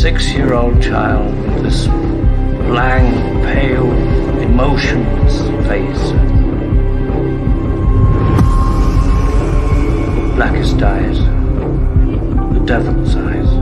6-year-old child with this blank, pale, emotionless face. Blackest eyes, the devil's eyes.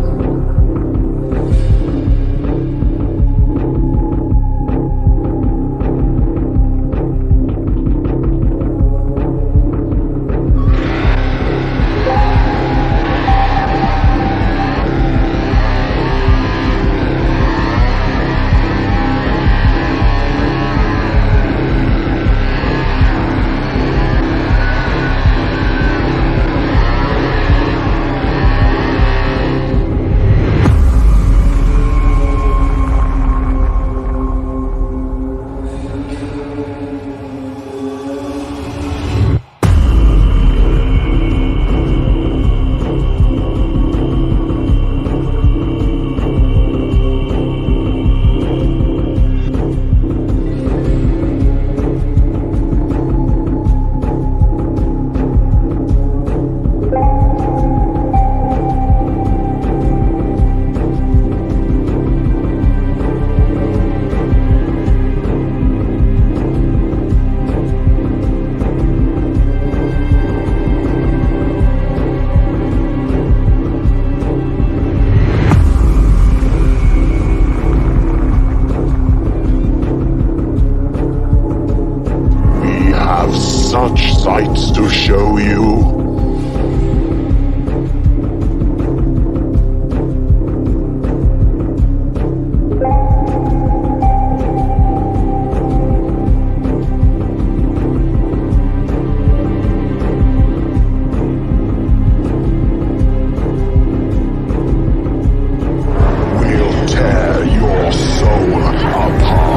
Sights to show you. We'll tear your soul apart.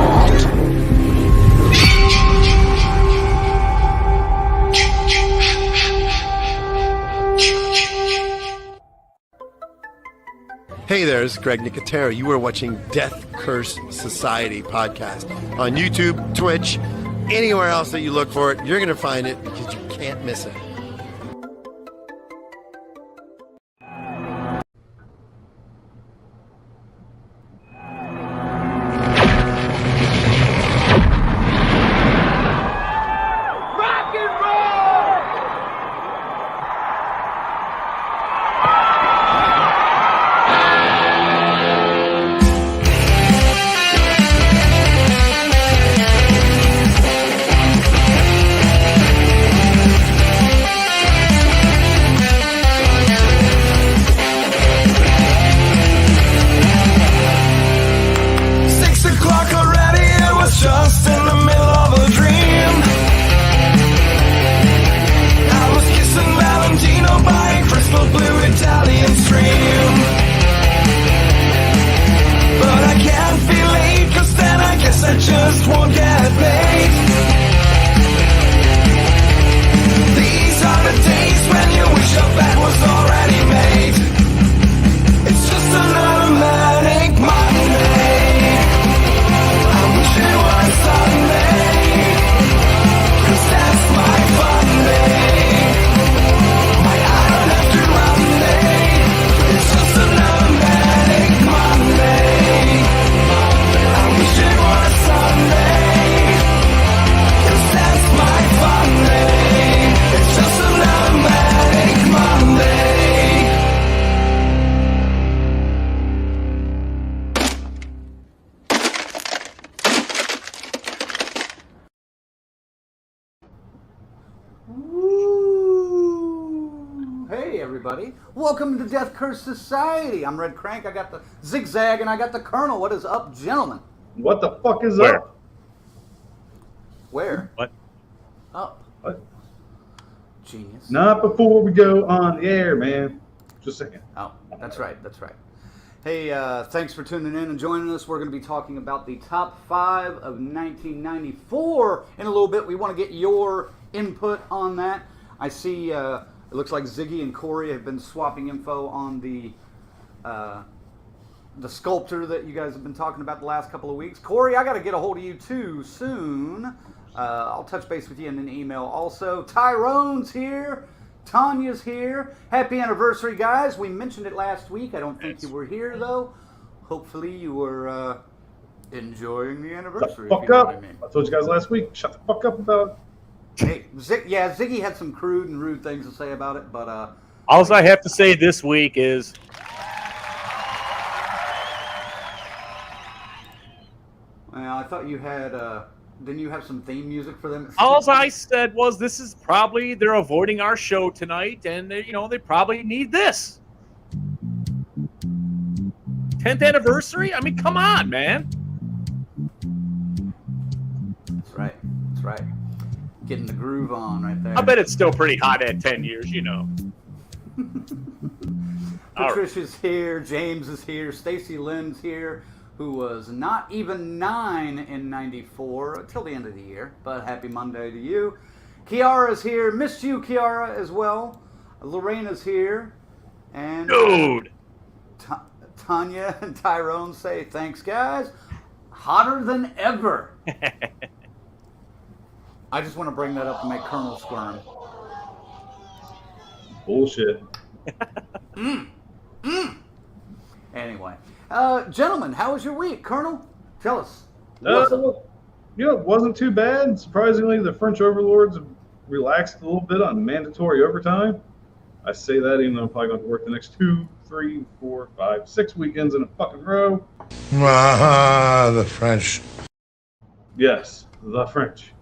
Hey there, this is Greg Nicotero. You are watching Death Curse Society podcast on YouTube, Twitch, anywhere else that you look for it. You're going to find it because you can't miss it. Welcome to Death Curse Society. I'm Red Crank. I got the Zigzag and I got the Colonel. What is up, gentlemen? What the fuck is up? Where? What? Up. What? Genius. Not before we go on the air, man. Just saying. Oh, that's right. That's right. Hey, thanks for tuning in and joining us. We're going to be talking about the top 5 of 1994 in a little bit. We want to get your input on that. I see it looks like Ziggy and Corey have been swapping info on the sculptor that you guys have been talking about the last couple of weeks. Corey, I got to get a hold of you too soon. I'll touch base with you in an email also. Tyrone's here. Tanya's here. Happy anniversary, guys. We mentioned it last week. I don't think you were here, though. hopefully you were enjoying the Shut anniversary. the if fuck you know up. what I mean. I told you guys last week. Shut the fuck up about it. Hey, Ziggy had some crude and rude things to say about it, but all I have to say this week is well, I thought you had didn't you have some theme music for them? all I said was this is probably they're avoiding our show tonight, and they probably need this 10th anniversary. I mean, come on, man. That's right. That's right. Getting the groove on right there. I bet it's still pretty hot at 10 years, Patricia's here, James is here, Stacy Lynn's here, who was not even 9 in 94 until the end of the year, but happy Monday to you. Kiara's here, missed you, Kiara, as well. Lorena's here, and Dude. Tanya and Tyrone say, thanks, guys. Hotter than ever. I just want to bring that up to make Colonel squirm. Bullshit. Anyway, gentlemen, how was your week? Colonel, tell us. What's up? It wasn't too bad. Surprisingly, the French overlords have relaxed a little bit on mandatory overtime. I say that even though I'm probably going to work the next 2, 3, 4, 5, 6 weekends in a fucking row. The French. Yes, the French.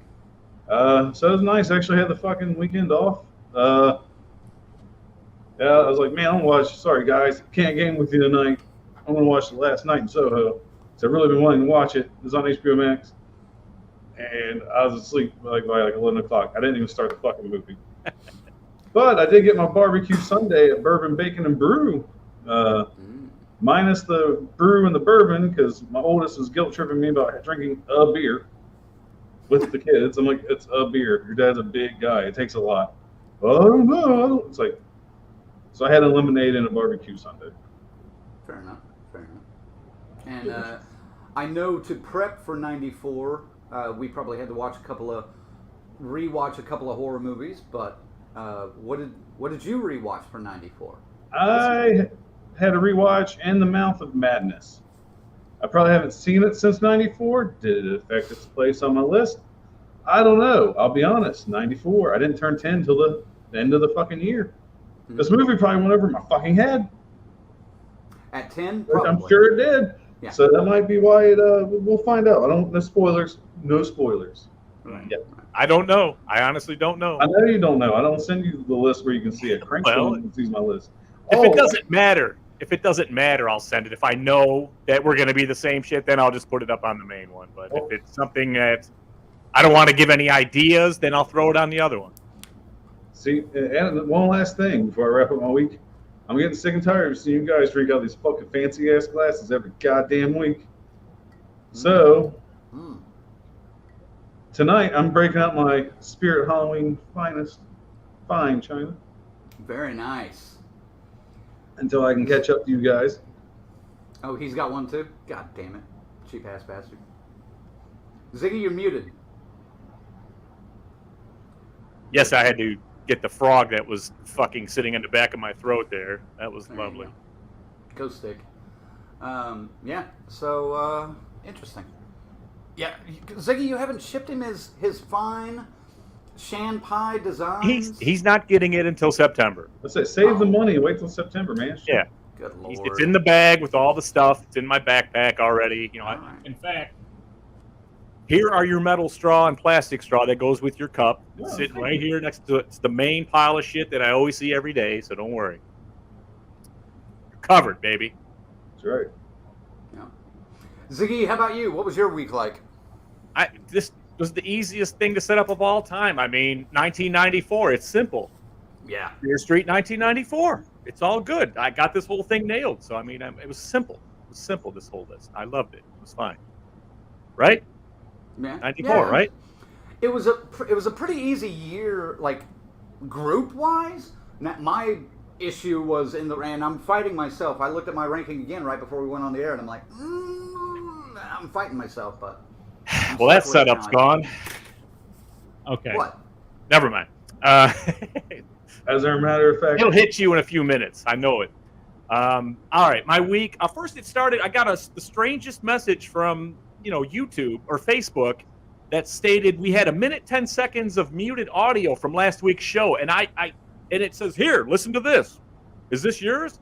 So it was nice. I actually had the fucking weekend off. Yeah, I was like, man, I'm gonna watch. Sorry, guys, can't game with you tonight. I'm gonna watch The Last Night in Soho. So I've really been wanting to watch it. It's on HBO Max, and I was asleep by like 11 o'clock. I didn't even start the fucking movie. But I did get my barbecue Sunday at Bourbon Bacon and Brew, minus the brew and the bourbon, because my oldest was guilt tripping me about drinking a beer with the kids. I'm like, it's a beer. Your dad's a big guy. It takes a lot. Well, I don't know. It's like, so I had a lemonade and a barbecue Sunday. Fair enough. Fair enough. And I know to prep for '94, we probably had to rewatch a couple of horror movies. But what did you rewatch for '94? I had a rewatch In the Mouth of Madness. I probably haven't seen it since '94. Did it affect its place on my list? I don't know. I'll be honest. '94. I didn't turn 10 till the end of the fucking year. This movie probably went over my fucking head. At 10? I'm sure it did. Yeah. So that might be why it. We'll find out. I don't. No spoilers. No spoilers. Right. Yeah. I don't know. I honestly don't know. I know you don't know. I don't send you the list where you can see it. Crank sees my list. If it doesn't matter, I'll send it. If I know that we're going to be the same shit, then I'll just put it up on the main one. But if it's something that I don't want to give any ideas, then I'll throw it on the other one. See, and one last thing before I wrap up my week. I'm getting sick and tired of seeing you guys drink out these fucking fancy ass glasses every goddamn week. So tonight I'm breaking out my Spirit Halloween finest fine china. Very nice. Until I can catch up to you guys. Oh, he's got one too? God damn it. Cheap ass bastard. Ziggy, you're muted. Yes, I had to get the frog that was fucking sitting in the back of my throat there. That was lovely. Go stick. Yeah, so, interesting. Yeah, Ziggy, you haven't shipped him his fine Shan Pie designs? He's not getting it until September. Let's say save the money. Wait till September, man. Yeah. Good Lord. It's in the bag with all the stuff. It's in my backpack already. In fact, here are your metal straw and plastic straw that goes with your cup. It's sitting right here next to it. It's the main pile of shit that I always see every day, so don't worry. You're covered, baby. That's right. Yeah. Ziggy, how about you? What was your week like? This was the easiest thing to set up of all time. I mean, 1994. It's simple. Yeah. Fear Street, 1994. It's all good. I got this whole thing nailed. So, I mean, it was simple. It was simple, this whole list. I loved it. It was fine. Right? Yeah. 94, right? It was a pretty easy year, like, group-wise. My issue was and I'm fighting myself. I looked at my ranking again right before we went on the air, and I'm like, I'm fighting myself, but... Well, that setup's gone. Okay. What? Never mind. As a matter of fact, It'll hit you in a few minutes. I know it. All right, my week. First, it started. I got the strangest message from YouTube or Facebook that stated we had 1minute 10 seconds of muted audio from last week's show, and and it says here, listen to this. Is this yours?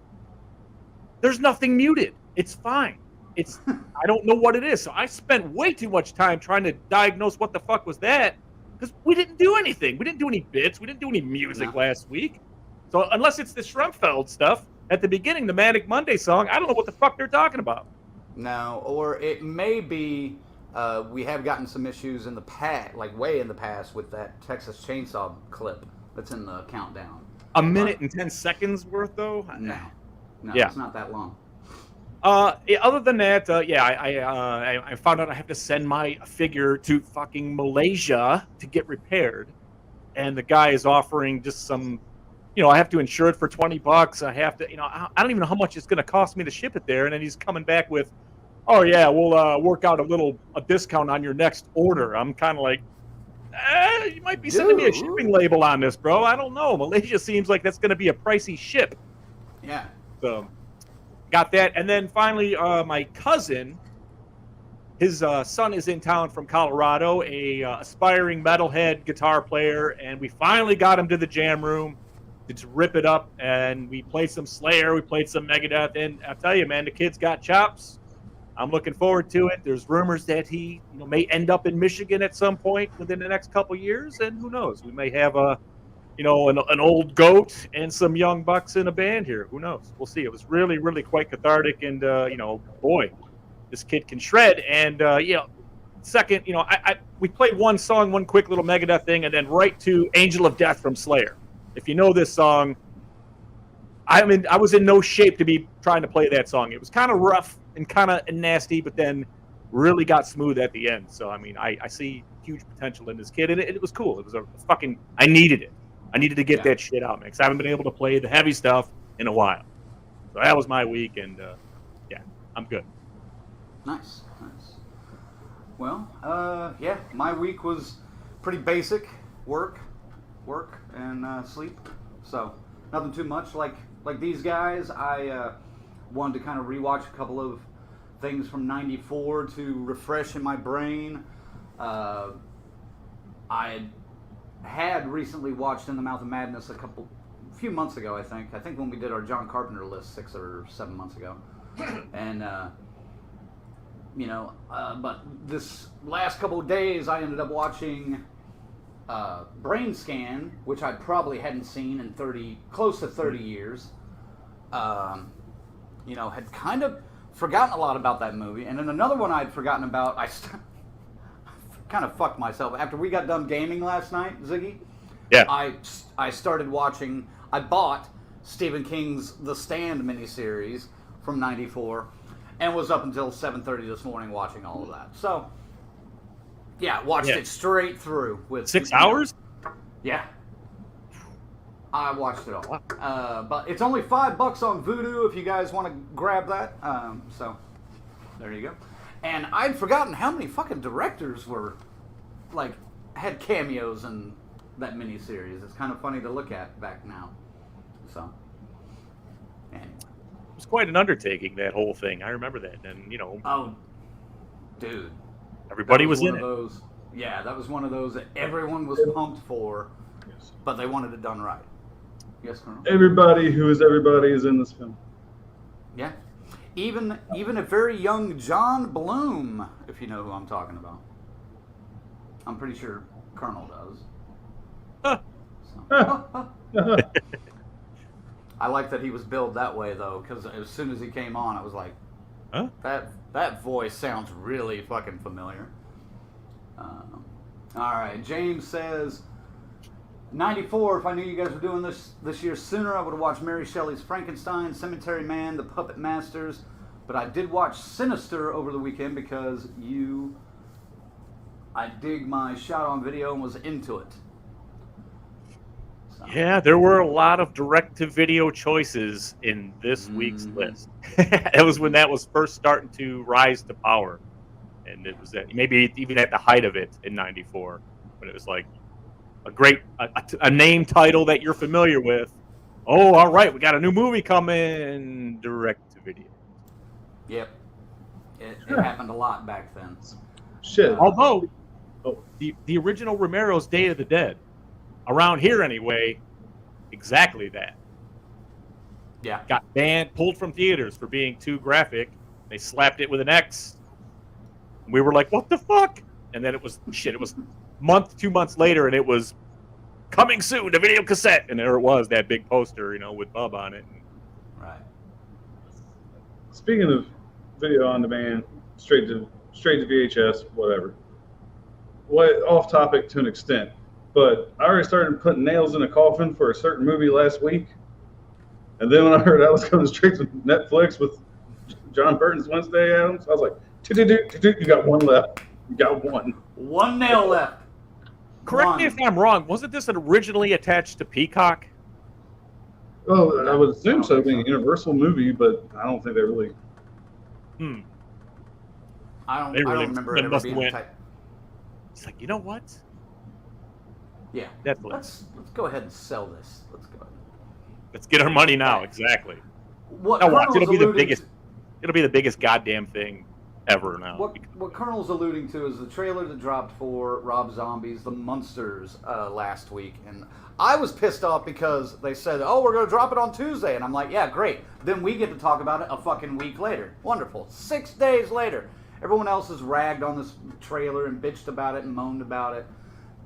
There's nothing muted. It's fine. I don't know what it is. So I spent way too much time trying to diagnose what the fuck was that, because we didn't do anything. We didn't do any bits. We didn't do any music last week. So unless it's the Schrumfeld stuff at the beginning, the Manic Monday song, I don't know what the fuck they're talking about. No, or it may be we have gotten some issues in the past, like way in the past, with that Texas Chainsaw clip that's in the countdown. 1minute and 10 seconds worth, though? No, Yeah. It's not that long. Other than that, I found out I have to send my figure to fucking Malaysia to get repaired, and the guy is offering just some, I have to insure it for $20. I have to, I don't even know how much it's going to cost me to ship it there, and then he's coming back with, oh yeah, we'll work out a discount on your next order. I'm kind of like, you might be sending me a shipping label on this, bro. I don't know. Malaysia seems like that's going to be a pricey ship. Yeah. So. Got that, and then finally, my cousin, his son is in town from Colorado, a aspiring metalhead guitar player, and we finally got him to the jam room to rip it up, and we played some Slayer, we played some Megadeth, and I'll tell you, man, the kid's got chops. I'm looking forward to it. There's rumors that he may end up in Michigan at some point within the next couple years, and who knows? We may have an old goat and some young bucks in a band here. Who knows? We'll see. It was really, really quite cathartic, and boy, this kid can shred. And second, we played one song, one quick little Megadeth thing, and then right to Angel of Death from Slayer. If you know this song, I was in no shape to be trying to play that song. It was kind of rough and kind of nasty, but then really got smooth at the end. So I see huge potential in this kid, and it was cool. It was I needed it. I needed to get that shit out, man, because I haven't been able to play the heavy stuff in a while. So that was my week, and I'm good. Nice. Well, my week was pretty basic. Work, and sleep. So nothing too much. Like these guys, I wanted to kind of rewatch a couple of things from '94 to refresh in my brain. I had recently watched In the Mouth of Madness a few months ago, I think when we did our John Carpenter list 6 or 7 months ago, and but this last couple of days I ended up watching Brainscan, which I probably hadn't seen in close to 30 years. Had kind of forgotten a lot about that movie, and then another one I'd forgotten about. Kind of fucked myself after we got done gaming last night, Ziggy. Yeah. I started watching. I bought Stephen King's The Stand miniseries from '94, and was up until 7:30 this morning watching all of that. So, watched it straight through with 6 hours. Yeah. I watched it all. But it's only $5 on Vudu if you guys want to grab that. So, there you go. And I'd forgotten how many fucking directors had cameos in that miniseries. It's kind of funny to look at back now. So, anyway. It was quite an undertaking, that whole thing. I remember that. And, Oh, dude. Everybody was in it. Those, that was one of those that everyone was pumped for, but they wanted it done right. Yes, Colonel? Everybody who is everybody is in this film. Yeah. Even a very young John Bloom, if you know who I'm talking about. I'm pretty sure Colonel does. So. I like that he was billed that way, though, because as soon as he came on, I was like, huh? That voice sounds really fucking familiar. All right, James says, 94, if I knew you guys were doing this year sooner, I would have watched Mary Shelley's Frankenstein, Cemetery Man, The Puppet Masters, but I did watch Sinister over the weekend because I dig my shot on video and was into it. So. Yeah, there were a lot of direct-to-video choices in this week's list. It was when that was first starting to rise to power. And it was maybe even at the height of it in '94, when it was like a great a name title that you're familiar with, Oh, all right, we got a new movie coming, direct to video. Yep. It happened a lot back then. Shit. Although, the original Romero's Day of the Dead, around here anyway, exactly that. Yeah. Got banned, pulled from theaters for being too graphic. They slapped it with an X. We were like, what the fuck? And then it was 2 months later, and it was coming soon to video cassette. And there it was, that big poster, with Bub on it. Right. Speaking of video on demand, straight to VHS, whatever. Off topic to an extent, but I already started putting nails in a coffin for a certain movie last week, and then when I heard I was coming straight to Netflix with John Burton's Wednesday Addams, I was like, you got one left. You got one. One nail left. Correct me if I'm wrong. Wasn't this originally attached to Peacock? Oh, I would assume so, being a Universal movie, but I don't think they really. I don't remember it ever being type. It's like, you know what? Yeah. Netflix. Let's go ahead and sell this. Let's go. Let's get our money now. Exactly. What now watch. Colonel's It'll be the alluding biggest. It'll be the biggest goddamn thing ever now. What Colonel's alluding to is the trailer that dropped for Rob Zombie's The Munsters last week, and I was pissed off because they said, "Oh, we're going to drop it on Tuesday," and I'm like, "Yeah, great." Then we get to talk about it a fucking week later. Wonderful. 6 days later. Everyone else has ragged on this trailer and bitched about it and moaned about it,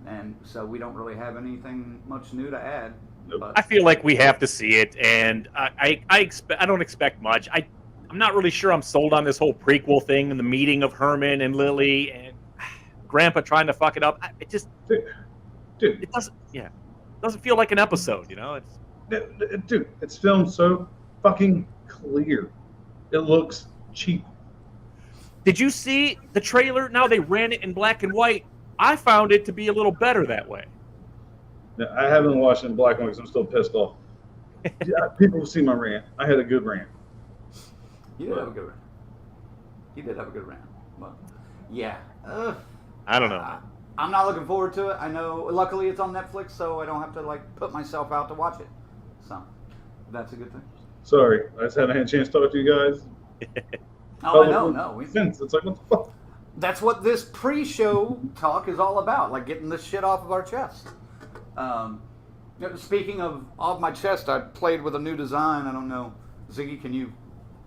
and so we don't really have anything much new to add. But I feel like we have to see it, and I don't expect much. I'm not really sure I'm sold on this whole prequel thing and the meeting of Herman and Lily and Grandpa trying to fuck it up. It just, dude, it doesn't feel like an episode, Dude, it's filmed so fucking clear. It looks cheap. Did you see the trailer? Now they ran it in black and white. I found it to be a little better that way. I haven't watched it in black and white because I'm still pissed off. Yeah, people have seen my rant. I had a good rant. You did have a good rant. You did have a good rant. But yeah. I don't know. I'm not looking forward to it. I know. Luckily, it's on Netflix, so I don't have to put myself out to watch it. So that's a good thing. Sorry, I just haven't had a chance to talk to you guys. Oh, no. It's like, what the fuck? That's what this pre-show talk is all about, like getting this shit off of our chest. Speaking of off my chest, I played with a new design. I don't know, Ziggy, can you?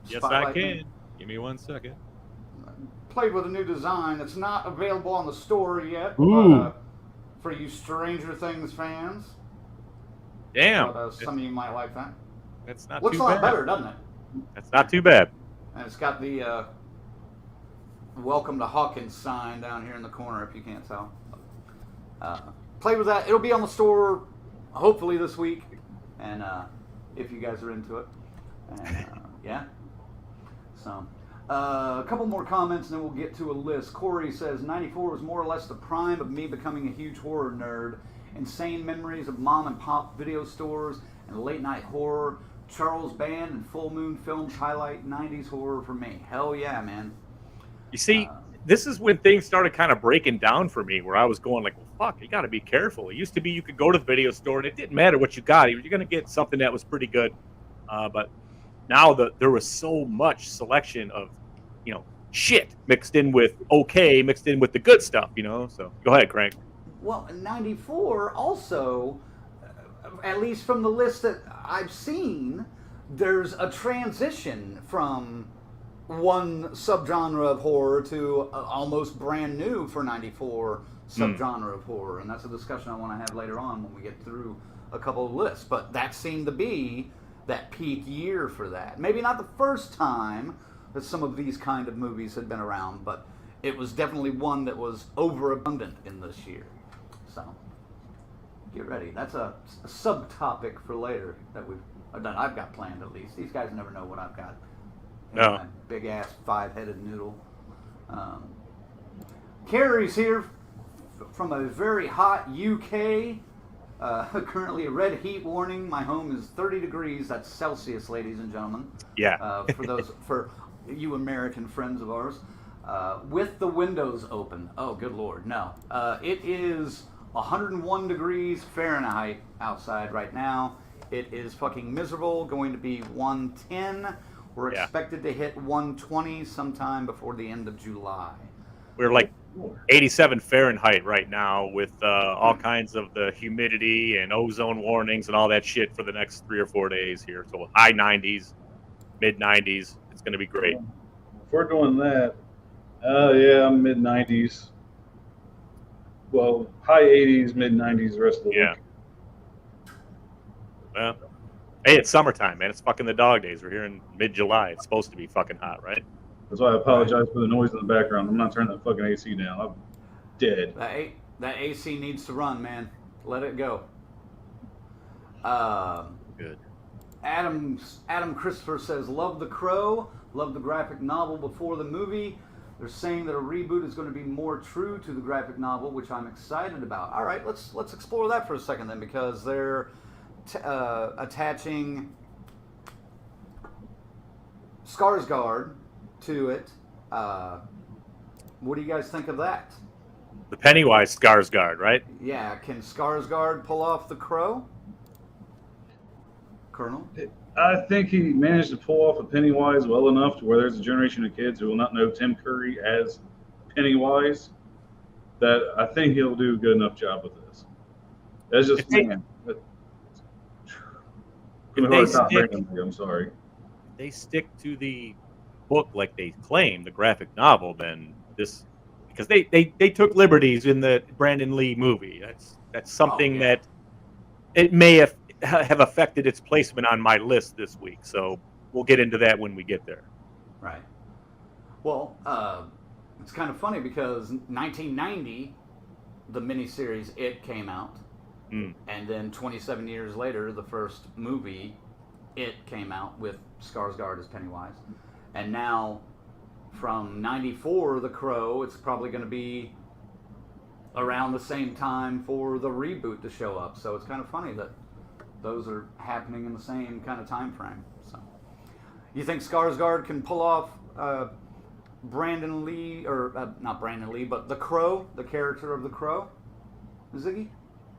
Yes, I can. Give me 1 second. Played with a new design. It's not available on the store yet. For you Stranger Things fans. Damn. But, some of you might like that. That's not Looks too a lot bad. better, doesn't it? That's not too bad. And it's got the Welcome to Hawkins sign down here in the corner, if you can't tell. Play with that. It'll be on the store hopefully this week. And if you guys are into it. And, yeah. So, a couple more comments and then we'll get to a list. Corey says, 94 was more or less the prime of me becoming a huge horror nerd. Insane memories of mom and pop video stores and late night horror. Charles Band and Full Moon Films highlight 90s horror for me. Hell yeah, man. You see, this is when things started kind of breaking down for me, where I was going like, well, fuck, you got to be careful. It used to be you could go to the video store and it didn't matter what you got. You're going to get something that was pretty good. But now there was so much selection of, shit mixed in with mixed in with the good stuff, So go ahead, Crank. Well, 94 also, at least from the list that I've seen, there's a transition from one subgenre of horror to almost brand new for 94 subgenre of horror. And that's a discussion I want to have later on when we get through a couple of lists. But that seemed to be that peak year for that. Maybe not the first time that some of these kind of movies had been around, but it was definitely one that was overabundant in this year. So get ready. That's a subtopic for later that I've got planned at least. These guys never know what I've got. No. Big ass 5-headed noodle. Carrie's here from a very hot UK. Currently a red heat warning. My home is 30 degrees. That's Celsius, ladies and gentlemen. Yeah. For you American friends of ours. With the windows open. Oh, good Lord. No. It is 101 degrees Fahrenheit outside right now. It is fucking miserable, going to be 110. We're expected to hit 120 sometime before the end of July. We're like 87 Fahrenheit right now with all kinds of the humidity and ozone warnings and all that shit for the next 3 or 4 days here. So high 90s, mid 90s. It's going to be great. If we're doing that, yeah, mid 90s. Well, high 80s, mid 90s the rest of the week. Well, hey, it's summertime, man. It's fucking the dog days. We're here in mid-July. It's supposed to be fucking hot, right? That's why I apologize for the noise in the background. I'm not turning that fucking AC down. I'm dead. That AC needs to run, man. Let it go. Good. Adam Christopher says, love The Crow, love the graphic novel before the movie. They're saying that a reboot is going to be more true to the graphic novel, which I'm excited about. All right, let's explore that for a second then, because they're attaching Skarsgård to it. What do you guys think of that? The Pennywise Skarsgård, right? Yeah, can Skarsgård pull off The Crow? Colonel? I think he managed to pull off a Pennywise well enough to where there's a generation of kids who will not know Tim Curry as Pennywise, that I think he'll do a good enough job with this. That's just man. I'm sorry. If they stick to the book like they claim, the graphic novel, then this, because they took liberties in the Brandon Lee movie. That's something that it may have affected its placement on my list this week. So we'll get into that when we get there. Right. Well, it's kind of funny because 1990, the miniseries It came out. And then 27 years later, the first movie, It, came out with Skarsgård as Pennywise. And now, from 94, The Crow, it's probably going to be around the same time for the reboot to show up. So it's kind of funny that those are happening in the same kind of time frame. So, you think Skarsgård can pull off Brandon Lee, or not Brandon Lee, but The Crow, the character of The Crow? Ziggy?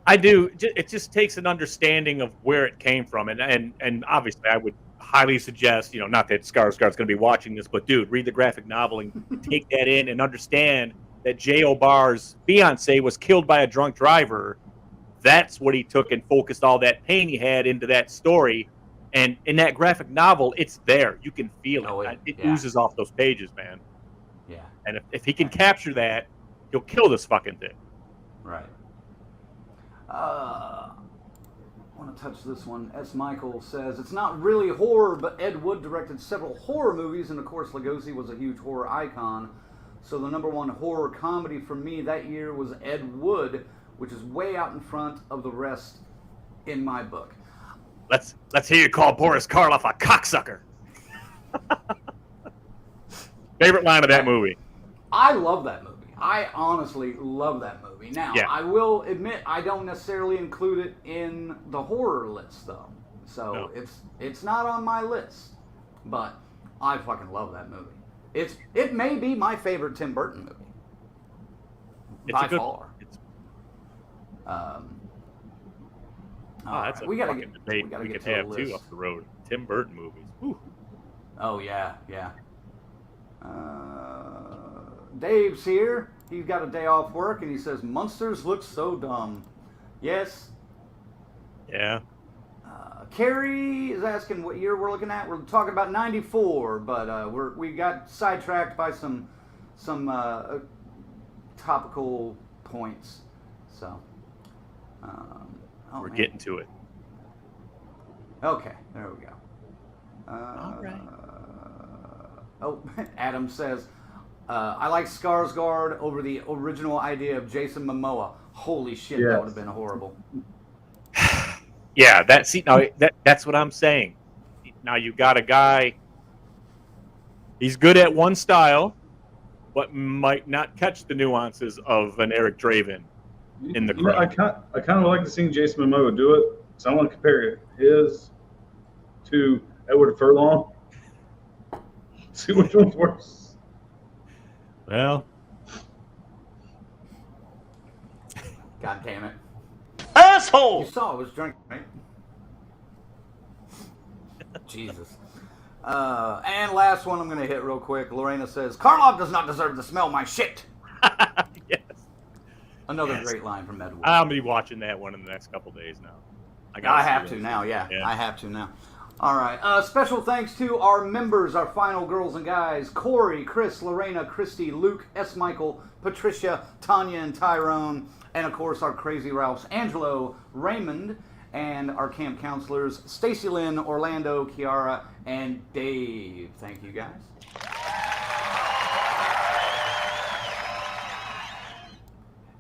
I do. It just takes an understanding of where it came from, and obviously I would highly suggest, not that Skarsgård's going to be watching this, but dude, read the graphic novel and take that in and understand that J.O. Barr's fiance was killed by a drunk driver. That's what he took and focused all that pain he had into that story, and in that graphic novel, it's there. You can feel it. It oozes off those pages, man. Yeah. And if he can capture that, he'll kill this fucking thing. Right. I want to touch this one. S. Michael says, it's not really horror, but Ed Wood directed several horror movies, and of course Lugosi was a huge horror icon. So the number one horror comedy for me that year was Ed Wood, which is way out in front of the rest in my book. Let's hear you call Boris Karloff a cocksucker. Favorite line of that movie? I love that movie. I honestly love that movie. Now, I will admit I don't necessarily include it in the horror list, though. So it's not on my list. But I fucking love that movie. It may be my favorite Tim Burton movie. By far. That's a fucking debate we could have too up the road. Tim Burton movies. Whew. Oh yeah. Dave's here. He's got a day off work, and he says, Munsters looks so dumb. Yes. Yeah. Carrie is asking what year we're looking at. We're talking about 94, but we got sidetracked by some topical points. So. We're getting to it. Okay, there we go. All right. Adam says, I like Skarsgård over the original idea of Jason Momoa. Holy shit, that would have been horrible. Yeah, that's what I'm saying. Now you got a guy, he's good at one style, but might not catch the nuances of an Eric Draven in the crowd. I kind of like to see Jason Momoa do it, so I want to compare his to Edward Furlong. See which one's worse. Well, God damn it. Asshole! You saw I was drinking, right? Jesus. And last one I'm going to hit real quick. Lorena says, Karloff does not deserve to smell my shit. Yes. Another great line from Edward. I'll be watching that one in the next couple days now. I have to now, yeah. I have to now. All right. Special thanks to our members, our final girls and guys, Corey, Chris, Lorena, Christy, Luke, S. Michael, Patricia, Tanya, and Tyrone. And, of course, our Crazy Ralphs, Angelo, Raymond, and our camp counselors, Stacy Lynn, Orlando, Kiara, and Dave. Thank you, guys.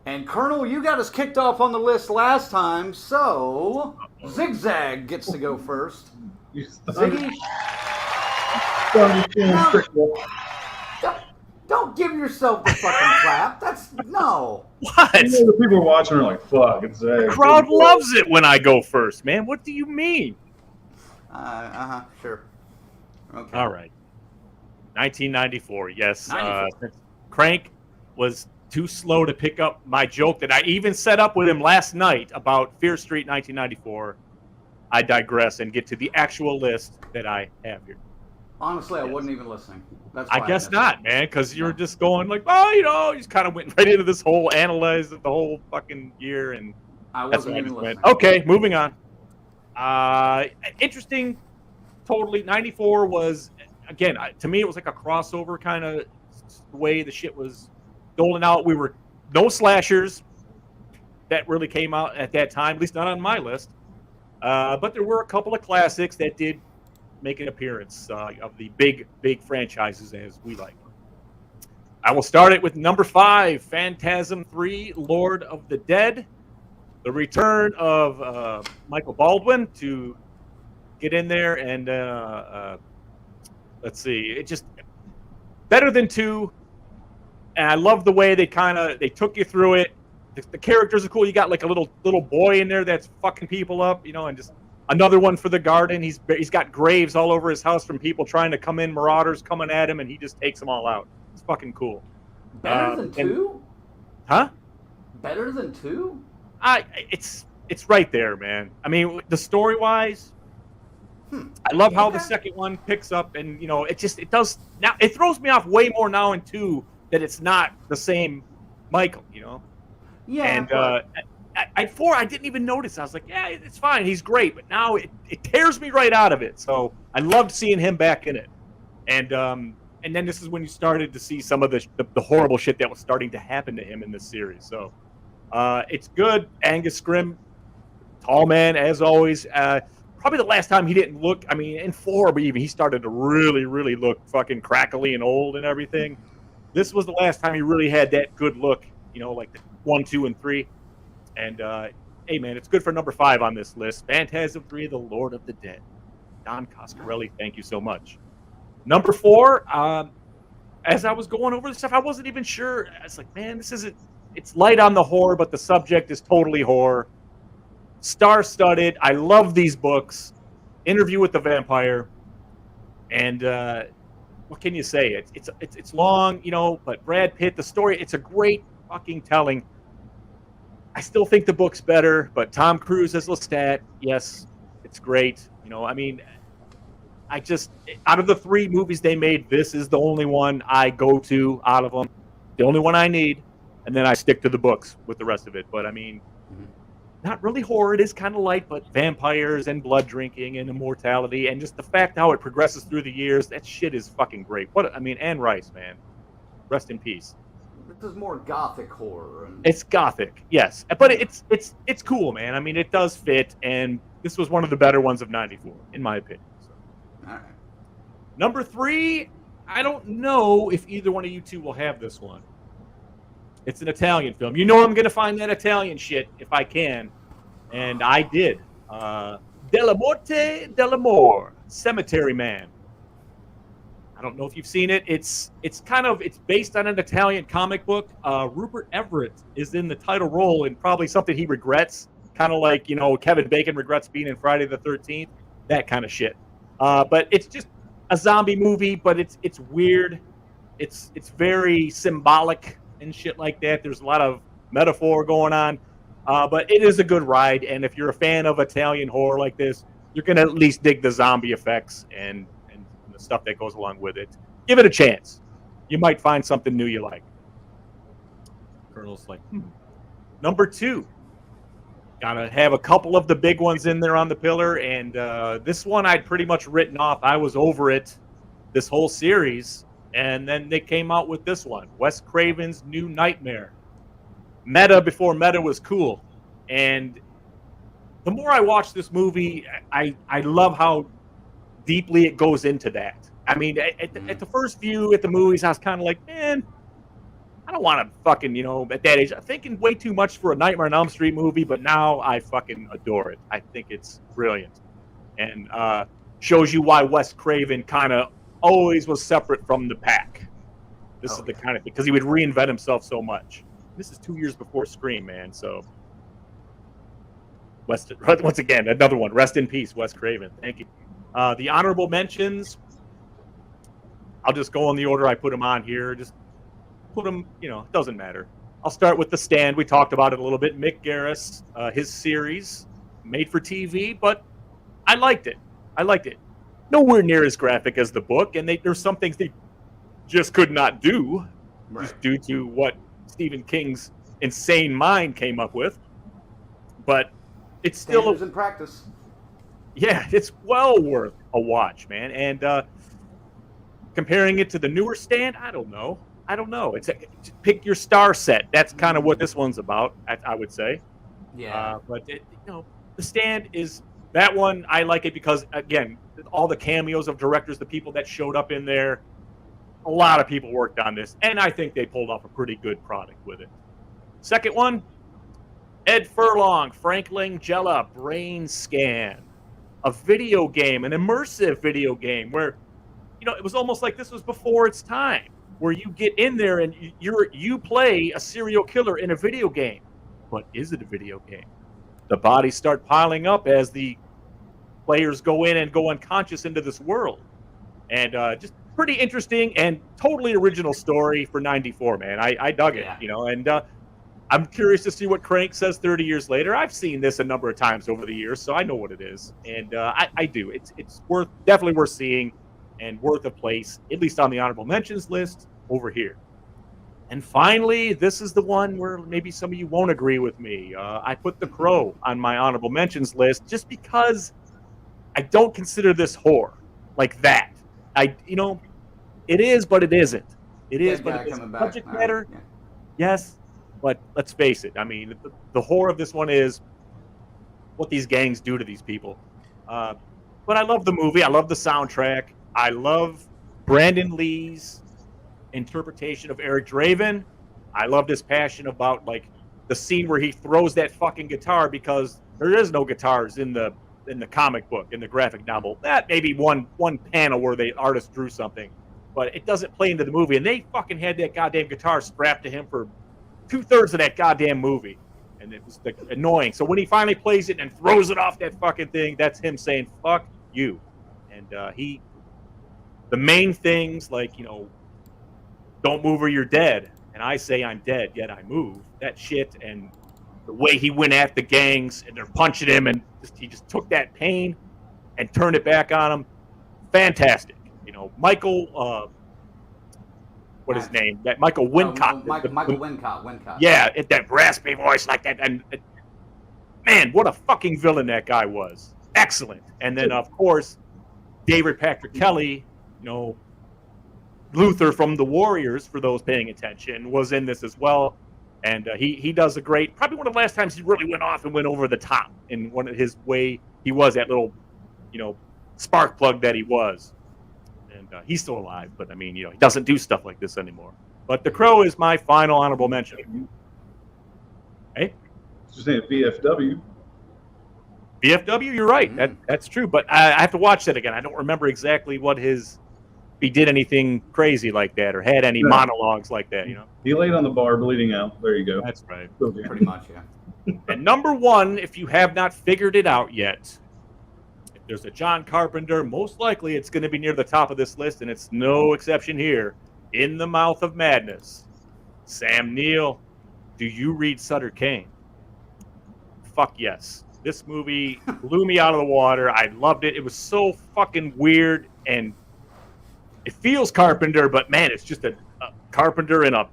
And Colonel, you got us kicked off on the list last time, so Zigzag gets to go first. Ziggy? Don't give yourself the fucking clap. That's no. What? The people watching are like, "Fuck!" It's the crowd loves it when I go first, man. What do you mean? Sure. Okay. All right. 1994. Yes. Crank was too slow to pick up my joke that I even set up with him last night about Fear Street 1994. I digress and get to the actual list that I have here. Honestly, I wasn't even listening. That's why I guess not, man, because you're just going like, oh, you just kind of went right into this whole analyze the whole fucking year, and I wasn't even listening. Okay, moving on. Interesting. Totally. 94 was, again, to me, it was like a crossover kind of way the shit was doling out. We were no slashers that really came out at that time, at least not on my list. But there were a couple of classics that did make an appearance of the big franchises, as we like. I will start it with number 5, Phantasm 3, Lord of the Dead. The return of Michael Baldwin to get in there and let's see, it just better than 2. And I love the way they took you through it. The characters are cool. You got like a little boy in there that's fucking people up, and just another one for the garden. He's got graves all over his house from people trying to come in, marauders coming at him, and he just takes them all out. It's fucking cool. Better than 2? Huh? Better than 2? It's right there, man. I mean, the story wise, I love how the second one picks up, and it does now. It throws me off way more now in 2 that it's not the same Michael, Yeah. And at 4, I didn't even notice. I was like, yeah, it's fine. He's great. But now it tears me right out of it. So I loved seeing him back in it. And then this is when you started to see some of the horrible shit that was starting to happen to him in this series. So it's good. Angus Scrimm, tall man, as always. Probably the last time he didn't look, I mean, in 4, but even he started to really, really look fucking crackly and old and everything. This was the last time he really had that good look, like the 1, 2, and 3. And, hey, man, it's good for number 5 on this list. Phantasm 3, The Lord of the Dead. Don Coscarelli, thank you so much. Number 4, as I was going over the stuff, I wasn't even sure. I was like, man, it's light on the horror, but the subject is totally horror. Star-studded. I love these books. Interview with the Vampire. And what can you say? It's long, but Brad Pitt, the story, it's a great fucking telling. I still think the book's better, but Tom Cruise as Lestat, yes, it's great. I mean, out of the 3 movies they made, this is the only one I go to out of them. The only one I need, and then I stick to the books with the rest of it. But I mean, not really horror. It is kind of light, but vampires and blood drinking and immortality, and just the fact how it progresses through the years, that shit is fucking great. Anne Rice, man, rest in peace. This is more gothic horror. It's gothic, yes, but it's cool, man. I mean, it does fit, and this was one of the better ones of '94, in my opinion. So. All right. Number 3, I don't know if either one of you two will have this one. It's an Italian film. I'm going to find that Italian shit if I can, and I did. Della Morte dell'Amore, Cemetery Man. I don't know if you've seen it. It's based on an Italian comic book. Rupert Everett is in the title role, and probably something he regrets, kind of like Kevin Bacon regrets being in Friday the 13th, that kind of shit. But it's just a zombie movie, but it's weird. It's very symbolic and shit like that. There's a lot of metaphor going on, but it is a good ride. And if you're a fan of Italian horror like this, you're gonna at least dig the zombie effects and the stuff that goes along with it. Give it a chance. You might find something new you like. Colonel's like, Number 2. Gotta have a couple of the big ones in there on the pillar, and this one I'd pretty much written off. I was over it this whole series, and then they came out with this one, Wes Craven's New Nightmare. Meta before meta was cool, and the more I watch this movie, I love how deeply it goes into that. I mean, at the first view at the movies, I was kind of like, man, I don't want to fucking, at that age, I'm thinking way too much for a Nightmare on Elm Street movie, but now I fucking adore it. I think it's brilliant. And shows you why Wes Craven kind of always was separate from the pack. This is the kind of thing, because he would reinvent himself so much. This is 2 years before Scream, man, so. Once again, another one. Rest in peace, Wes Craven. Thank you. The honorable mentions, I'll just go in the order I put them on here. Just put them, it doesn't matter. I'll start with The Stand. We talked about it a little bit. Mick Garris, his series, made for TV, but I liked it. Nowhere near as graphic as the book, and there's some things they just could not do, just due to what Stephen King's insane mind came up with. But it's still Standards in practice. Yeah, it's well worth a watch, man. And comparing it to the newer Stand, I don't know. It's pick your star set. That's kind of what this one's about, I would say. Yeah. But The Stand is that one. I like it because, again, all the cameos of directors, the people that showed up in there, a lot of people worked on this, and I think they pulled off a pretty good product with it. Second one, Ed Furlong, Frank Langella, Brainscan, a video game, an immersive video game where, it was almost like this was before its time, where you get in there and you play a serial killer in a video game. But is it a video game? The bodies start piling up as the players go in and go unconscious into this world. And just pretty interesting and totally original story for 94, man. I dug it, and I'm curious to see what Crank says 30 years later. I've seen this a number of times over the years, so I know what it is. And I do. It's definitely worth seeing and worth a place, at least on the honorable mentions list over here. And finally, this is the one where maybe some of you won't agree with me. I put The Crow on my honorable mentions list just because I don't consider this horror like that. It is, but it isn't. It is, but it isn't. Subject matter, yes, but let's face it. I mean, the horror of this one is what these gangs do to these people. But I love the movie. I love the soundtrack. I love Brandon Lee's interpretation of Eric Draven. I love his passion about the scene where he throws that fucking guitar, because there is no guitars in the comic book, in the graphic novel. That maybe one panel where the artist drew something, but it doesn't play into the movie. And they fucking had that goddamn guitar strapped to him for 2/3 of that goddamn movie, and it was annoying. So when he finally plays it and throws it off that fucking thing, that's him saying "fuck you." And the main things don't move or you're dead, and I say I'm dead yet I move. That shit, and the way he went at the gangs and they're punching him, and he just took that pain and turned it back on him. Fantastic. Michael, what is his name? That Michael Wincott. Michael Wincott. Yeah, that raspy voice like that. And man, what a fucking villain that guy was. Excellent. And then, of course, David Patrick Kelly, Luther from The Warriors, for those paying attention, was in this as well. And he does a great, probably one of the last times he really went off and went over the top in one of his way. He was that little, spark plug that he was. And he's still alive, but I mean, he doesn't do stuff like this anymore. But The Crow is my final honorable mention. Hey? Just saying VFW. VFW, you're right. That's true. But I have to watch that again. I don't remember exactly if he did anything crazy like that or had any monologues like that, He laid on the bar bleeding out. There you go. That's right. Pretty much, yeah. And number one, if you have not figured it out yet, if there's a John Carpenter, most likely it's going to be near the top of this list, and it's no exception here. In the Mouth of Madness. Sam Neill, do you read Sutter Kane? Fuck yes. This movie blew me out of the water. I loved it. It was so fucking weird, and it feels Carpenter, but man, it's just a Carpenter in a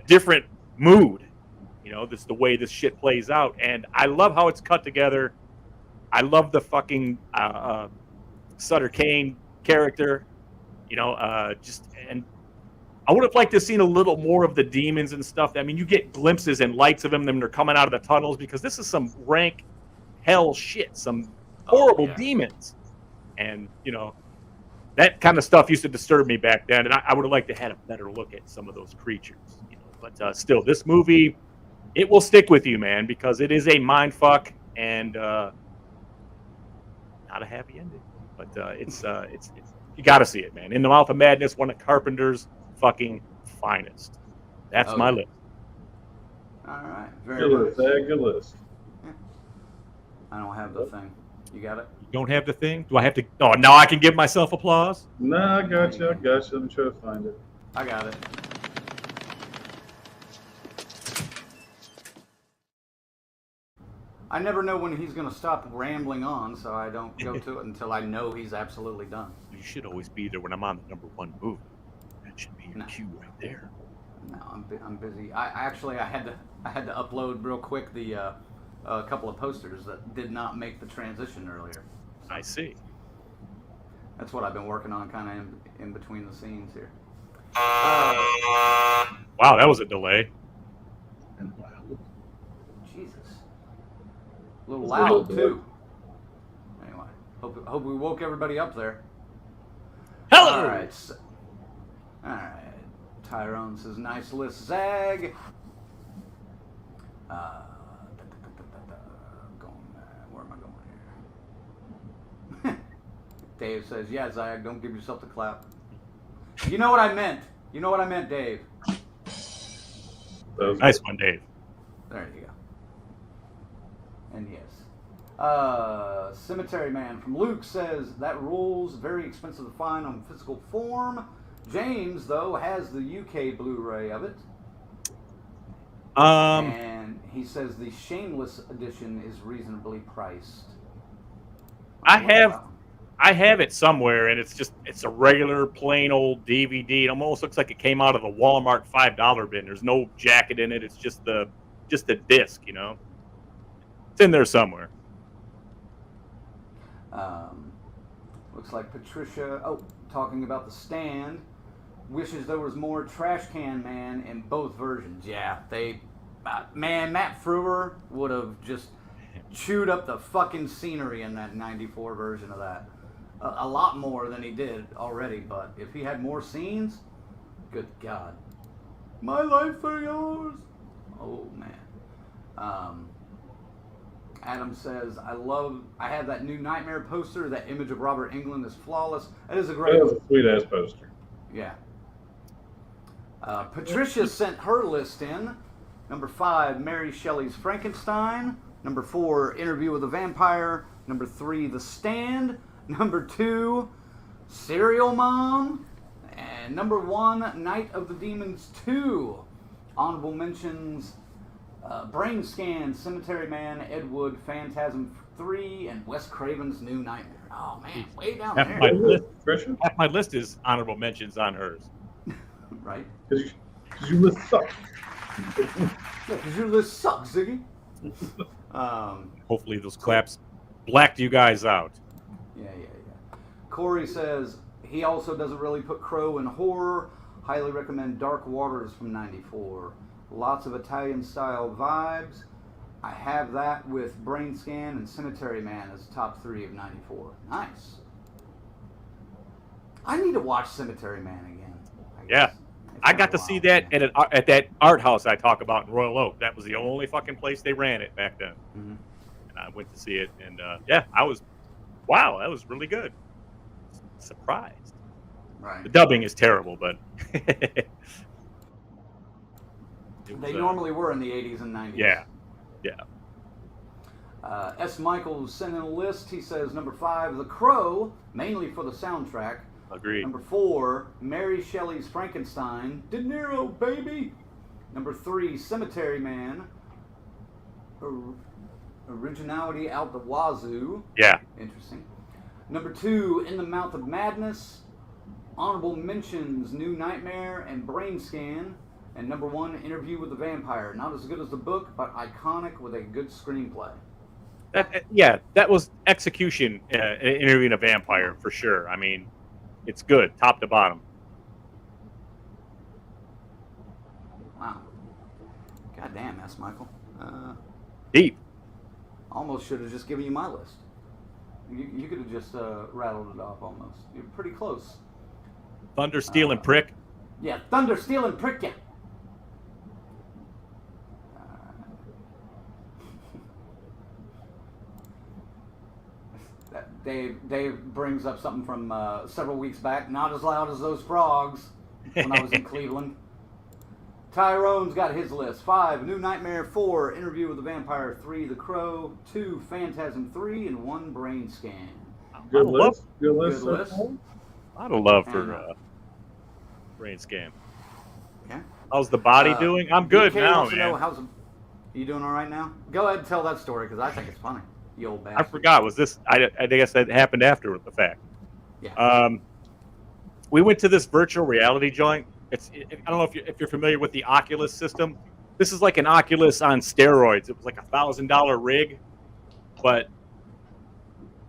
different mood. You know, this the way this shit plays out, and I love how it's cut together. I love the fucking Sutter Kane character. You know, and I would have liked to have seen a little more of the demons and stuff. I mean, you get glimpses and lights of them when they're coming out of the tunnels, because this is some rank hell shit, some horrible demons. And, you know, that kind of stuff used to disturb me back then, and I would have liked to have had a better look at some of those creatures. You know? But still, this movie, it will stick with you, man, because it is a mind fuck and not a happy ending. But it's you got to see it, man. In the Mouth of Madness, one of Carpenter's fucking finest. That's my list. All right. Very Good list, Zach. Good list. Yeah. I don't have the thing. You got it? You don't have the thing? Do I have to? Oh, now I can give myself applause? No, I got you. Let me try to find it. I got it. I never know when he's going to stop rambling on, so I don't go to it until I know he's absolutely done. You should always be there when I'm on the number one movie. That should be your cue right there. No, I'm busy. I had to upload real quick the a couple of posters that did not make the transition earlier. I see. That's what I've been working on, kind of in between the scenes here. Wow, that was a delay. Jesus, a little loud too. Anyway, hope we woke everybody up there. Hello. All right. Tyrone says, nice list, Zag. Where am I going here? Dave says, yeah, Zag, don't give yourself the clap. You know what I meant. You know what I meant, Dave. Nice one, Dave. There you go. And yes. Cemetery Man from Luke says, that rules, very expensive to find on physical form. James, though, has the UK Blu-ray of it. And he says the Shameless edition is reasonably priced. I have it somewhere, and it's a regular plain old DVD. It almost looks like it came out of the Walmart $5 bin. There's no jacket in it. It's just the disc, you know. It's in there somewhere. Looks like Patricia, talking about The Stand, wishes there was more Trash Can Man in both versions. Yeah, Matt Frewer would have just chewed up the fucking scenery in that 94 version of that. A lot more than he did already, but if he had more scenes, good God. My life for yours. Oh, man. Adam says, I have that new Nightmare poster. That image of Robert Englund is flawless. That is a great... That was a sweet-ass poster. Yeah. Patricia sent her list in. Number 5, Mary Shelley's Frankenstein. Number 4, Interview with a Vampire. Number 3, The Stand. Number 2, Serial Mom. And number 1, Night of the Demons 2. Honorable mentions, Brainscan, Cemetery Man, Ed Wood, Phantasm 3, and Wes Craven's New Nightmare. Oh, man, way down there. Half my list is honorable mentions on hers. Right? Because your list sucks. Yeah, because your list sucks, Ziggy. Hopefully those claps blacked you guys out. Yeah. Corey says he also doesn't really put Crow in horror. Highly recommend Dark Waters from '94. Lots of Italian-style vibes. I have that with Brainscan and Cemetery Man as top 3 of '94. Nice. I need to watch Cemetery Man again. Yeah. I got to see that at that art house I talk about in Royal Oak. That was the only fucking place they ran it back then. Mm-hmm. And I went to see it, and wow, that was really good. Surprised. Right. The dubbing is terrible, but they normally were in the 80s and 90s. Yeah. S. Michaels sent in a list. He says number 5, The Crow, mainly for the soundtrack. Agreed. Number 4, Mary Shelley's Frankenstein. De Niro, baby. Number 3, Cemetery Man. Originality out the wazoo. Yeah. Interesting. Number 2, In the Mouth of Madness. Honorable mentions, New Nightmare and Brainscan. And number 1, Interview with the Vampire. Not as good as the book, but iconic with a good screenplay. That was execution. Interviewing a vampire for sure. I mean, it's good, top to bottom. Wow. God damn, that's Michael. Deep. Almost should have just given you my list. You could have just rattled it off almost. You're pretty close. Thunder, Steel, and Prick. Yeah, Thunder, Steel, and Prick ya. Dave brings up something from several weeks back. Not as loud as those frogs when I was in Cleveland. Tyrone's got his list. 5, New Nightmare. 4, Interview with the Vampire. 3, The Crow. 2, Phantasm. 3, and 1, Brainscan. Good list. Good list. list. A lot of love for Brainscan. Yeah. How's the body doing? I'm good BK now, wants to man. know are you doing all right now? Go ahead and tell that story because I think it's funny. You old bastard. I forgot. Was this? I guess that happened after the fact. Yeah. We went to this virtual reality joint. I don't know if you're familiar with the Oculus system. This is like an Oculus on steroids. It was like $1,000 rig, but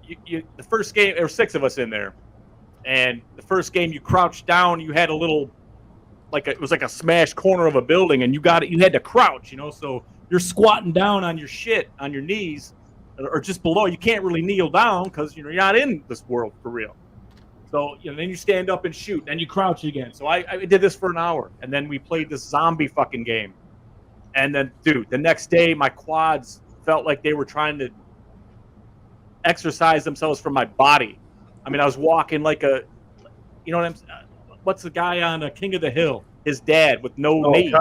the first game, there were 6 of us in there, and the first game you crouched down, you had a little, it was like a smashed corner of a building, and you had to crouch, so you're squatting down on your shit, on your knees, or just below. You can't really kneel down because you're not in this world for real. So then you stand up and shoot, and you crouch again. So I did this for an hour, and then we played this zombie fucking game. And then, dude, the next day my quads felt like they were trying to exercise themselves from my body. I mean, I was walking like what's the guy on King of the Hill? His dad with no knee.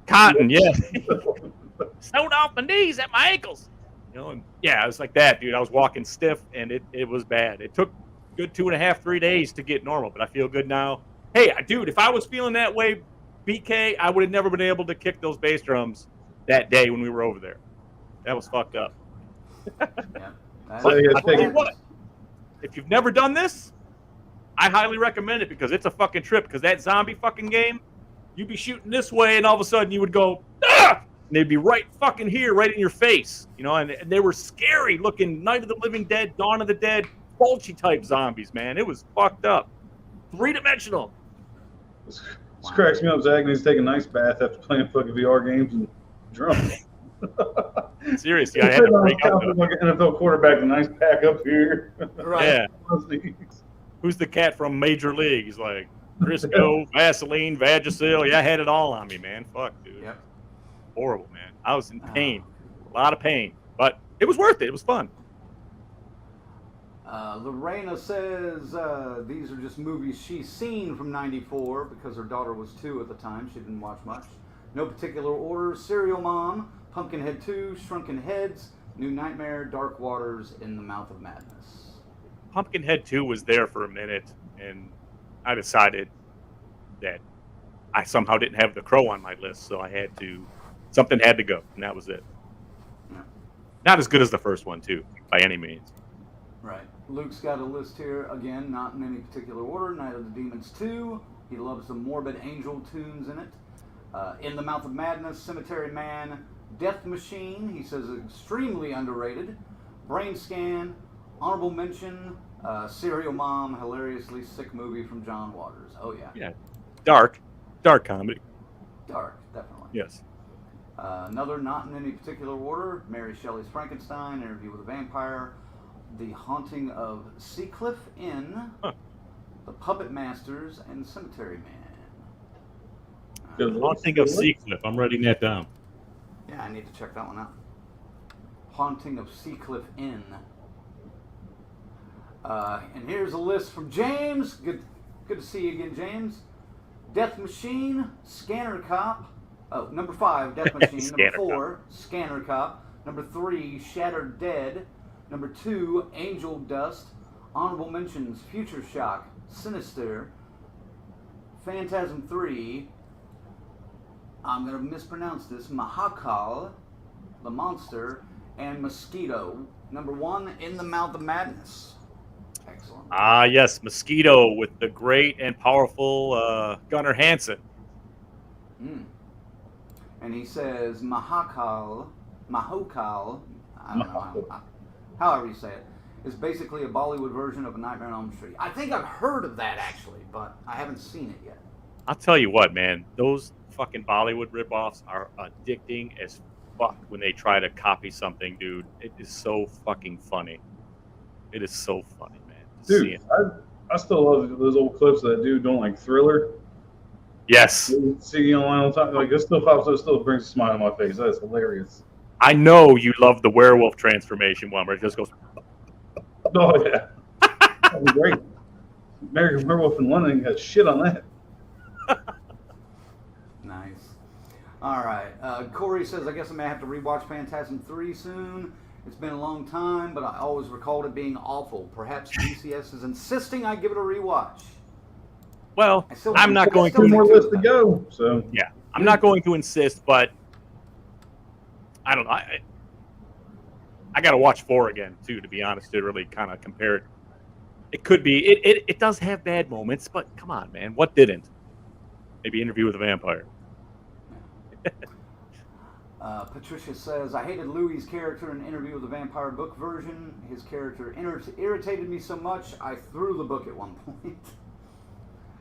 Cotton, yeah. Snowed off my knees at my ankles. And I was like that, dude. I was walking stiff, and it was bad. It took good 2.5, 3 days to get normal, but I feel good now. Hey, dude, if I was feeling that way, BK, I would have never been able to kick those bass drums that day when we were over there. That was fucked up. Yeah. But I'll tell you what, if you've never done this, I highly recommend it because it's a fucking trip. Because that zombie fucking game, you'd be shooting this way, and all of a sudden you would go, ah! And they'd be right fucking here, right in your face. And they were scary looking. Night of the Living Dead, Dawn of the Dead, Fulci type zombies, man. It was fucked up. 3-dimensional. This cracks me up. Zach needs to take a nice bath after playing fucking VR games and drunk. Seriously, I had to break out like an NFL quarterback, a nice pack up here. Right. Yeah. Who's the cat from Major League? He's like, Crisco, Vaseline, Vagisil. Yeah, I had it all on me, man. Fuck, dude. Yep. Horrible, man. I was in pain. A lot of pain. But it was worth it. It was fun. Lorena says these are just movies she's seen from '94 because her daughter was 2 at the time. She didn't watch much. No particular order. Serial Mom, Pumpkinhead 2, Shrunken Heads, New Nightmare, Dark Waters, In the Mouth of Madness. Pumpkinhead 2 was there for a minute, and I decided that I somehow didn't have The Crow on my list, so something had to go, and that was it. Yeah. Not as good as the first one, too, by any means. Right. Luke's got a list here, again, not in any particular order. Night of the Demons 2. He loves the Morbid Angel tunes in it. In the Mouth of Madness, Cemetery Man, Death Machine, he says extremely underrated. Brainscan, honorable mention, Serial Mom, hilariously sick movie from John Waters. Oh, yeah. Yeah. Dark comedy. Dark, definitely. Yes. Another, not in any particular order, Mary Shelley's Frankenstein, Interview with a Vampire, The Haunting of Seacliff Inn, The Puppet Masters, and Cemetery Man. Haunting of Seacliff. I'm writing that down. Yeah, I need to check that one out. Haunting of Seacliff Inn. And here's a list from James. Good to see you again, James. Death Machine, Scanner Cop. Oh, number 5, Death Machine. Number 4, Scanner Cop. Number 3, Shattered Dead. Number 2, Angel Dust. Honorable mentions, Future Shock, Sinister, Phantasm 3, I'm going to mispronounce this, Mahakal, The Monster, and Mosquito. Number 1, In the Mouth of Madness. Excellent. Ah, yes, Mosquito with the great and powerful Gunnar Hansen. And he says Mahokal, I don't know, however you say it, is basically a Bollywood version of A Nightmare on Elm Street. I think I've heard of that, actually, but I haven't seen it yet. I'll tell you what, man. Those fucking Bollywood ripoffs are addicting as fuck when they try to copy something, dude. It is so fucking funny. It is so funny, man. Dude, I still love those old clips of that dude doing like Thriller. Yes. Singing online all the time. Like, it still pops up, still brings a smile on my face. That is hilarious. I know you love the werewolf transformation one where it just goes. Oh, yeah. That was great. American Werewolf in London got shit on that. Nice. All right. Corey says, I guess I may have to rewatch Phantasm 3 soon. It's been a long time, but I always recalled it being awful. Perhaps DCS is insisting I give it a rewatch. Well, I'm not going to. Two more lists to go. So yeah, I'm not going to insist, but I don't know. I got to watch 4 again too, to be honest, to really kind of compare it. It could be. It does have bad moments, but come on, man, what didn't? Maybe Interview with a Vampire. Patricia says, I hated Louis' character in Interview with the Vampire book version. His character irritated me so much, I threw the book at one point.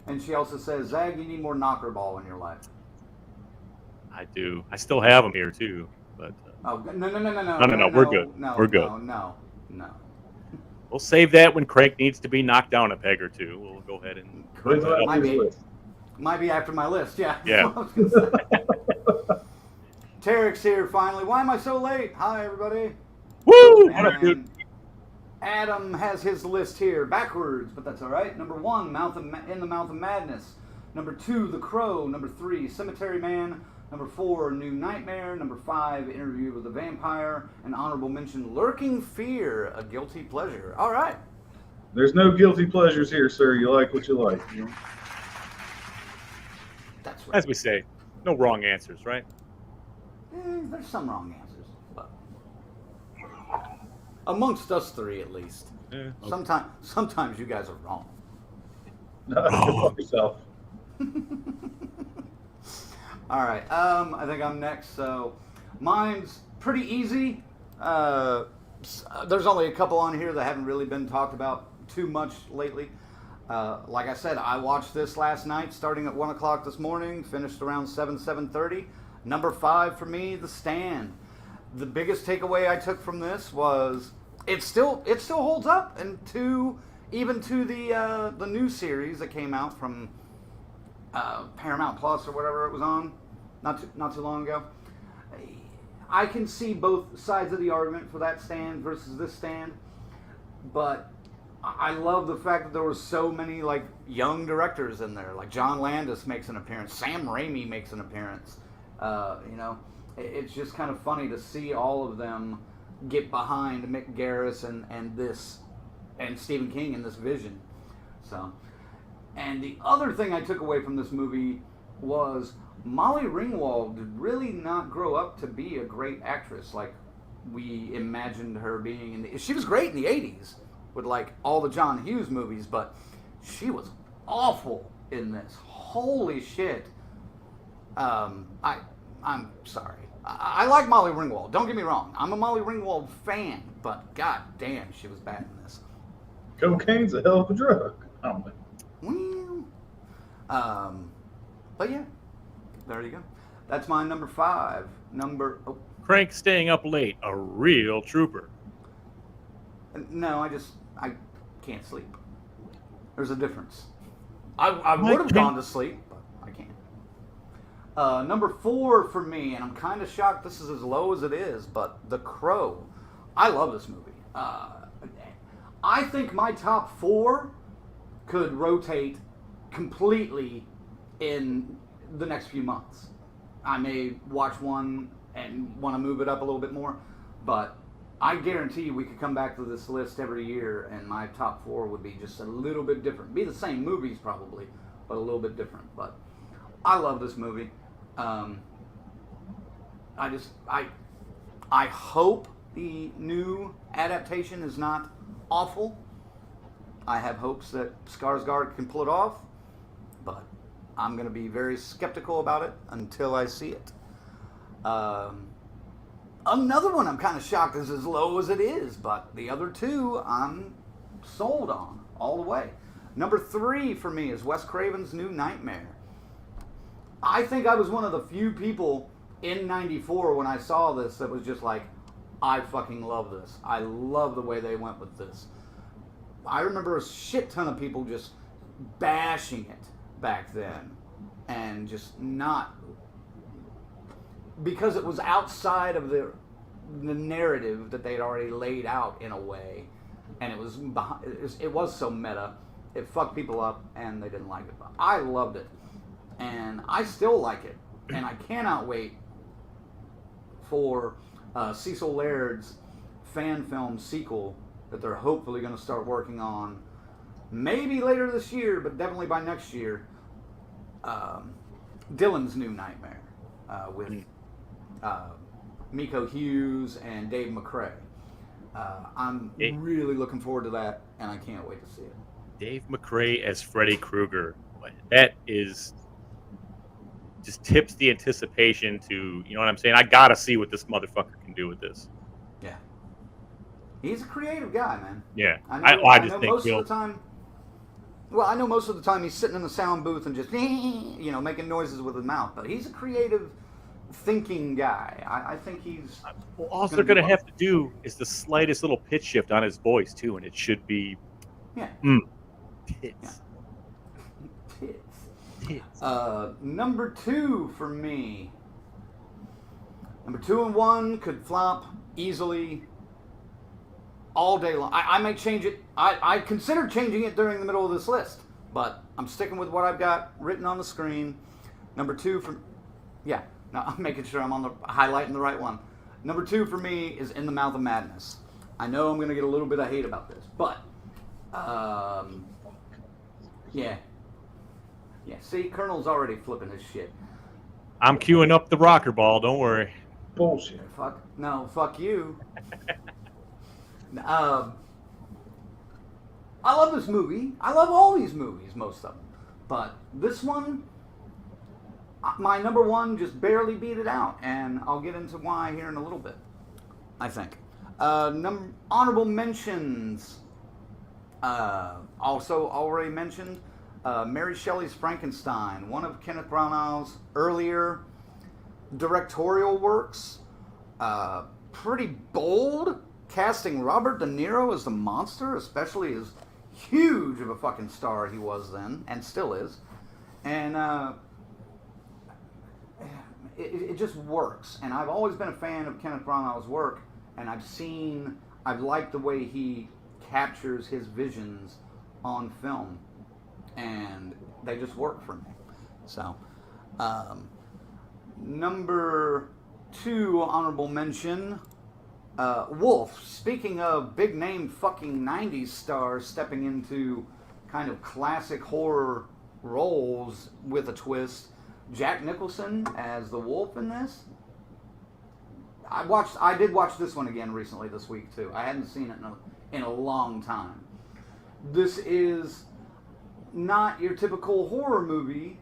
And she also says, Zag, you need more knocker ball in your life. I do. I still have them here, too. But oh, no. No, we're good. We're good. No. We'll save that when Craig needs to be knocked down a peg or two. We'll go ahead and... Might be after my list, yeah. Yeah. Tarek's here finally. Why am I so late? Hi, everybody. Woo! What up, dude? Adam has his list here backwards, but that's all right. Number 1, In the Mouth of Madness. Number 2, The Crow. Number 3, Cemetery Man. Number 4, New Nightmare. Number 5, Interview with the Vampire. And honorable mention, Lurking Fear, a guilty pleasure. All right. There's no guilty pleasures here, sir. You like what you like. You know? That's right. As we say, no wrong answers, right? There's some wrong answers, but amongst us 3 at least. Yeah, okay. Sometimes you guys are wrong. No, fuck yourself. All right. I think I'm next. So mine's pretty easy. There's only a couple on here that haven't really been talked about too much lately. Like I said, I watched this last night, starting at 1 o'clock this morning, finished around 7:30. Number 5 for me, The Stand. The biggest takeaway I took from this was it still holds up, and even to the new series that came out from Paramount Plus or whatever it was on, not too long ago. I can see both sides of the argument for that stand versus this stand, but I love the fact that there were so many like young directors in there. Like John Landis makes an appearance, Sam Raimi makes an appearance. It's just kind of funny to see all of them get behind Mick Garris and Stephen King in this vision. So, and the other thing I took away from this movie was Molly Ringwald did really not grow up to be a great actress like we imagined her being. She was great in the 80s with like all the John Hughes movies, but she was awful in this. Holy shit. I'm sorry. I like Molly Ringwald. Don't get me wrong. I'm a Molly Ringwald fan, but god damn, she was bad in this. Cocaine's a hell of a drug. But yeah, there you go. That's my number 5. Crank staying up late, a real trooper. No, I can't sleep. There's a difference. I would have gone to sleep, but I can't. Number 4 for me, and I'm kind of shocked this is as low as it is, but The Crow. I love this movie. I think my top 4 could rotate completely in the next few months. I may watch one and want to move it up a little bit more, but I guarantee we could come back to this list every year and my top 4 would be just a little bit different. Be the same movies probably, but a little bit different. But I love this movie. I hope the new adaptation is not awful. I have hopes that Skarsgård can pull it off, but I'm going to be very skeptical about it until I see it. Another one I'm kind of shocked is as low as it is, but the other two I'm sold on all the way. Number 3 for me is Wes Craven's New Nightmare. I think I was one of the few people in 94 when I saw this that was just like, I fucking love this. I love the way they went with this. I remember a shit ton of people just bashing it back then and just not, because it was outside of the narrative that they'd already laid out in a way, and it was so meta, it fucked people up and they didn't like it. But I loved it, and I still like it, and I cannot wait for Cecil Laird's fan film sequel that they're hopefully going to start working on, maybe later this year, but definitely by next year. Dylan's New Nightmare with Miko Hughes and Dave McRae. I'm really looking forward to that, and I can't wait to see it. Dave McRae as Freddy Krueger. That is just tips the anticipation to, you know what I'm saying? I gotta see what this motherfucker can do with this. Yeah. He's a creative guy, man. Yeah. I know think most of the time. Well, I know most of the time he's sitting in the sound booth and just, making noises with his mouth. But he's a creative, thinking guy. I think he's. Well, all they're going to have to do is the slightest little pitch shift on his voice, too, and it should be. Yeah. Tits. Yeah. Tits. Number 2 for me. Number 2 and 1 could flop easily all day long. I might change it. I considered changing it during the middle of this list, but I'm sticking with what I've got written on the screen. Number 2 for, I'm making sure I'm highlighting the right one. Number 2 for me is In the Mouth of Madness. I know I'm going to get a little bit of hate about this, but, yeah. See, Colonel's already flipping his shit. I'm queuing up the rocker ball, don't worry. Bullshit. Fuck you. I love this movie. I love all these movies, most of them. But this one, my number 1 just barely beat it out. And I'll get into why here in a little bit, I think. Honorable mentions. Also already mentioned, Mary Shelley's Frankenstein, one of Kenneth Branagh's earlier directorial works. Pretty bold, casting Robert De Niro as the monster, especially as huge of a fucking star he was then, and still is. And it just works. And I've always been a fan of Kenneth Branagh's work, and I've liked the way he captures his visions on film, and they just work for me. So, number 2 honorable mention, Wolf. Speaking of big name fucking 90s stars stepping into kind of classic horror roles with a twist, Jack Nicholson as the Wolf in this. I did watch this one again recently this week too. I hadn't seen it in a long time. This is not your typical horror movie,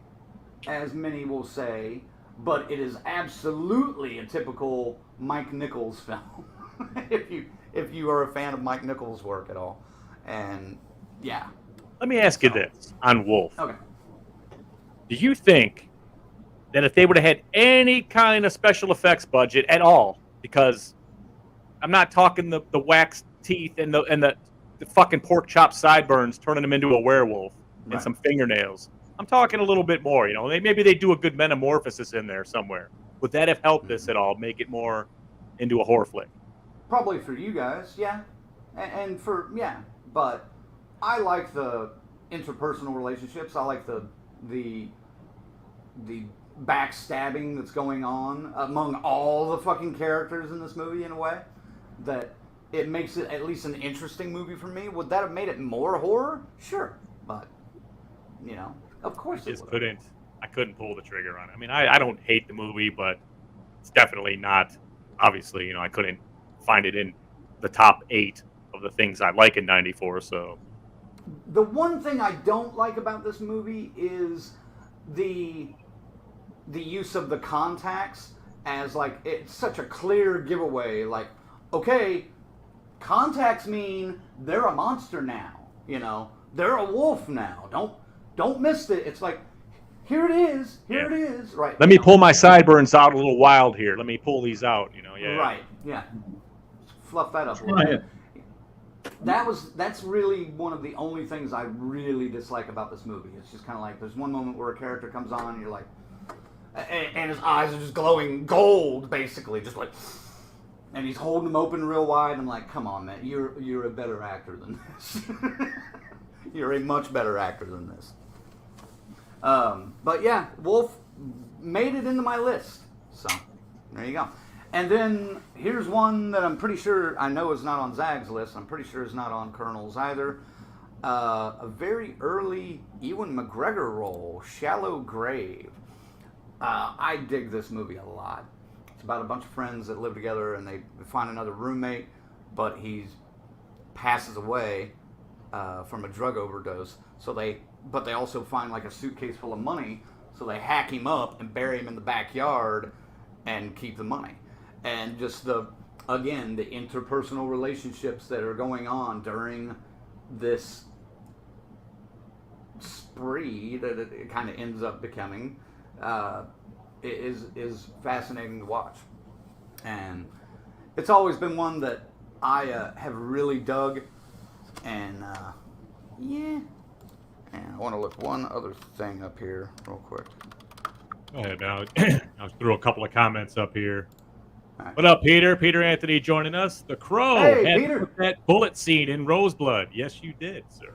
as many will say, but it is absolutely a typical Mike Nichols film. if you are a fan of Mike Nichols' work at all. And yeah. Let me ask you this on Wolf. Okay. Do you think that if they would have had any kind of special effects budget at all, because I'm not talking the wax teeth and the fucking pork chop sideburns turning him into a werewolf and some fingernails. I'm talking a little bit more, maybe they do a good metamorphosis in there somewhere. Would that have helped this at all, make it more into a horror flick? Probably for you guys, yeah. But I like the interpersonal relationships. I like the backstabbing that's going on among all the fucking characters in this movie in a way that it makes it at least an interesting movie for me. Would that have made it more horror? Sure. But, of course it would. I couldn't pull the trigger on it. I mean, I don't hate the movie, but it's definitely not, obviously, I couldn't find it in the top 8 of the things I like in '94. So The one thing I don't like about this movie is the use of the contacts as like it's such a clear giveaway. Like, okay, contacts mean they're a monster now. You know, they're a wolf now. Don't miss it. It's like, here it is. Here it is. Right. Let me pull my sideburns out a little wild here. Let me pull these out. You know. Yeah. Right. Yeah. Fluff that up a little bit. That's really one of the only things I really dislike about this movie. It's just kind of like there's one moment where a character comes on and you're like, and his eyes are just glowing gold, basically, just like, and he's holding them open real wide. I'm like, come on, man, you're a better actor than this. You're a much better actor than this. But yeah, Wolf made it into my list. So there you go. And then here's one that I'm pretty sure, I know is not on Zag's list. I'm pretty sure it's not on Colonel's either. A very early Ewan McGregor role, Shallow Grave. I dig this movie a lot. It's about a bunch of friends that live together and they find another roommate, but he passes away from a drug overdose. But they also find like a suitcase full of money, so they hack him up and bury him in the backyard and keep the money. And just the interpersonal relationships that are going on during this spree that it kind of ends up becoming is fascinating to watch. And it's always been one that I have really dug. And yeah. And I want to look one other thing up here real quick. Go ahead now. I'll throw a couple of comments up here. Right. What up, Peter? Peter Anthony joining us. The Crow Hey, had Peter. that bullet scene in Roseblood. Yes, you did, sir.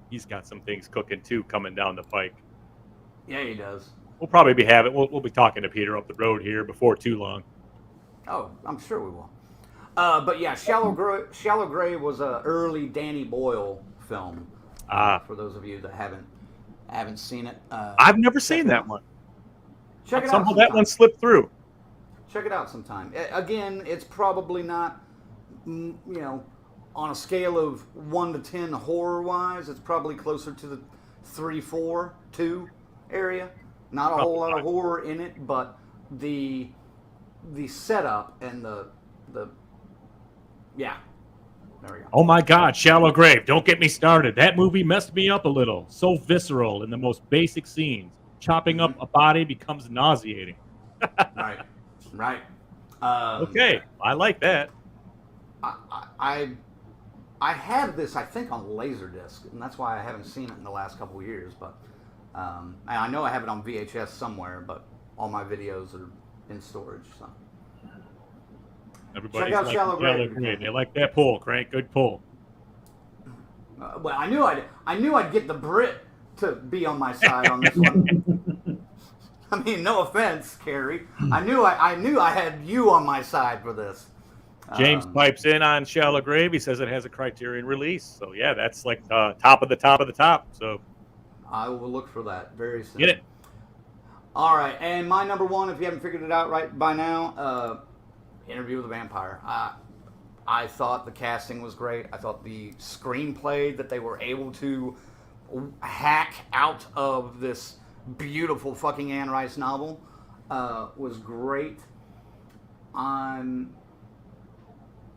He's got some things cooking too, coming down the pike. Yeah, he does. We'll probably be having. We'll be talking to Peter up the road here before too long. Oh, I'm sure we will. But yeah, Shallow Grave was an early Danny Boyle film. For those of you that haven't seen it, I've never seen that one. Check it out. Somehow that one slipped through. Check it out sometime. Again, it's probably not, on a scale of 1 to 10 horror-wise, it's probably closer to the 3, 4, 2 area. Not a whole lot of horror in it, but the setup and the yeah. There we go. Oh my God, Shallow Grave. Don't get me started. That movie messed me up a little. So visceral in the most basic scenes. Chopping up a body becomes nauseating. Right. Okay, I like that. I have this, I think, on Laserdisc, and that's why I haven't seen it in the last couple of years. But and I know I have it on VHS somewhere, but all my videos are in storage. So Everybody's check out like Shallow Grave. They like that pull, Crank. Good pull. Well, I knew I'd get the Brit to be on my side on this one. I mean, no offense, Carrie. I knew I had you on my side for this. James pipes in on Shallow Grave. He says it has a Criterion release. So yeah, that's like top of the top of the top. So I will look for that very soon. Get it. All right, and my number one, if you haven't figured it out right by now, Interview with a Vampire. I thought the casting was great. I thought the screenplay that they were able to hack out of this beautiful fucking Anne Rice novel was great.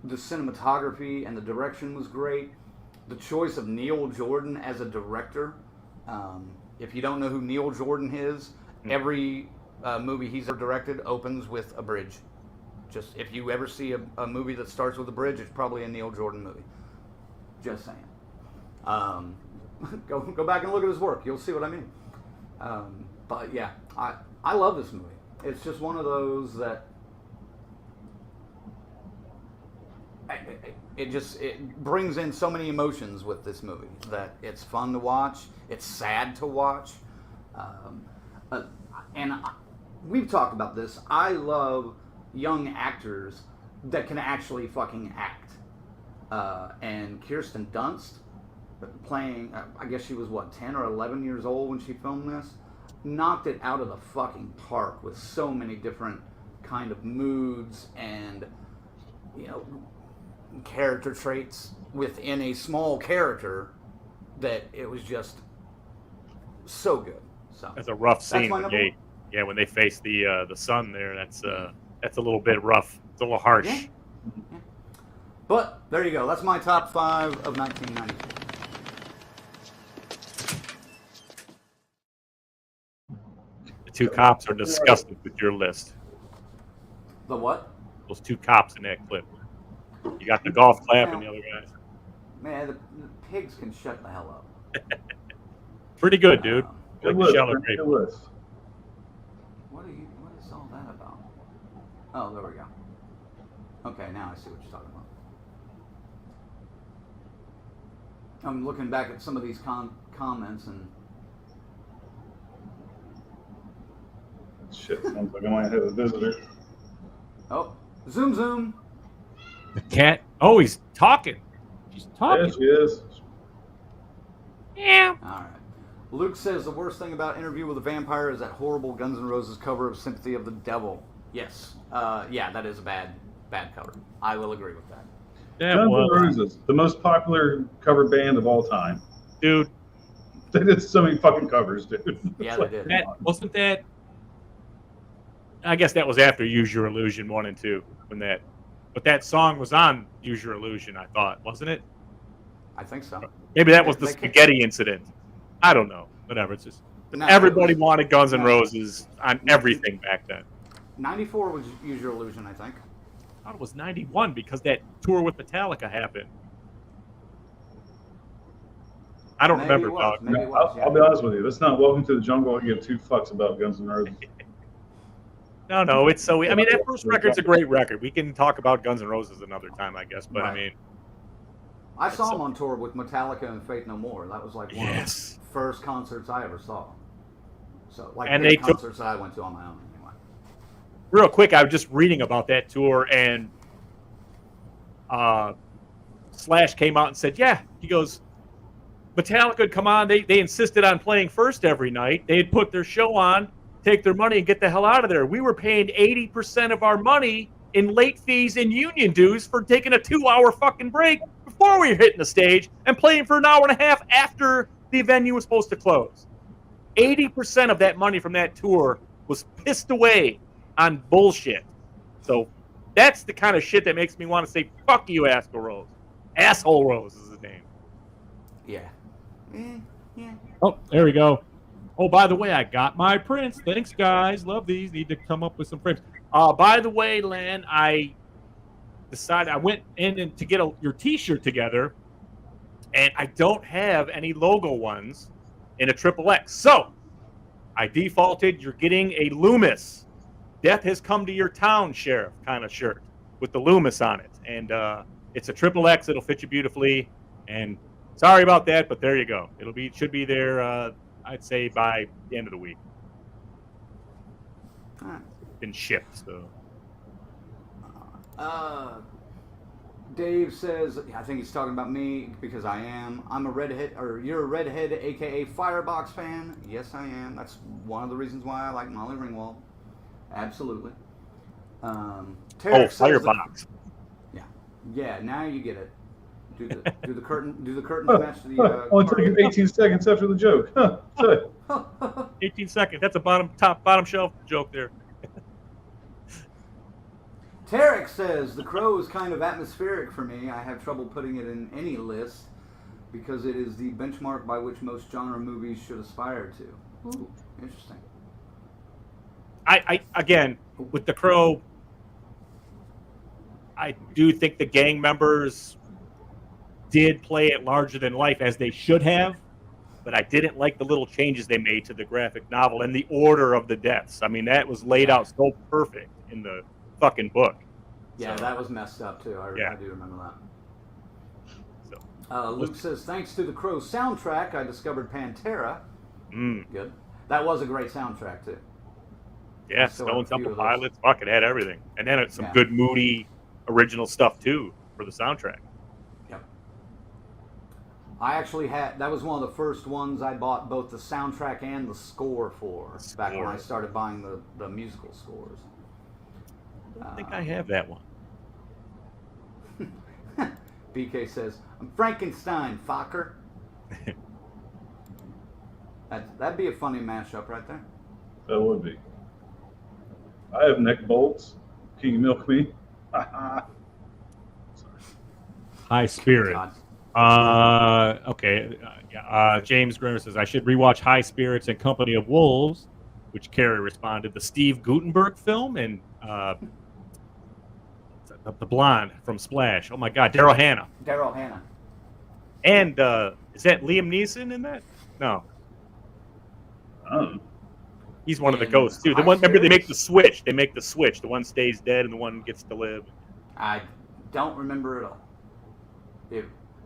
The cinematography and the direction was great. The choice of Neil Jordan as a director. If you don't know who Neil Jordan is, every movie he's ever directed opens with a bridge. Just if you ever see a movie that starts with a bridge, it's probably a Neil Jordan movie. Just saying. Go back and look at his work. You'll see what I mean. But yeah, I love this movie. It's just one of those that it brings in so many emotions with this movie that it's fun to watch. It's sad to watch. And we've talked about this. I love young actors that can actually fucking act. And Kirsten Dunst, playing, I guess she was 10 or 11 years old when she filmed this, knocked it out of the fucking park with so many different kind of moods and, you know, character traits within a small character that it was just so good. So That's a rough that's scene. my number one. Yeah, when they face the sun there, that's a little bit rough. It's a little harsh. Yeah. Yeah. But there you go. That's my top 5 of 1994. The two cops are disgusted with your list. The what? Those two cops in that clip. You got the golf clap and the other guys. Man, the pigs can shut the hell up. Pretty good, dude. Good Like list. Shelley Good Raven. list. What is all that about? Oh, there we go. Okay, now I see what you're talking about. I'm looking back at some of these comments and Shit, sounds like I might have a visitor. oh, zoom. The cat. Oh, he's talking. She's talking. There she is. Yeah. All right. Luke says the worst thing about Interview with a Vampire is that horrible Guns N' Roses cover of Sympathy of the Devil. Yes. Yeah, that is a bad cover. I will agree with that. That Guns N' was, Roses, the most popular cover band of all time. dude. They did so many fucking covers, dude. Yeah, they did. That wasn't that. I guess that was after Use Your Illusion 1 and 2 when that. But that song was on Use Your Illusion, I thought, wasn't it? I think so. Maybe that was the They- spaghetti incident. I don't know. Whatever. It's just No, everybody it was- wanted Guns N' no. Roses on everything back then. 94 was Use Your Illusion, I think. I thought it was 91 because that tour with Metallica happened. I don't Maybe remember, it was. dog. Maybe it was. I'll be honest with you. That's not Welcome to the Jungle. I give 2 fucks about Guns N' Roses. No, it's so. I mean, that first record's a great record. We can talk about Guns N' Roses another time, I guess. But I Right. mean, I saw them on tour with Metallica and Faith No More. That was like one Yes. of the first concerts I ever saw. So, like, And big they took- concerts that I went to on my own anyway. real quick, I was just reading about that tour, and Slash came out and said, "Yeah," he goes, "Metallica would come on. They insisted on playing first every night. They'd put their show on, take their money, and get the hell out of there. We were paying 80% of our money in late fees and union dues for taking a 2-hour fucking break before we were hitting the stage and playing for an hour and a half after the venue was supposed to close. 80% of that money from that tour was pissed away on bullshit. So that's the kind of shit that makes me want to say, fuck you, Asshole Rose. Asshole Rose is his name. Yeah. Yeah. Oh, there we go. Oh, by the way, I got my prints. Thanks, guys. Love these. Need to come up with some frames. By the way, Len, I decided I went in to get your T-shirt together, and I don't have any logo ones in a XXX. So I defaulted. You're getting a Loomis. Death has come to your town, Sheriff kind of shirt with the Loomis on it, and it's a XXX. It'll fit you beautifully. And sorry about that, but there you go. It should be there. I'd say by the end of the week. All right. Been shipped. So Dave says, I think he's talking about me because I am. I'm a redhead, or you're a redhead, aka Firebox fan. Yes, I am. That's one of the reasons why I like Molly Ringwald. Absolutely. Tarek says Firebox. Yeah. Now you get it. Do the curtain. Do the curtains match the? Only took you 18 seconds after the joke. Huh. So, 18 seconds. That's a bottom shelf joke there. Tarek says the Crow is kind of atmospheric for me. I have trouble putting it in any list because it is the benchmark by which most genre movies should aspire to. Ooh, interesting. I again with the Crow, I do think the gang members did play it larger than life as they should have, but I didn't like the little changes they made to the graphic novel and the order of the deaths. I mean, that was laid out so perfect in the fucking book. Yeah, So, that was messed up too. I do remember that. So, Luke says, thanks to the Crow soundtrack, I discovered Pantera. mm, Good. That was a great soundtrack too. yeah, still Stone have a few Temple of those. Pilots, fuck, it had everything. And then it's some Yeah. good, moody, original stuff, too, for the soundtrack. Yep. I actually that was one of the first ones I bought both the soundtrack and the score for back when I started buying the musical scores. don't think I have that one. BK says, I'm Frankenstein, fucker. That'd be a funny mashup right there. That would be. I have neck bolts. Can you milk me? High Spirits. Okay. James Grimmer says, I should rewatch High Spirits and Company of Wolves, which Carrie responded. The Steve Guttenberg film and the blonde from Splash. Oh, my God. Daryl Hannah. Daryl Hannah. And is that Liam Neeson in that? No. Oh. He's one of the ghosts, too. The one, remember, they make the switch. They make the switch. The one stays dead and the one gets to live. I don't remember it all.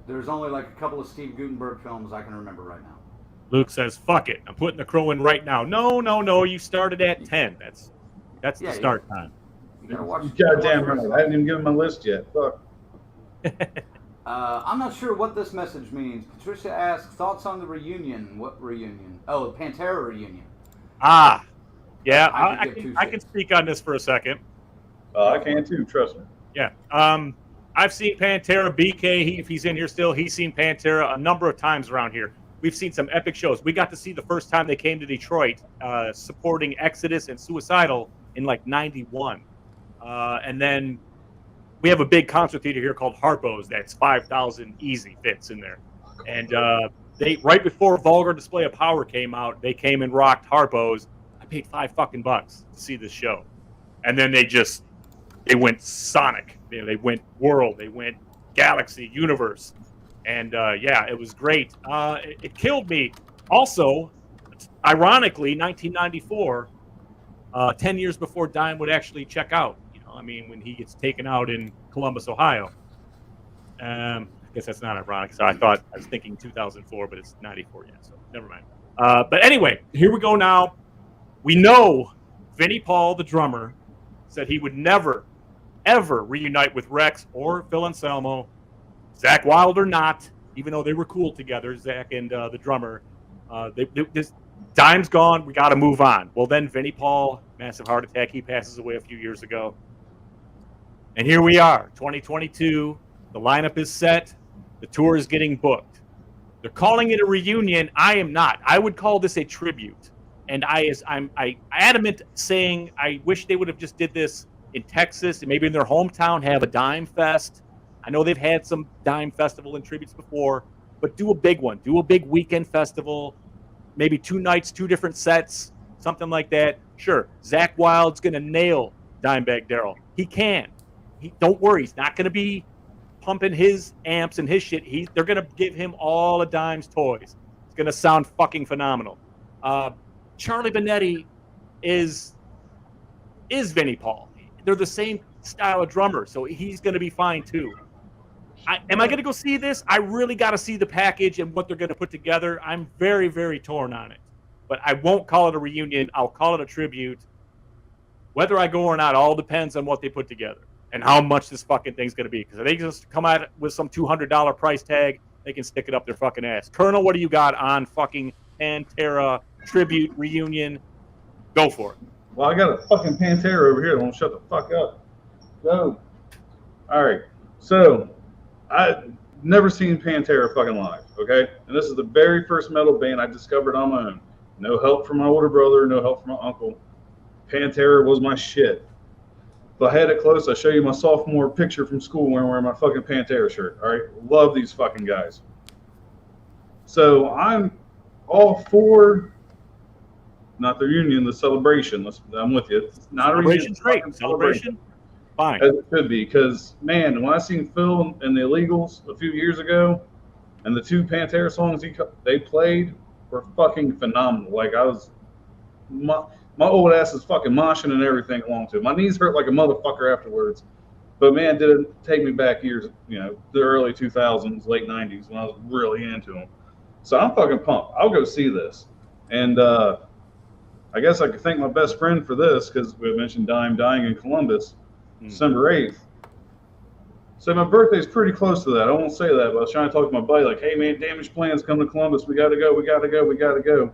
There's only like a couple of Steve Guttenberg films I can remember right now. Luke says, fuck it. I'm putting the Crow in right now. No. You started at 10. That's the start time. You gotta watch. You goddamn right. I haven't even given my list yet. Fuck. I'm not sure what this message means. Patricia asks, thoughts on the reunion. What reunion? Oh, the Pantera reunion. Ah. Yeah, I can speak on this for a second. I can too, trust me. Yeah. I've seen Pantera. BK, if he's in here still, he's seen Pantera a number of times around here. We've seen some epic shows. We got to see the first time they came to Detroit, supporting Exodus and Suicidal in like 91. And then we have a big concert theater here called Harpo's that's 5,000 easy fits in there. And they right before Vulgar Display of Power came out, they came and rocked Harpo's. I paid $5 to see this show. And then they went Sonic. They went World. They went Galaxy, Universe. And, it was great. It killed me. Also, ironically, 1994, 10 years before Dime would actually check out. When he gets taken out in Columbus, Ohio. I guess that's not ironic. So I was thinking 2004, but it's 94 yet. So never mind. But anyway, here we go now. We know Vinnie Paul, the drummer, said he would never, ever reunite with Rex or Phil Anselmo. Zakk Wylde or not, even though they were cool together, Zach and the drummer. This Dime's gone. We got to move on. Well, then Vinnie Paul, massive heart attack. He passes away a few years ago. And here we are, 2022. The lineup is set. The tour is getting booked. They're calling it a reunion. I am not. I would call this a tribute. And I'm adamant saying I wish they would have just did this in Texas and maybe in their hometown, have a Dime Fest. I know they've had some Dime Festival and tributes before, but do a big one. Do a big weekend festival, maybe 2 nights, 2 different sets, something like that. Sure, Zakk Wylde's going to nail Dimebag Darrell. He can. Don't worry, he's not going to be pumping his amps and his shit. They're going to give him all of Dime's toys. It's going to sound fucking phenomenal. Charlie Benetti is Vinnie Paul. They're the same style of drummer, so he's going to be fine too. Am I going to go see this? I really got to see the package and what they're going to put together. I'm very, very torn on it. But I won't call it a reunion. I'll call it a tribute. Whether I go or not all depends on what they put together and how much this fucking thing's going to be. Because if they just come out with some $200 price tag, they can stick it up their fucking ass. Colonel, what do you got on fucking Pantera tribute reunion? Go for it. Well, I got a fucking Pantera over here that won't shut the fuck up. So, all right. So, I've never seen Pantera fucking live, okay? And this is the very first metal band I discovered on my own. No help from my older brother, no help from my uncle. Pantera was my shit. If I had it close, I'll show you my sophomore picture from school where I'm wearing my fucking Pantera shirt, all right? Love these fucking guys. So, I'm all for... not the reunion, the celebration. I'm with you. It's not a reunion. Celebration's great. Celebration? Fine. As it could be, because, man, when I seen Phil and the Illegals a few years ago, and the 2 Pantera songs they played were fucking phenomenal. Like, my old ass is fucking moshing and everything along to it. My knees hurt like a motherfucker afterwards. But, man, did it take me back years, the early 2000s, late 90s, when I was really into them. So I'm fucking pumped. I'll go see this. And, I guess I could thank my best friend for this because we mentioned Dime dying in Columbus, December 8th. So my birthday's pretty close to that. I won't say that, but I was trying to talk to my buddy like, hey, man, Damaged Plans come to Columbus. We got to go.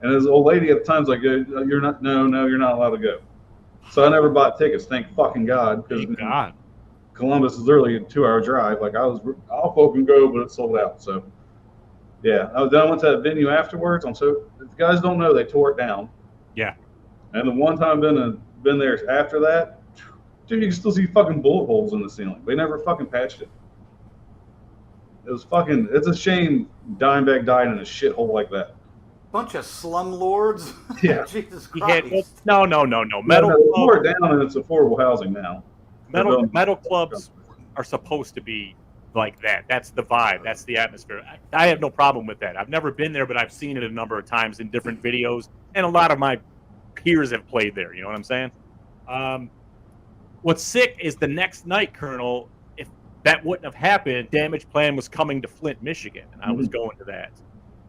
And his old lady at the time's like, you're not allowed to go. So I never bought tickets. Thank fucking God. Thank God. Columbus is literally a 2-hour drive. Like I'll fucking go, but it's sold out. So yeah, I went to that venue afterwards. If you guys don't know, they tore it down. Yeah. And the one time I've been there after that, dude, you can still see fucking bullet holes in the ceiling. They never fucking patched it. It's a shame Dimebag died in a shithole like that. Bunch of slumlords. Yeah. Jesus He Christ. had, no. Metal They tore clubs, it down and it's affordable housing now. metal clubs are supposed to be like that. That's the vibe. That's the atmosphere. I have no problem with that. I've never been there, but I've seen it a number of times in different videos, and a lot of my peers have played there. You know what I'm saying? What's sick is the next night, Colonel, if that wouldn't have happened, Damage Plan was coming to Flint, Michigan, and I was going to that.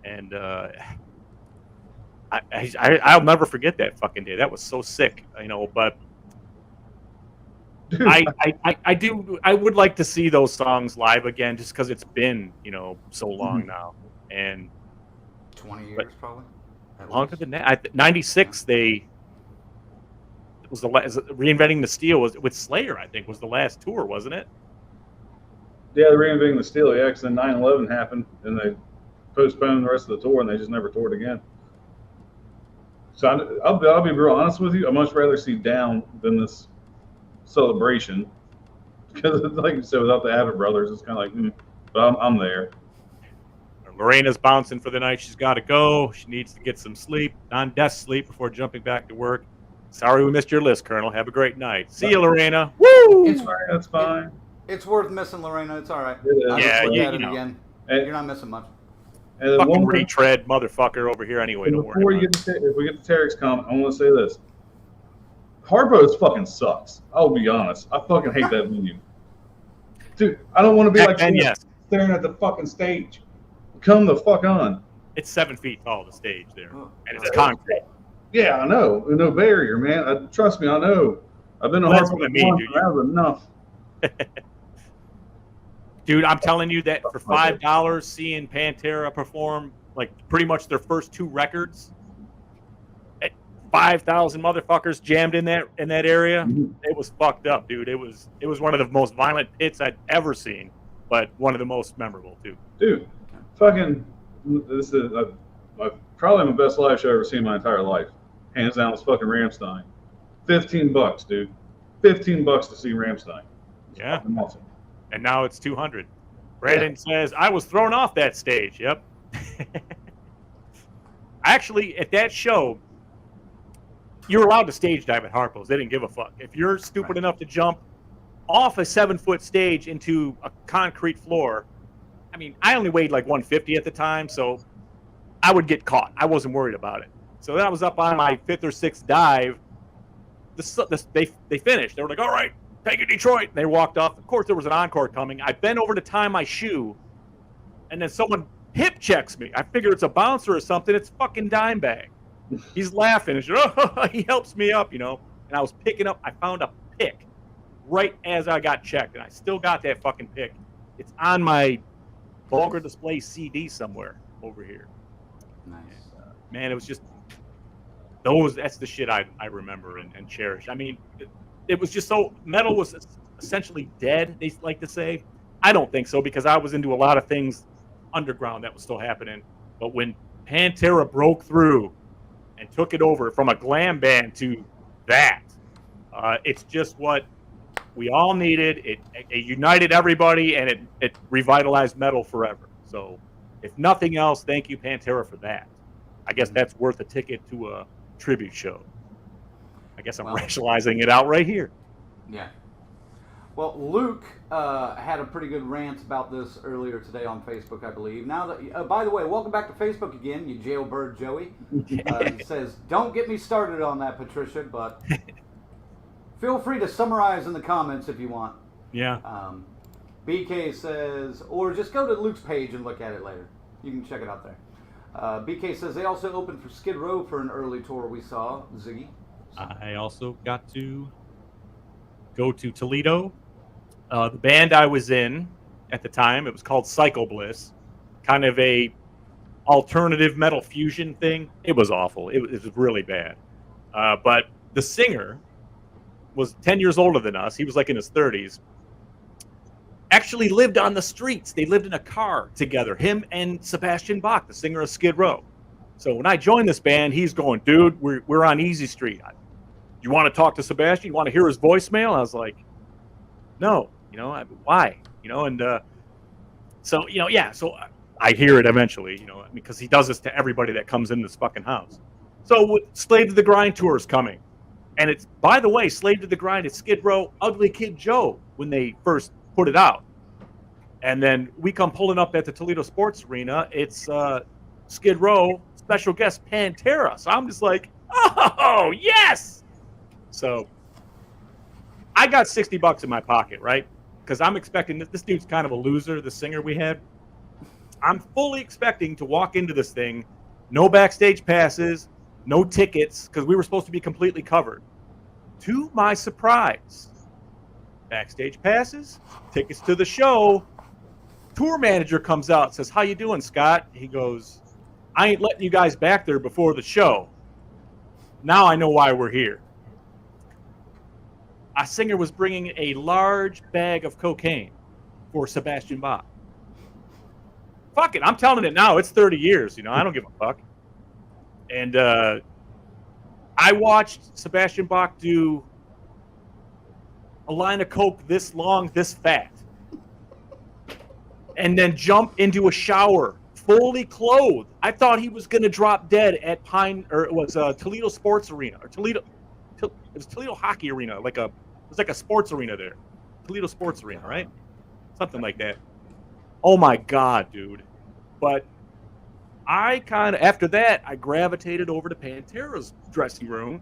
And I'll never forget that fucking day. That was so sick, you know. But Dude, I would like to see those songs live again, just because it's been, you know, so long now. And 20 years probably. longer than that. 96. It was Reinventing the Steel was with Slayer. I think was the last tour, wasn't it? Yeah, they're reinventing the steel. Yeah, because then 9/11 happened and they postponed the rest of the tour and they just never toured again. So I'll be real honest with you. I'd much rather see Down than this Celebration, because like you said, without the Abbott brothers, it's kind of like, but I'm there. Lorena's bouncing for the night. She's got to go. She needs to get some sleep, non-death sleep, before jumping back to work. Sorry we missed your list, Colonel. Have a great night. See you, Lorena. Woo! That's fine. It's worth missing, Lorena. It's all right. Yeah, you know. Again. You're not missing much. And then fucking retread motherfucker over here anyway. Don't worry. If we get to Tarek's comment, I want to say this. Harpo's fucking sucks. I'll be honest. I fucking hate that venue. Dude, I don't want to be like staring at the fucking stage. Come the fuck on. It's 7 feet tall, the stage there. And it's concrete. Yeah, I know. No barrier, man. Trust me, I know. I've been to That's Harpo what I mean, dude. That was enough. Dude, I'm telling you that for $5, seeing Pantera perform like pretty much their first 2 records, 5,000 motherfuckers jammed in that area. It was fucked up, dude. It was one of the most violent pits I'd ever seen, but one of the most memorable too. Dude, fucking, this is probably my best live show I've ever seen in my entire life. Hands down, was fucking Rammstein. $15, dude. $15 to see Rammstein. It's yeah, awesome. And now it's 200. Brandon says I was thrown off that stage. Yep. Actually, at that show, you're allowed to stage dive at Harpo's. They didn't give a fuck. If you're stupid enough to jump off a 7-foot stage into a concrete floor, I mean, I only weighed like 150 at the time, so I would get caught. I wasn't worried about it. So then I was up on my 5th or 6th dive. They finished. They were like, all right, take it, Detroit. And they walked off. Of course, there was an encore coming. I bent over to tie my shoe, and then someone hip checks me. I figure it's a bouncer or something. It's fucking Dimebag. He's laughing. And he helps me up, you know. And I was picking up. I found a pick right as I got checked, and I still got that fucking pick. It's on my Vulgar Display CD somewhere over here. Nice. And, man, it was just that's the shit I remember and cherish. I mean, it was just so metal was essentially dead, they like to say. I don't think so, because I was into a lot of things underground that was still happening. But when Pantera broke through and took it over from a glam band to that, it's just what we all needed. It united everybody, and it revitalized metal forever. So if nothing else, thank you, Pantera, for that. I guess that's worth a ticket to a tribute show. I guess I'm rationalizing it out right here. Yeah. Well, Luke had a pretty good rant about this earlier today on Facebook, I believe. Now that, by the way, welcome back to Facebook again, you jailbird Joey. He says, don't get me started on that, Patricia, but feel free to summarize in the comments if you want. Yeah. BK says, or just go to Luke's page and look at it later. You can check it out there. BK says they also opened for Skid Row for an early tour we saw, Ziggy. I also got to go to Toledo. The band I was in at the time, it was called Psycho Bliss, kind of a alternative metal fusion thing. It was awful. It was really bad. But the singer, was 10 years older than us. He was like in his 30s. Actually lived on the streets. They lived in a car together, him and Sebastian Bach, the singer of Skid Row. So when I joined this band, he's going, dude, we're on Easy Street. You want to talk to Sebastian? You want to hear his voicemail? I was like, no, why? And so, so I hear it eventually, because he does this to everybody that comes in this fucking house. So Slave to the Grind tour is coming. And it's, by the way, Slave to the Grind, it's Skid Row, Ugly Kid Joe when they first put it out. And then we come pulling up at the Toledo Sports Arena. It's Skid Row, special guest Pantera. So I'm just like, oh, yes! So I got $60 in my pocket, right? Because I'm expecting this dude's kind of a loser, the singer we had. I'm fully expecting to walk into this thing, no backstage passes, no tickets, because we were supposed to be completely covered. To my surprise, backstage passes, tickets to the show. Tour manager comes out, says, how you doing, Scott? He goes, I ain't letting you guys back there before the show. Now I know why we're here. A singer was bringing a large bag of cocaine for Sebastian Bach. Fuck it, I'm telling it now. It's 30 years, I don't give a fuck. And I watched Sebastian Bach do a line of coke this long, this fat, and then jump into a shower fully clothed. I thought he was going to drop dead at Toledo Sports Arena, or it was Toledo Hockey Arena, it was like a sports arena there. Toledo Sports Arena, right? Something like that. Oh my God, dude. But I kind of, after that, I gravitated over to Pantera's dressing room.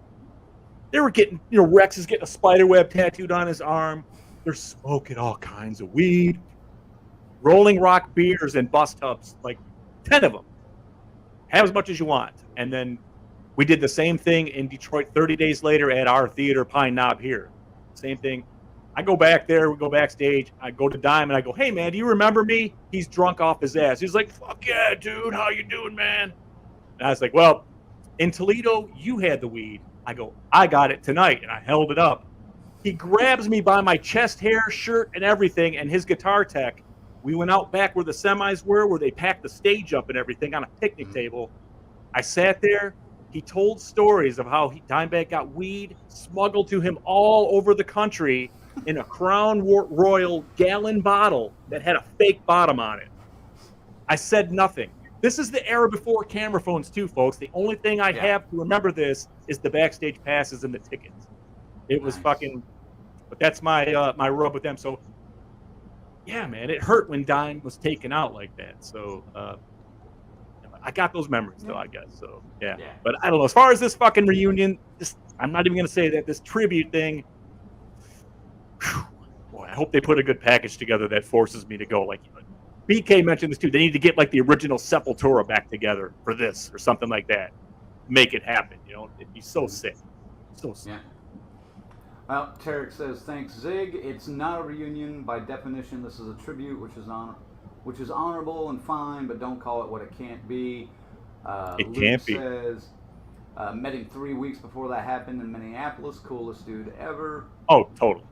They were getting, Rex is getting a spider web tattooed on his arm. They're smoking all kinds of weed, Rolling Rock beers and bus tubs, like 10 of them. Have as much as you want. And then we did the same thing in Detroit 30 days later at our theater, Pine Knob here. Same thing. I go back there, we go backstage, I go to Dime, and I go, hey, man, do you remember me? He's drunk off his ass. He's like, fuck yeah, dude, how you doing, man? And I was like, well, in Toledo, you had the weed. I go, I got it tonight, and I held it up. He grabs me by my chest hair, shirt, and everything, and his guitar tech. We went out back where the semis were, where they packed the stage up and everything on a picnic table. I sat there. He told stories of how Dimebag got weed smuggled to him all over the country in a Crown Royal gallon bottle that had a fake bottom on it. I said nothing. This is the era before camera phones too, folks. The only thing I have to remember this is the backstage passes and the tickets. It was fucking, but that's my my rub with them. So yeah, man, it hurt when Dime was taken out like that. So I got those memories though, I guess. So yeah. But I don't know. As far as this fucking reunion, I'm not even gonna say that this tribute thing. Whew, boy, I hope they put a good package together that forces me to go. Like BK mentioned this too. They need to get like the original Sepultura back together for this or something like that. Make it happen. It'd be so sick. So sick. Yeah. Well, Tarek says, thanks, Zig. It's not a reunion. By definition, this is a tribute, which is honorable and fine, but don't call it what it can't be. It Luke can't be. Says, met him 3 weeks before that happened in Minneapolis. Coolest dude ever. Oh, totally.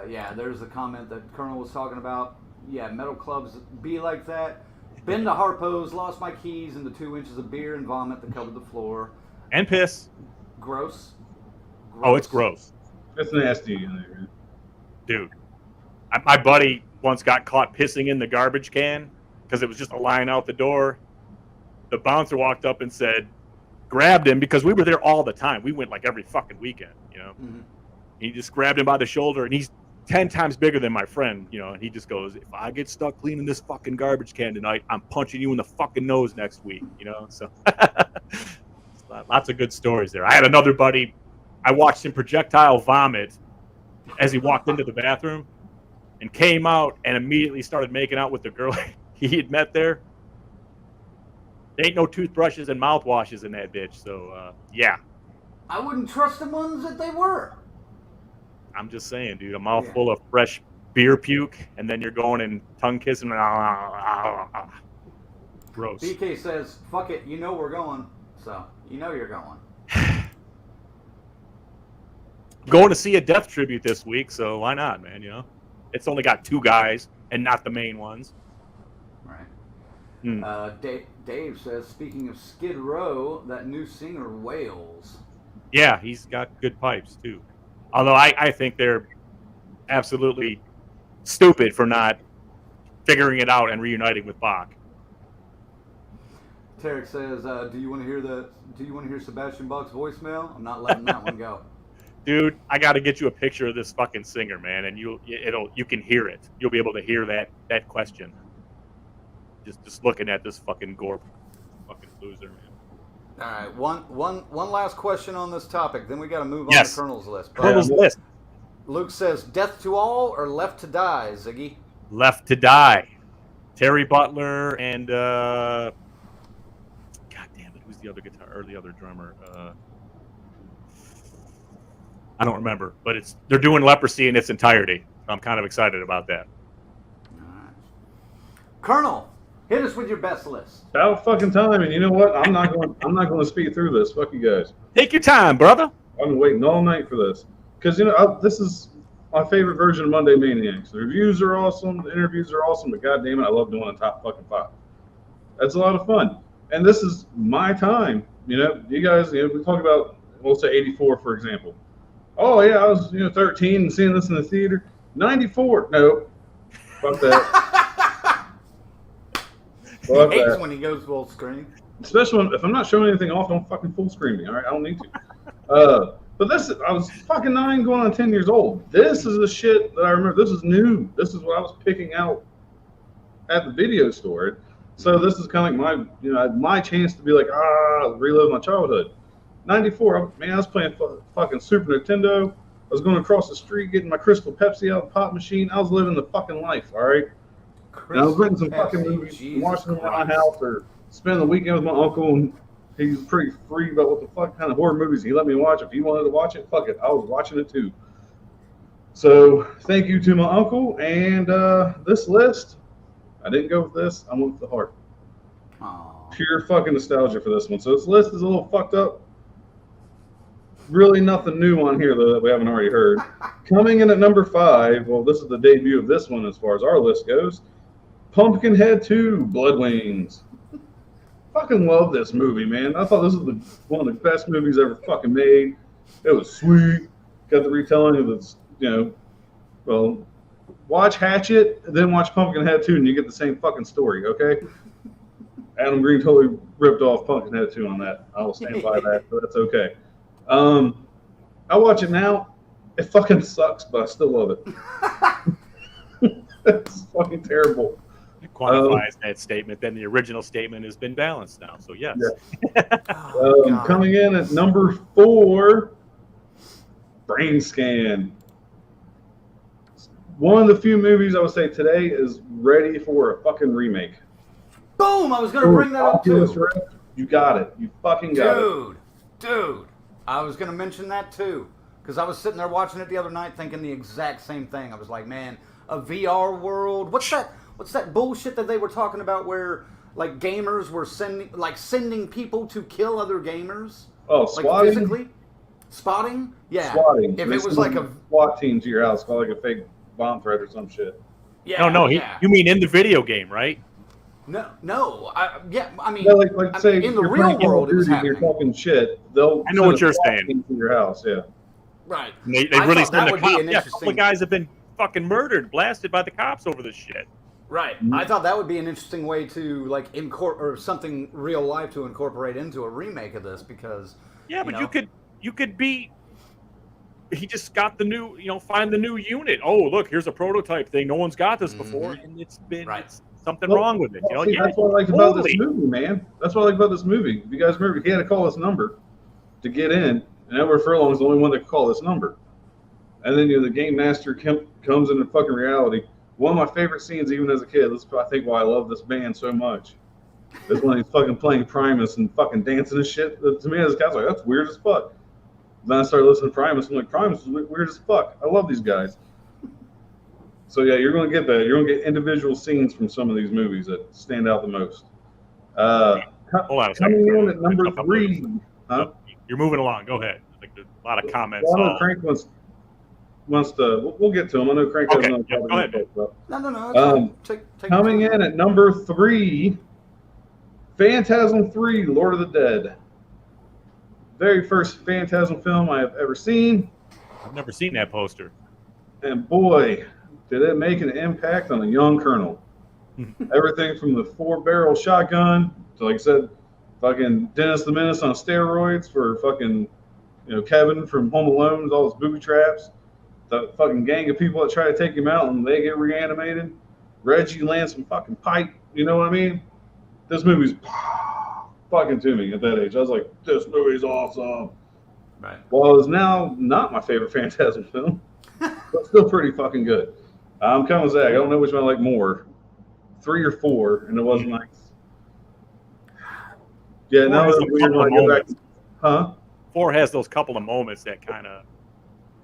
Yeah, there's a comment that Colonel was talking about. Yeah, metal clubs be like that. Been to Harpo's, lost my keys, and the 2 inches of beer and vomit that covered the floor. And piss. Gross. Oh, it's gross. That's nasty in there. Dude, my buddy once got caught pissing in the garbage can because it was just a line out the door. The bouncer walked up and said, grabbed him, because we were there all the time. We went like every fucking weekend, Mm-hmm. He just grabbed him by the shoulder, and he's 10 times bigger than my friend, and he just goes, if I get stuck cleaning this fucking garbage can tonight, I'm punching you in the fucking nose next week, so lots of good stories there. I had another buddy, I watched him projectile vomit as he walked into the bathroom and came out and immediately started making out with the girl he had met there. There ain't no toothbrushes and mouthwashes in that bitch, so yeah. I wouldn't trust the ones that they were. I'm just saying, dude, a mouthful of fresh beer puke, and then you're going and tongue kissing. Gross. BK says, fuck it, we're going. So, you're going. going to see a death tribute this week, so why not, man? You know, it's only got 2 guys and not the main ones. Right. Dave says, speaking of Skid Row, that new singer wails. Yeah, he's got good pipes too. Although I think they're absolutely stupid for not figuring it out and reuniting with Bach. Tarek says, "Do you want to hear Sebastian Bach's voicemail? I'm not letting that one go." Dude, I got to get you a picture of this fucking singer, man, and you can hear it. You'll be able to hear that question. Just looking at this fucking gorp, fucking loser, man. All right, one last question on this topic, then we got to move on to Colonel's list. Colonel's list. Luke says, "Death to all or left to die?" Ziggy. Left to Die. Terry Butler and God damn it, who's the other guitar or the other drummer? I don't remember, but they're doing Leprosy in its entirety. I'm kind of excited about that. All right. Colonel, hit us with your best list. About fucking time, and you know what? I'm not going to speed through this. Fuck you guys. Take your time, brother. I've been waiting all night for this because this is my favorite version of Monday Maniacs. The reviews are awesome, the interviews are awesome, but goddamn it, I love doing the top fucking 5. That's a lot of fun, and this is my time. You guys, we talk about, we'll say 84 for example. Oh yeah, I was 13 and seeing this in the theater. 94, no, fuck that. He hates when he goes full screen. Especially if I'm not showing anything off, don't fucking full screen me. All right, I don't need to. But I was fucking 9 going on 10 years old. This is the shit that I remember. This is new. This is what I was picking out at the video store. So this is kind of like my chance to be like, relive my childhood. 94, man, I was playing fucking Super Nintendo. I was going across the street getting my Crystal Pepsi out of the pop machine. I was living the fucking life, all right? And I was renting some fucking movies, watching them at my house, or spending the weekend with my uncle, and he's pretty free about what the fuck kind of horror movies he let me watch. If he wanted to watch it, fuck it, I was watching it too. So thank you to my uncle, and this list, I didn't go with this, I went with the heart. Aww. Pure fucking nostalgia for this one. So this list is a little fucked up. Really nothing new on here, though, that we haven't already heard. Coming in at number 5, well, this is the debut of this one as far as our list goes. Pumpkinhead 2, Blood Wings. Fucking love this movie, man. I thought this was one of the best movies ever fucking made. It was sweet. Got the retelling of this, well, watch Hatchet, then watch Pumpkinhead 2, and you get the same fucking story, okay? Adam Green totally ripped off Pumpkinhead 2 on that. I will stand by that, but that's okay. I watch it now. It fucking sucks, but I still love it. It's fucking terrible. It quantifies that statement. Then the original statement has been balanced now. So yes. Yeah. Coming in at number 4, Brainscan. One of the few movies I would say today is ready for a fucking remake. Boom! I was going to bring that up too. You got it. You fucking got it. Dude. I was going to mention that too. Because I was sitting there watching it the other night thinking the exact same thing. I was like, man, a VR world. What's that bullshit that they were talking about where like gamers were sending people to kill other gamers? Oh, swatting? Like physically? Spotting? Yeah. Swatting. If it was like a SWAT team to your house, called like a fake bomb threat or some shit. Yeah. No, you mean in the video game, right? No. I mean, yeah, like say in the you're real world, it's happening. You're talking shit. I know what you're saying. To your house, yeah. Right. And they really send the cops. Yeah, a couple of guys have been fucking murdered, blasted by the cops over this shit. Right. Mm-hmm. I thought that would be an interesting way to like or something real life to incorporate into a remake of this because. Yeah, but you could be. He just got the new, find the new unit. Oh, look, here's a prototype thing. No one's got this before, and it's been something wrong with it. See, that's what I like about this movie, man. That's what I like about this movie. If you guys remember, he had to call this number to get in, and Edward Furlong is the only one that could call this number. And then the game master comes into fucking reality. One of my favorite scenes, even as a kid, this is I think why I love this band so much, is when he's fucking playing Primus and fucking dancing and shit. To me, as a kid, I was like, that's weird as fuck. Then I started listening to Primus. I'm like, Primus is weird as fuck. I love these guys. So yeah, you're going to get that. You're going to get individual scenes from some of these movies that stand out the most. Hold on a second. Coming in at number 3. Huh? You're moving along. Go ahead. There's a lot of comments. Well, I know Crank wants to. We'll get to him. I know Crank has Okay, another yeah, topic go ahead, to talk about. No. It's fine. Take Coming your in time. at number 3, Phantasm 3, Lord of the Dead. Very first Phantasm film I have ever seen. I've never seen that poster. And boy, did it make an impact on a young colonel. Everything from the 4-barrel shotgun to, like I said, fucking Dennis the Menace on steroids for fucking, Kevin from Home Alone with all his booby traps. The fucking gang of people that try to take him out and they get reanimated. Reggie lands some fucking pipe. You know what I mean? This movie's fucking to me at that age. I was like, this movie's awesome. Right. Well, it's now not my favorite Phantasm film, but still pretty fucking good. I'm kind of Zach. I don't know which one I like more, 3 or 4, and it wasn't nice. Yeah, now has it's a weird couple when I of go back. moments. Huh? 4 has those couple of moments that kind of.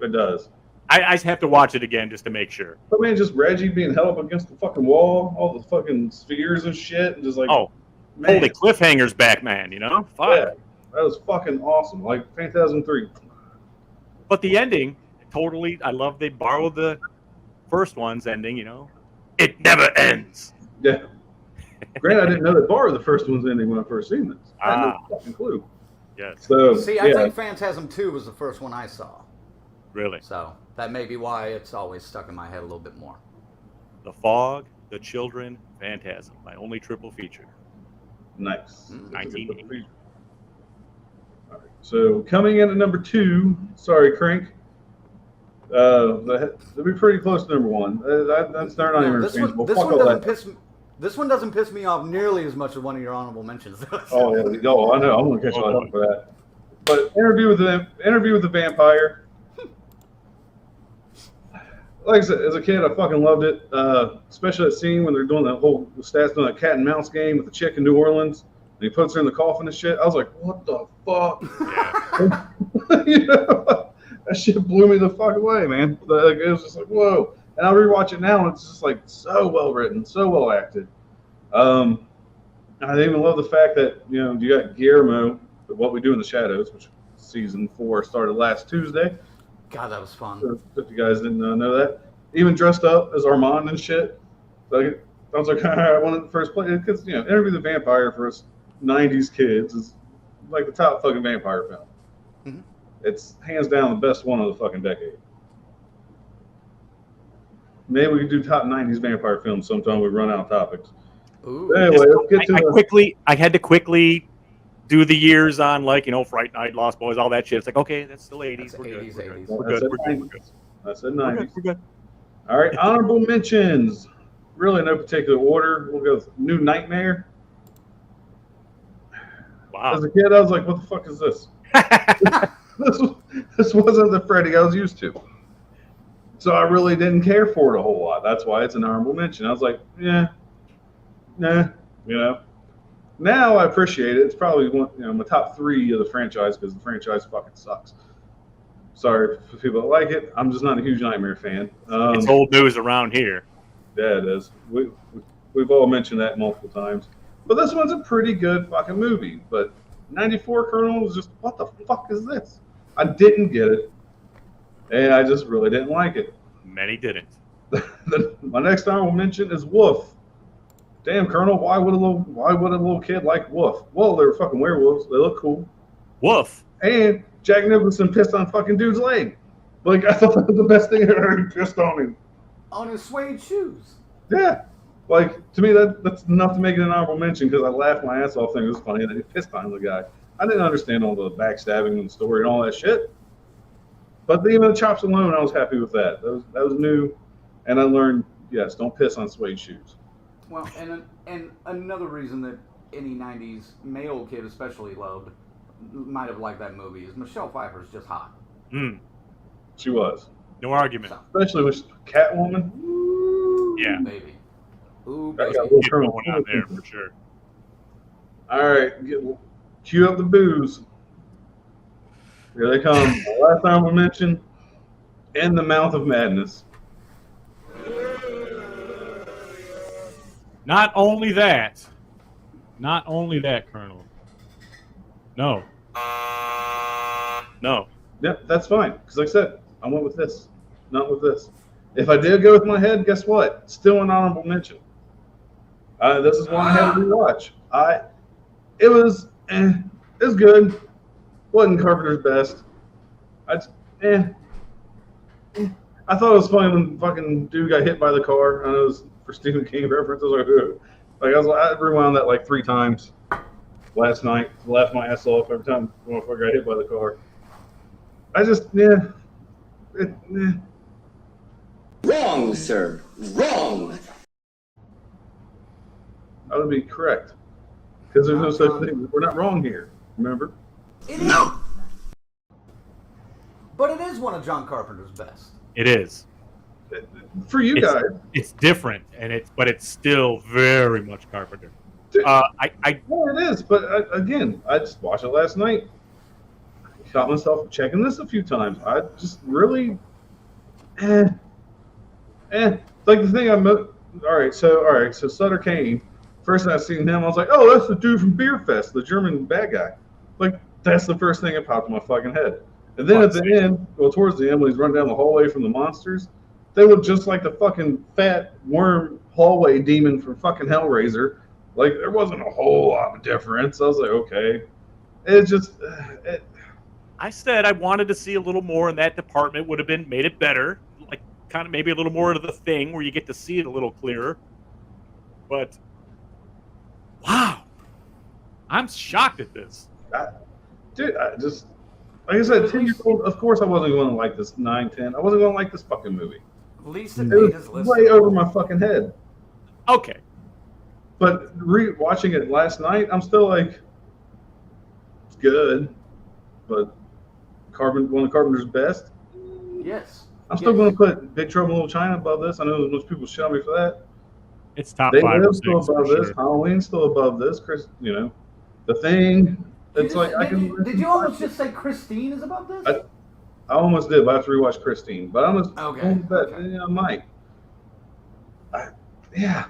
It does. I have to watch it again just to make sure. But man, just Reggie being held up against the fucking wall, all the fucking spheres and shit, and just like, man. Holy cliffhangers back, man, Fuck. Yeah, that was fucking awesome. Like Phantasm 3. But the ending, totally, I love they borrowed the first one's ending, It never ends. Yeah. Granted, I didn't know they borrowed the first one's ending when I first seen this. I had no fucking clue. Yes. So, See, I think Phantasm 2 was the first one I saw. Really? So that may be why it's always stuck in my head a little bit more. The Fog, The Children, Phantasm, my only triple feature. Nice. 1980. All right. So coming in at number 2, sorry, Crank. They'll be pretty close to number 1. That's they're not even interchangeable. This one doesn't piss me off nearly as much as one of your honorable mentions does. Oh yeah, I know. I'm gonna catch you up for that. But Interview with the Vampire. Like I said, as a kid, I fucking loved it. Especially that scene when they're doing the stats doing that cat and mouse game with the chick in New Orleans, and he puts her in the coffin and shit. I was like, what the fuck? Yeah. That shit blew me the fuck away, man. Like, it was just like, whoa. And I rewatch it now, and it's just like so well written, so well acted. I even love the fact that you got Guillermo, What We Do in the Shadows, which season 4 started last Tuesday. God, that was fun. If you guys didn't know that, even dressed up as Armand and shit. Like, I was like, I wanted the first play because Interview with the Vampire for us '90s kids is like the top fucking vampire film. Mm-hmm. It's hands down the best one of the fucking decade. Maybe we could do top '90s vampire films sometime. We run out of topics. Ooh. Anyway, let's get to I had to quickly do the years on Fright Night, Lost Boys, all that shit. It's like, okay, that's still 80s. We're good. 80s. We're good. We're good. I said '90s. We're good. All right, honorable mentions. Really, no particular order. We'll go with New Nightmare. Wow. As a kid, I was like, what the fuck is this? This wasn't the Freddy I was used to. So I really didn't care for it a whole lot. That's why it's an honorable mention. I was like, nah. Now I appreciate it. It's probably one, my top 3 of the franchise because the franchise fucking sucks. Sorry for people that like it. I'm just not a huge Nightmare fan. It's old news around here. Yeah, it is. We've all mentioned that multiple times. But this one's a pretty good fucking movie. But 94 Colonel was just, what the fuck is this? I didn't get it. And I just really didn't like it. Many didn't. My next honorable mention is Wolf. Damn, Colonel, why would a little kid like Wolf? Well, they were fucking werewolves. They look cool. Woof. And Jack Nicholson pissed on fucking dude's leg. Like, I thought that was the best thing I heard. He pissed on him. On his suede shoes. Yeah. Like, to me, that's enough to make it an honorable mention because I laughed my ass off thinking it was funny that he pissed on the guy. I didn't understand all the backstabbing and the story and all that shit. But even the chops alone, I was happy with that. That was new. And I learned, yes, don't piss on suede shoes. Well, and another reason that any 90s male kid especially might have liked that movie is Michelle Pfeiffer's just hot. She was. No argument. Especially with Catwoman. Yeah. Baby. Ooh, That baby. got a little Get Colonel going out there for sure. All right, cue up the booze. Here they come. The last time we mentioned, In the Mouth of Madness. Not only that, Colonel. No. Yeah, that's fine. Because like I said, I went with this, not with this. If I did go with my head, guess what? Still an honorable mention. This is one I had to rewatch. It was good. Wasn't Carpenter's best. I just, I thought it was funny when fucking dude got hit by the car. I know it was for Stephen King references. I rewound that like 3 times last night. Laughed my ass off every time the motherfucker got hit by the car. I just, Wrong, sir. Wrong. I would be correct. Because there's no such thing. We're not wrong here. Remember? No. But it is one of John Carpenter's best. It is. For you guys. It's different, but it's still very much Carpenter. Well, it is, but again, I just watched it last night. I caught myself checking this a few times. I just really, Like the thing all right, so Sutter Kane. First time I seen him, I was like, oh, that's the dude from Beer Fest, the German bad guy. Like, that's the first thing that popped in my fucking head. And then at the end, towards the end, when he's running down the hallway from the Munsters, they look just like the fucking fat worm hallway demon from fucking Hellraiser. Like, there wasn't a whole lot of difference. I was like, okay. It just... I said I wanted to see a little more in that department. Would have made it better. Like, kind of maybe a little more of the Thing where you get to see it a little clearer. But, wow. I'm shocked at this. Dude, like I said, 10-year-old, of course I wasn't going to like this 9, 10. I wasn't going to like this fucking movie. At least it was made his list. way over my fucking head. Okay. But watching it last night, I'm still like, it's good, but one of Carpenter's best. Yes. I'm still going to put Big Trouble in Little China above this. I know most people shit on me for that. It's top They 5 or 6 still above for this. sure. Halloween's still above this. The Thing. It's like I can. Did you almost just say Christine is above this? I almost did, but I have to rewatch Christine. But I'm just Okay. I might. Yeah.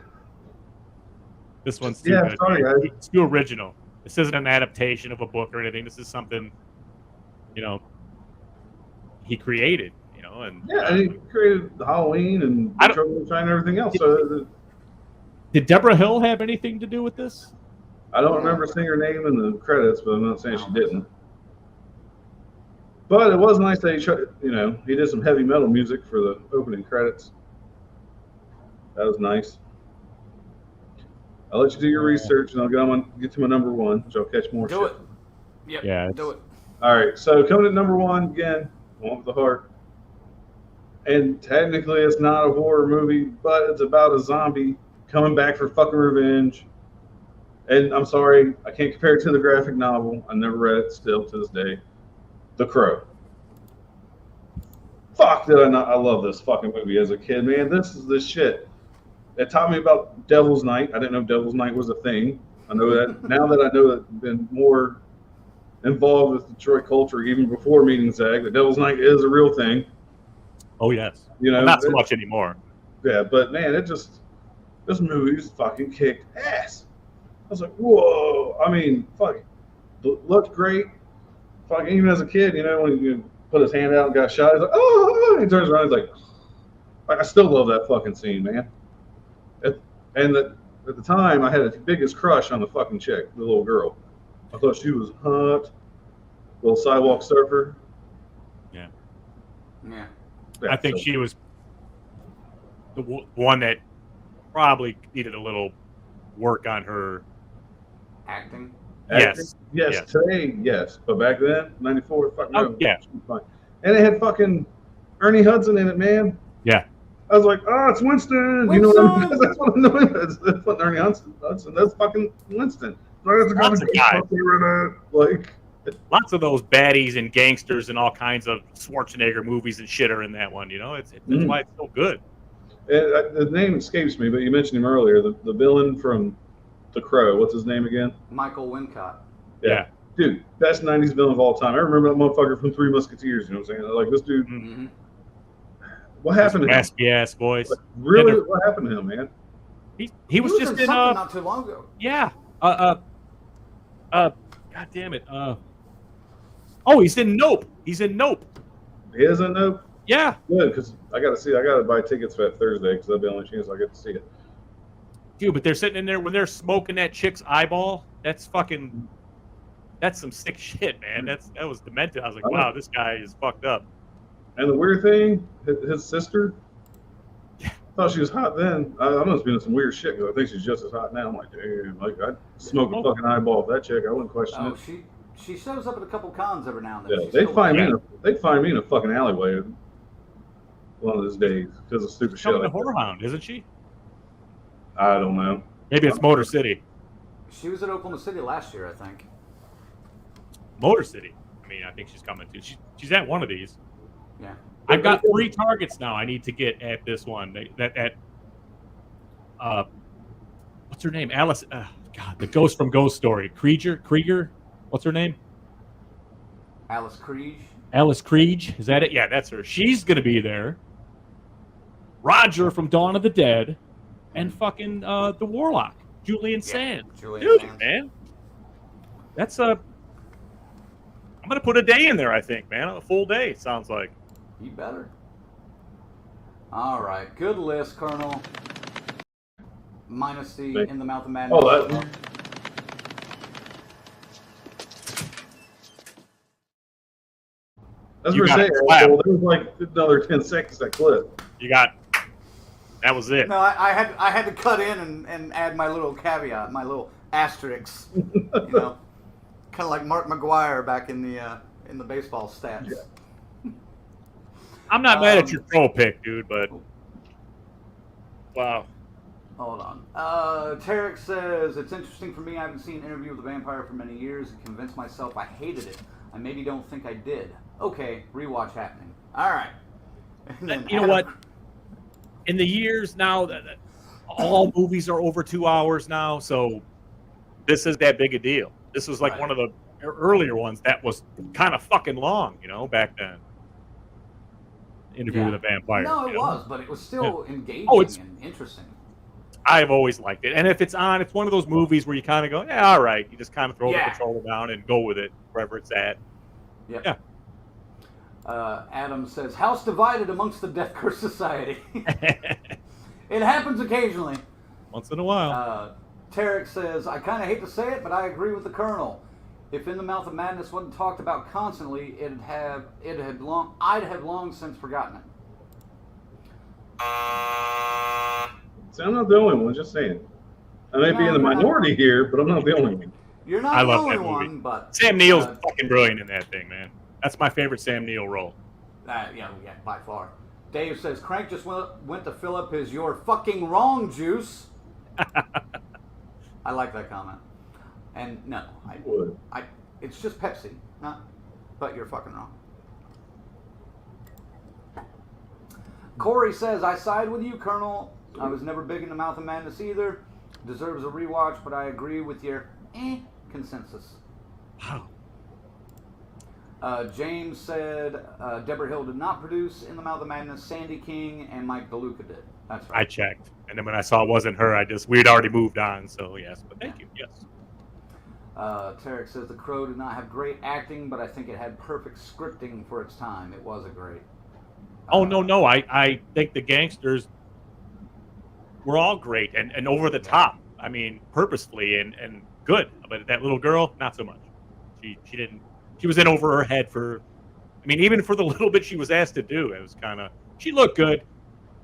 This one's too good. Sorry, guys. It's too original. This isn't an adaptation of a book or anything. This is something, he created. And he created Halloween and Big Trouble in Little China and everything else. So did Deborah Hill have anything to do with this? I don't remember seeing her name in the credits, but I'm not saying she didn't. But it was nice that he did some heavy metal music for the opening credits. That was nice. I'll let you do your research, and I'll get to my number 1, which I'll catch more shit. Do it. Yep. Yeah. Do it. All right, so coming at number 1 again, One with the Heart. And technically, it's not a horror movie, but it's about a zombie coming back for fucking revenge. And I'm sorry, I can't compare it to the graphic novel. I never read it still to this day. The Crow. Fuck, did I not? I love this fucking movie as a kid, man. This is the shit. It taught me about Devil's Night. I didn't know Devil's Night was a thing. I know that now that I know that I've been more involved with Detroit culture even before meeting Zach, that Devil's Night is a real thing. Oh, yes. Not so much anymore. Yeah, but man, this movie's fucking kicked ass. I was like, whoa. I mean, fuck. Looked great. Fuck, even as a kid, when you put his hand out and got shot, he's like, oh, he turns around, he's like, I still love that fucking scene, man. At the time, I had the biggest crush on the fucking chick, the little girl. I thought she was hot. Little sidewalk surfer. Yeah. Yeah. I think she was the one that probably needed a little work on her acting. Yes. Today, yes. But back then, 94, fuck no. Yeah. She was fine. And it had fucking Ernie Hudson in it, man. Yeah. I was like, oh, it's Winston. You know what I mean? That's what I know. That's what Ernie Hudson. That's fucking Winston. Lots of guys. Like, lots of those baddies and gangsters and all kinds of Schwarzenegger movies and shit are in that one. That's why it's so good. The name escapes me, but you mentioned him earlier. The villain from The Crow. What's his name again? Michael Wincott. Yeah. Dude, best 90s villain of all time. I remember that motherfucker from Three Musketeers. You know what I'm saying? Like, this dude. Mm-hmm. What happened to him? Raspy ass voice. Really? What happened to him, man? He was just in not too long ago. Yeah. God damn it. Oh, he's in Nope. He's in Nope. He is in Nope? Yeah. Good, because I got to buy tickets for that Thursday because that's the only chance I get to see it. Dude, but they're sitting in there when they're smoking that chick's eyeball. That's some sick shit, man. That was demented. I was like, wow, this guy is fucked up. And the weird thing, his sister, I thought she was hot then. I must be doing some weird shit because I think she's just as hot now. I'm like, damn, like I'd smoke a fucking eyeball of that chick. I wouldn't question it. She shows up at a couple cons every now and then. Yeah, they'd find me in a fucking alleyway one of those days because of stupid shit. Coming to Whorehound, isn't she? I don't know. Maybe it's Motor City. She was at Oklahoma City last year, I think. Motor City. I mean, I think she's coming too. She's at one of these. Yeah. I've got 3 targets now. I need to get at this one. What's her name? Alice. God, the ghost from Ghost Story. Krieger. What's her name? Alice Kriege. Alice Kriege. Is that it? Yeah, that's her. She's gonna be there. Roger from Dawn of the Dead, and fucking the Warlock, Julian Sands. Dude, Sands. man, that's I'm gonna put a day in there. I think, man, a full day. It sounds like. You better. All right, good list, Colonel. Minus the In the Mouth of Madness. Oh, that. That's what I'm saying. There was like another 10 seconds that clip. That was it. No, I had to cut in and add my little caveat, my little asterisk. You know, kind of like Mark McGuire back in the baseball stats. Yeah. I'm not mad at your troll pick, dude, but wow. Hold on. Tarek says, it's interesting for me. I haven't seen Interview with the Vampire for many years and convinced myself I hated it. I maybe don't think I did. Okay, rewatch happening. All right. You know what? In the years now, all movies are over 2 hours now, so this is that big a deal. This was like one of the earlier ones that was kind of fucking long, you know, back then. Interview with a Vampire. No, it was, but it was still engaging and interesting. I've always liked it. And if it's on, it's one of those movies where you kind of go, yeah, all right. You just kind of throw the controller down and go with it wherever it's at. Yep. Yeah. Adam says, house divided amongst the Death Curse Society. It happens occasionally. Once in a while. Tarek says, I kind of hate to say it, but I agree with the Colonel. If In the Mouth of Madness wasn't talked about constantly, I'd have long since forgotten it. See, I'm not the only one, just saying. I may be in the minority here, but I'm not the only one. You're not the only one, but... Sam Neill's fucking brilliant in that thing, man. That's my favorite Sam Neill role. Yeah, by far. Dave says, Crank just went to fill up his "you're fucking wrong" juice. I like that comment. And no, it's just Pepsi, but you're fucking wrong. Corey says, I side with you, Colonel. I was never big in the Mouth of Madness either. Deserves a rewatch, but I agree with your consensus. Wow. James said Deborah Hill did not produce In the Mouth of Madness. Sandy King and Mike DeLuca did. That's right. I checked. And then when I saw it wasn't her, we had already moved on. So, yes. But thank you. Yes. Tarek says The Crow did not have great acting, but I think it had perfect scripting for its time. It was a great. No. I think the gangsters were all great and over the top. I mean, purposefully and good. But that little girl, not so much. She didn't. She was in over her head even for the little bit she was asked to do. It was kind of. She looked good.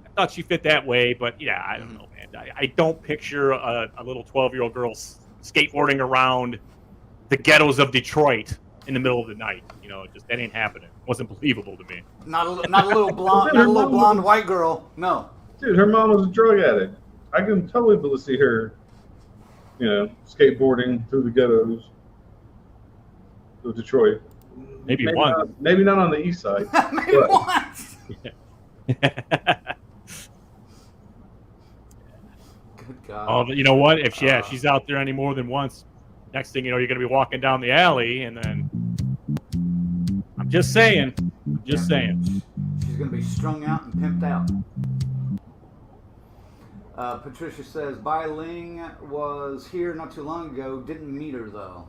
I thought she fit that way, but yeah, I don't know, man. I don't picture a little 12-year-old girl skateboarding around the ghettos of Detroit in the middle of the night. You know, that ain't happening. It wasn't believable to me. Not a little blonde white girl. No. Dude, her mom was a drug addict. I can totally see her, skateboarding through the ghettos of Detroit. Maybe once. Maybe not on the east side. Maybe once. Good God. Oh, but you know what? If she's out there any more than once, next thing you know, you're going to be walking down the alley, and then I'm just saying. She's going to be strung out and pimped out. Patricia says, Bai Ling was here not too long ago. Didn't meet her, though.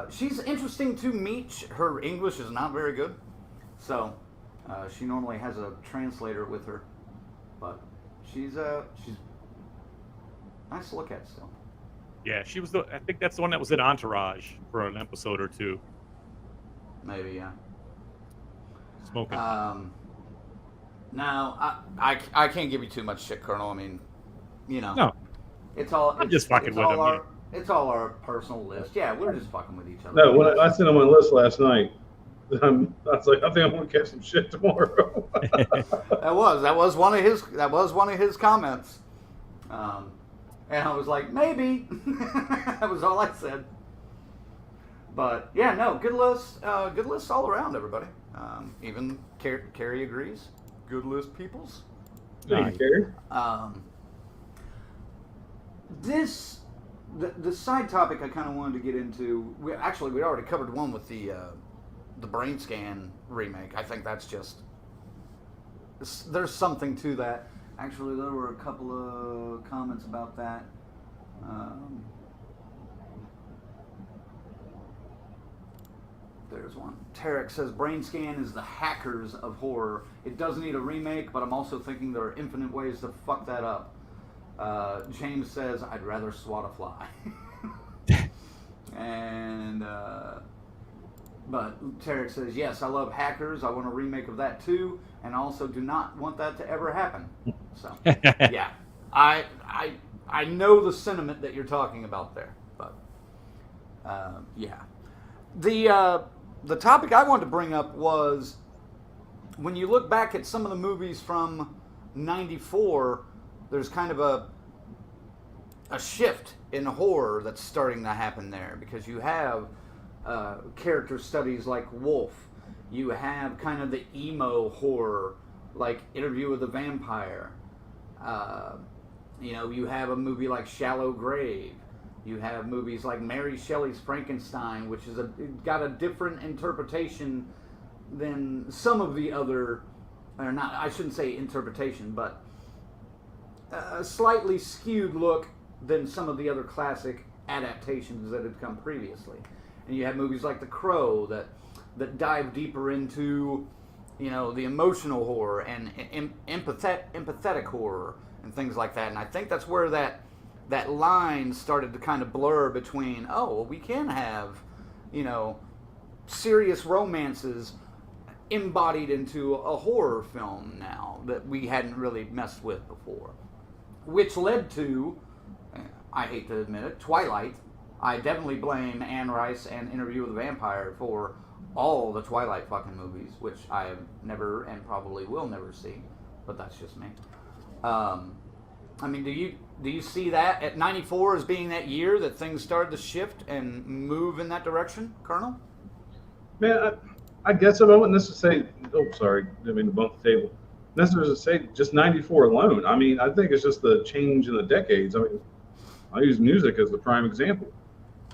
She's interesting to meet. Her English is not very good, so she normally has a translator with her. But she's nice to look at still. Yeah, she was I think that's the one that was in Entourage for an episode or two. Maybe, yeah. Smoking. Now, I can't give you too much shit, Colonel. I mean, you know. No. I'm just fucking with him. It's all our personal list. Yeah, we're just fucking with each other. No, when I sent him my list last night, I was like, I think I'm gonna catch some shit tomorrow. that was one of his comments. And I was like, maybe. That was all I said. But yeah, no, good list. Good list all around, everybody. Even Carrie agrees. Good list, peoples. Thank you, The side topic I kind of wanted to get into. We already covered one with the Brainscan remake. I think that's just there's something to that. Actually, there were a couple of comments about that. There's one. Tarek says Brainscan is the hackers of horror. It does need a remake, but I'm also thinking there are infinite ways to fuck that up. James says I'd rather swat a fly. And but Tarek says yes, I love hackers. I want a remake of that too, and also do not want that to ever happen. So yeah, I know the sentiment that you're talking about there, but yeah. The topic I wanted to bring up was when you look back at some of the movies from '94, there's kind of a shift in horror that's starting to happen there, because you have character studies like Wolf, you have kind of the emo horror like Interview with the Vampire, you have a movie like Shallow Grave. You have movies like Mary Shelley's Frankenstein, which is got a different interpretation than some of the other, or not, I shouldn't say interpretation, but a slightly skewed look than some of the other classic adaptations that had come previously. And you have movies like The Crow that dive deeper into, the emotional horror and empathetic horror and things like that. And I think that's where that line started to kind of blur between, we can have, serious romances embodied into a horror film now that we hadn't really messed with before. Which led to, I hate to admit it, Twilight. I definitely blame Anne Rice and Interview with the Vampire for all the Twilight fucking movies, which I have never and probably will never see, but that's just me. I mean, do you see that at '94 as being that year that things started to shift and move in that direction, Colonel? Man, I guess I wouldn't necessarily say, sorry, didn't mean to bump the table. Necessarily say just '94 alone. I mean, I think it's just the change in the decades. I mean, I use music as the prime example.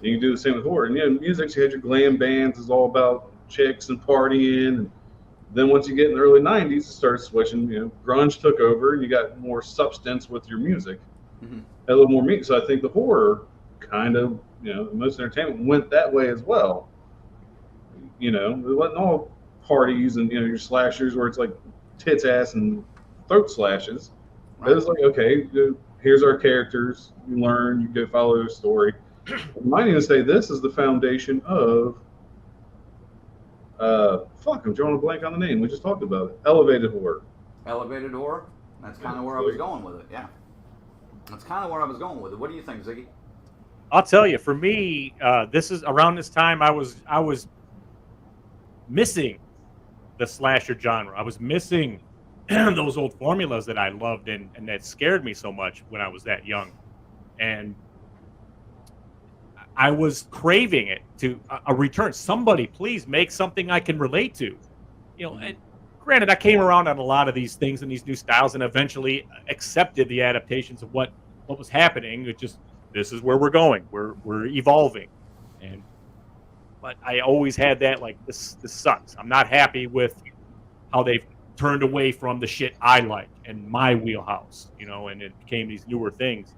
You can do the same with horror. And music, you had your glam bands, is all about chicks and partying. And then once you get in the early '90s, it started switching. Grunge took over. You got more substance with your music, a little more meat. So I think the horror kind of, most entertainment went that way as well. It wasn't all parties and your slashers where it's like tits, ass, and throat slashes. Right. It was like, okay, here's our characters. You learn. You go follow the story. I might even say this is the foundation of. I'm drawing a blank on the name. We just talked about it. Elevated horror. Elevated horror? That's kind of where I was going with it, yeah. That's kind of where I was going with it. What do you think, Ziggy? I'll tell you, for me, this is around this time I was missing the slasher genre. I was missing those old formulas that I loved and that scared me so much when I was that young. And I was craving it to a return. Somebody, please make something I can relate to. And granted, I came around on a lot of these things and these new styles, and eventually accepted the adaptations of what was happening. It just, this is where we're going. We're evolving, but I always had that like this sucks. I'm not happy with how they've turned away from the shit I like and my wheelhouse. And it became these newer things.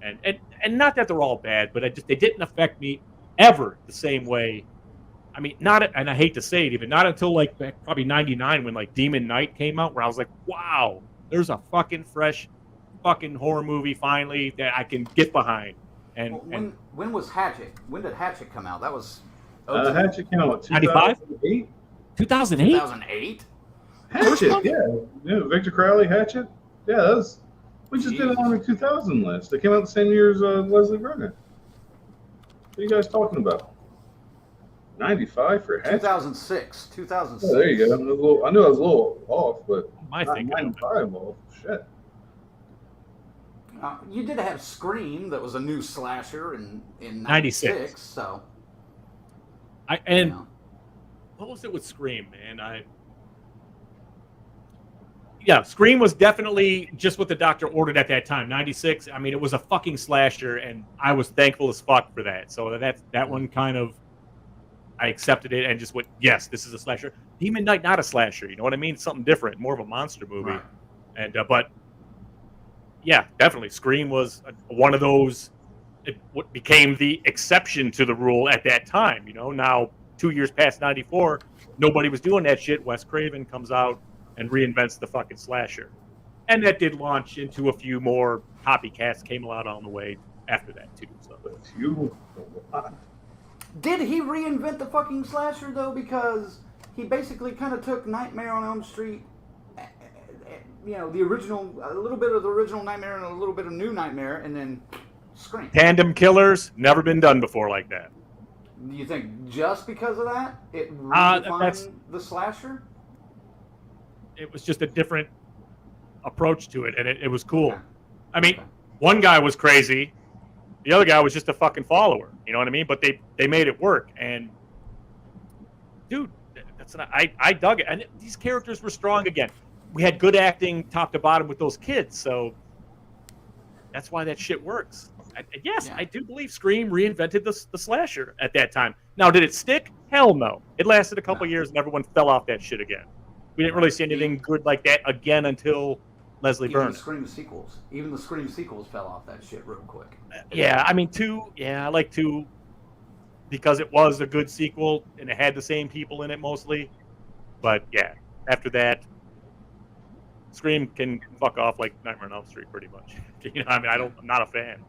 And not that they're all bad, but they didn't affect me ever the same way. I mean, and I hate to say it, even not until like probably '99 when like Demon Knight came out, where I was like, wow, there's a fucking fresh fucking horror movie finally that I can get behind. And when was Hatchet? When did Hatchet come out? That was Hatchet came out 2008. 2008. 2008. Hatchet, yeah, Victor Crowley, Hatchet, yeah, that was. We just did it on the 2000 list. They came out the same year as Leslie Vernon. What are you guys talking about? 95 for Hatchet? 2006. 2006. Oh, there you go. I knew I was a little off, but I think 95 off. Shit. You did have Scream, that was a new slasher in 96. So. What was it with Scream, man? Yeah, Scream was definitely just what the doctor ordered at that time. 96. I mean, it was a fucking slasher, and I was thankful as fuck for that. So that one kind of, I accepted it and just went, yes, this is a slasher. Demon Knight, not a slasher. You know what I mean? Something different, more of a monster movie. Right. And but yeah, definitely, Scream was one of those. What became the exception to the rule at that time. You know, now 2 years past '94, nobody was doing that shit. Wes Craven comes out and reinvents the fucking slasher. And that did launch into a few more copycats came out on the way after that, too. So. Did he reinvent the fucking slasher, though? Because he basically kind of took Nightmare on Elm Street, the original, a little bit of the original Nightmare and a little bit of New Nightmare, and then Scream. Tandem killers, never been done before like that. Do you think just because of that, it redefined the slasher? It was just a different approach to it, and it was cool. Okay. I mean, one guy was crazy, the other guy was just a fucking follower. You know what I mean? But they made it work, and dude, I dug it. And these characters were strong again. We had good acting top to bottom with those kids, so that's why that shit works. I do believe Scream reinvented the slasher at that time. Now, did it stick? Hell no. It lasted a couple years, and everyone fell off that shit again. We didn't really see anything good like that again until Leslie Vernon. Even the Scream sequels fell off that shit real quick. Yeah, I mean, 2, I like 2 because it was a good sequel and it had the same people in it mostly. But yeah, after that, Scream can fuck off like Nightmare on Elm Street pretty much. I'm not a fan.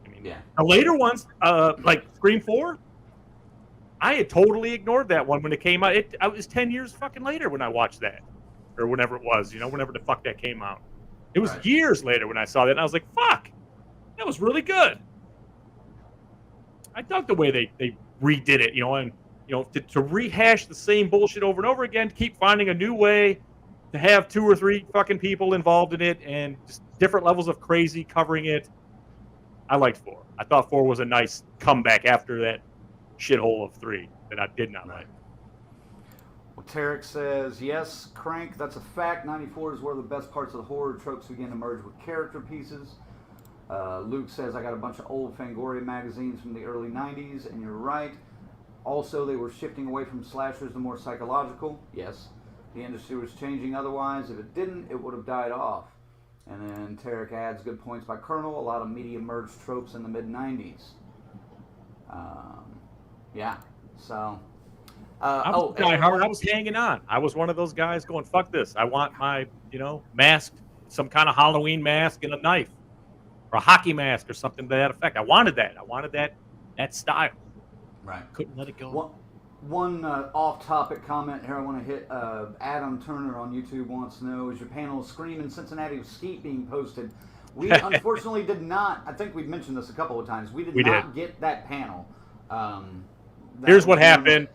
I mean, the later ones, like Scream 4, I had totally ignored that one when it came out. It was 10 years fucking later when I watched that. Or whenever it was, whenever the fuck that came out. It was years later when I saw that, and I was like, fuck, that was really good. I dug the way they redid it, and, to rehash the same bullshit over and over again, to keep finding a new way to have 2 or 3 fucking people involved in it, and just different levels of crazy covering it. I liked 4. I thought 4 was a nice comeback after that shithole of 3 that I did not like. Well, Tarek says, yes, Crank, that's a fact. 94 is where the best parts of the horror tropes begin to merge with character pieces. Luke says, I got a bunch of old Fangoria magazines from the early 90s, and you're right. Also, they were shifting away from slashers to more psychological. Yes. The industry was changing otherwise. If it didn't, it would have died off. And then Tarek adds, good points by Colonel. A lot of media merged tropes in the mid-90s. So... I was hanging on. I was one of those guys going, fuck this. I want my, mask, some kind of Halloween mask and a knife. Or a hockey mask or something to that effect. I wanted that. I wanted that style. Right. Couldn't let it go. One off-topic comment here I want to hit. Adam Turner on YouTube wants to know, is your panel Scream in Cincinnati with Skeet being posted? We unfortunately did not. I think we've mentioned this a couple of times. We did not get that panel. Here's what happened.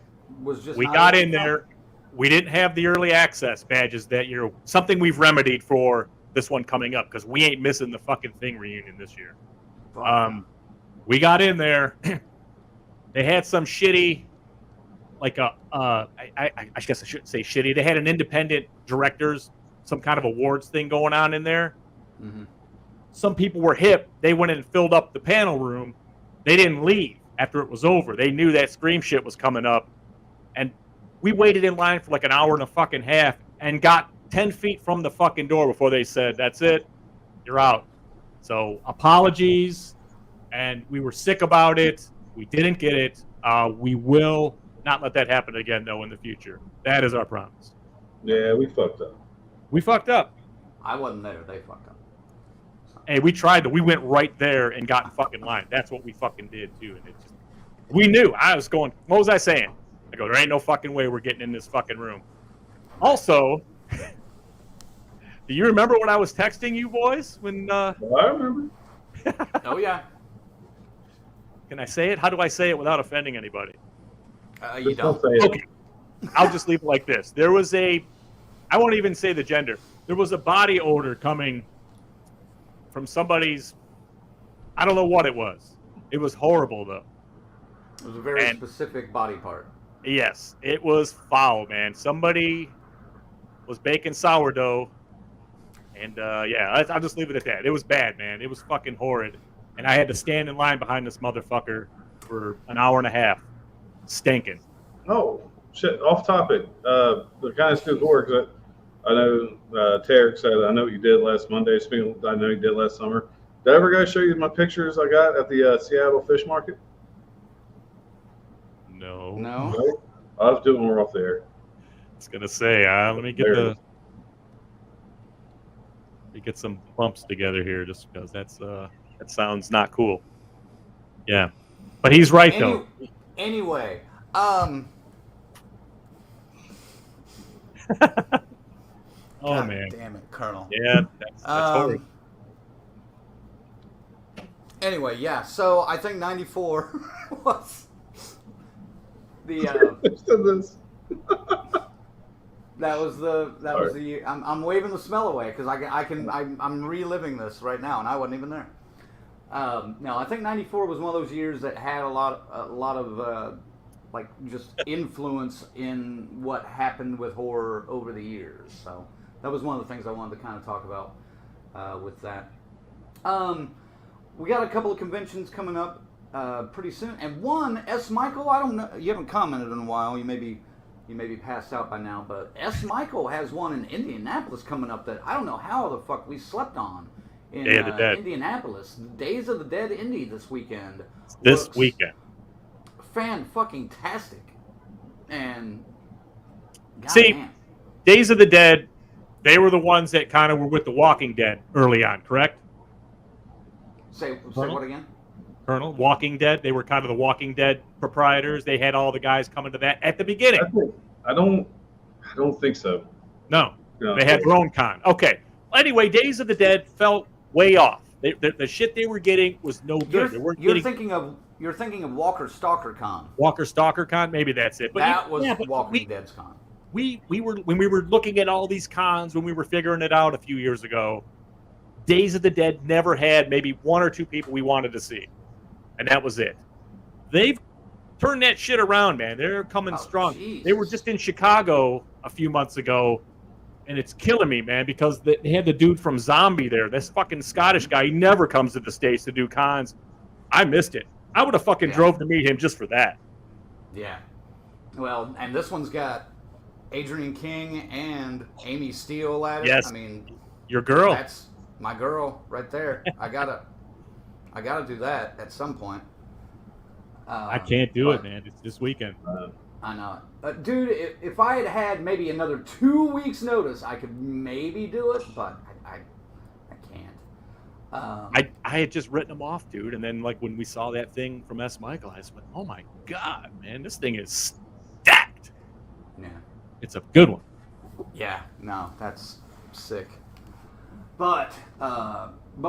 We got in there. We didn't have the early access badges that year. Something we've remedied for this one coming up because we ain't missing the fucking Thing reunion this year. We got in there. They had some shitty, like I guess I shouldn't say shitty. They had an independent directors, some kind of awards thing going on in there. Mm-hmm. Some people were hip. They went in and filled up the panel room. They didn't leave after it was over. They knew that Scream shit was coming up. And we waited in line for like an hour and a fucking half and got 10 feet from the fucking door before they said, that's it, you're out. So apologies. And we were sick about it. We didn't get it. We will not let that happen again, though, in the future. That is our promise. Yeah, we fucked up. We fucked up. I wasn't there. They fucked up. Hey, we tried to. We went right there and got in fucking line. That's what we fucking did, too. And it just, we knew. I was going, what was I saying? I go, there ain't no fucking way we're getting in this fucking room. Also, do you remember when I was texting you boys? When I remember. Oh, yeah. Can I say it? How do I say it without offending anybody? You don't. Say it. Okay. I'll just leave it like this. There was I won't even say the gender. There was a body odor coming from somebody's, I don't know what it was. It was horrible, though. It was a very specific body part. Yes, it was foul, man. Somebody was baking sourdough, and I'll just leave it at that. It was bad, man. It was fucking horrid, and I had to stand in line behind this motherfucker for an hour and a half, stinking. Oh, shit, off topic. The kind of still works. I know Tarek said, I know what you did last Monday. Speaking of, I know you did last summer. Did I ever go show you my pictures I got at the Seattle Fish Market? No. No? I was doing more off there. I was gonna say, let me get some bumps together here, just because that sounds not cool. Yeah, but he's right though. Anyway, Oh God man, damn it, Colonel. yeah, that's horrible. Anyway, yeah. So I think '94 was the that was the year. I'm waving the smell away because I'm reliving this right now, and I wasn't even there. No, I think '94 was one of those years that had a lot of like just influence in what happened with horror over the years. So that was one of the things I wanted to kind of talk about with that. We got a couple of conventions coming up pretty soon, and one, S. Michael. I don't know. You haven't commented in a while. You may be passed out by now, but S. Michael has one in Indianapolis coming up that I don't know how the fuck we slept on in Day of the Dead. Indianapolis. Days of the Dead Indy this weekend. This weekend. Fan-fucking-tastic. And see, Days of the Dead, they were the ones that kind of were with The Walking Dead early on, correct? Say what again? Colonel, Walking Dead. They were kind of the Walking Dead proprietors. They had all the guys coming to that at the beginning. I don't think so. No, they had their own con. Okay. Well, anyway, Days of the Dead felt way off. The shit they were getting was no good. You're thinking of Walker Stalker Con. Walker Stalker Con, maybe that's it. But that was Walking Dead's con. We were when we were looking at all these cons when we were figuring it out a few years ago. Days of the Dead never had maybe one or two people we wanted to see, and that was it. They've turned that shit around, man. They're coming strong. Jesus. They were just in Chicago a few months ago, and it's killing me, man, because they had the dude from Zombie there. This fucking Scottish guy. He never comes to the States to do cons. I missed it. I would have fucking drove to meet him just for that. Yeah. Well, and this one's got Adrienne King and Amy Steele at it. Yes. I mean, your girl. That's my girl right there. I gotta do that at some point. I can't do it, man. It's this weekend. I know it. Dude, if I had had maybe another 2 weeks notice, I could maybe do it, but I can't. I had just written them off, dude, and then like when we saw that thing from S. Michael, I just went, "Oh my god, man, this thing is stacked." Yeah, it's a good one. Yeah, no, that's sick. But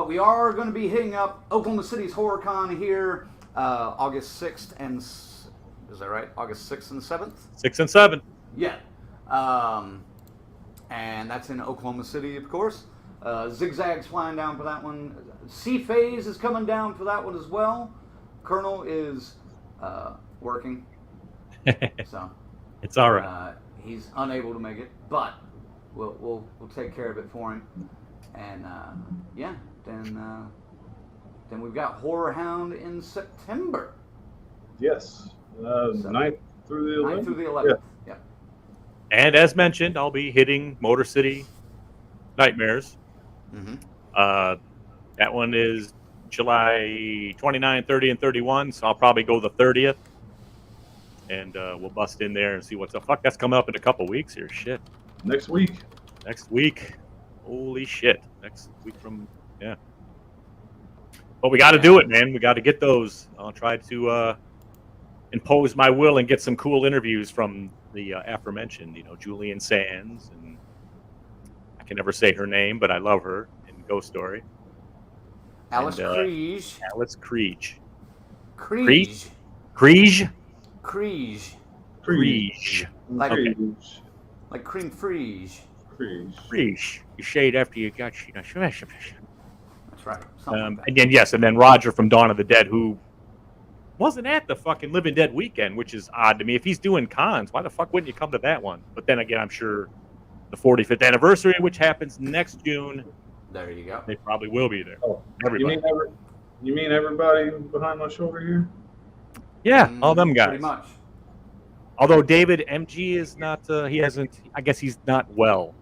we are going to be hitting up Oklahoma City's HorrorCon here, August 6th and is that right? August 6th and 7th. 6 and 7. Yeah, and that's in Oklahoma City, of course. Zigzag's flying down for that one. C-Phase is coming down for that one as well. Colonel is working, so it's all right. He's unable to make it, but we'll take care of it for him. And then we've got Horror Hound in September. Yes, 9th through the 11th. 9th through the 11th. Yeah. And as mentioned, I'll be hitting Motor City Nightmares. Mm-hmm. That one is July 29, 30, and 31. So I'll probably go the 30th. And we'll bust in there and see what's up. Fuck, that's coming up in a couple weeks here. Shit. Next week. Next week. Holy shit. Next week from, yeah. But we got to do it, man. We got to get those. I'll try to impose my will and get some cool interviews from the aforementioned, Julian Sands. And I can never say her name, but I love her in Ghost Story. Alice Kriege. Alice Kriege. Kriege. Kriege? Kriege. Kriege. Like, Okay. like cream frige. Kriege. You shade after you got you. That's right. Something like that. Again, yes, and then Roger from Dawn of the Dead, who wasn't at the fucking Living Dead weekend, which is odd to me. If he's doing cons, why the fuck wouldn't you come to that one? But then again, I'm sure the 45th anniversary, which happens next June, There you go. they probably will be there. Oh, Everybody. you mean everybody behind my shoulder here? Yeah, all them guys. Pretty much. Although David MG is not, he hasn't, I guess he's not well.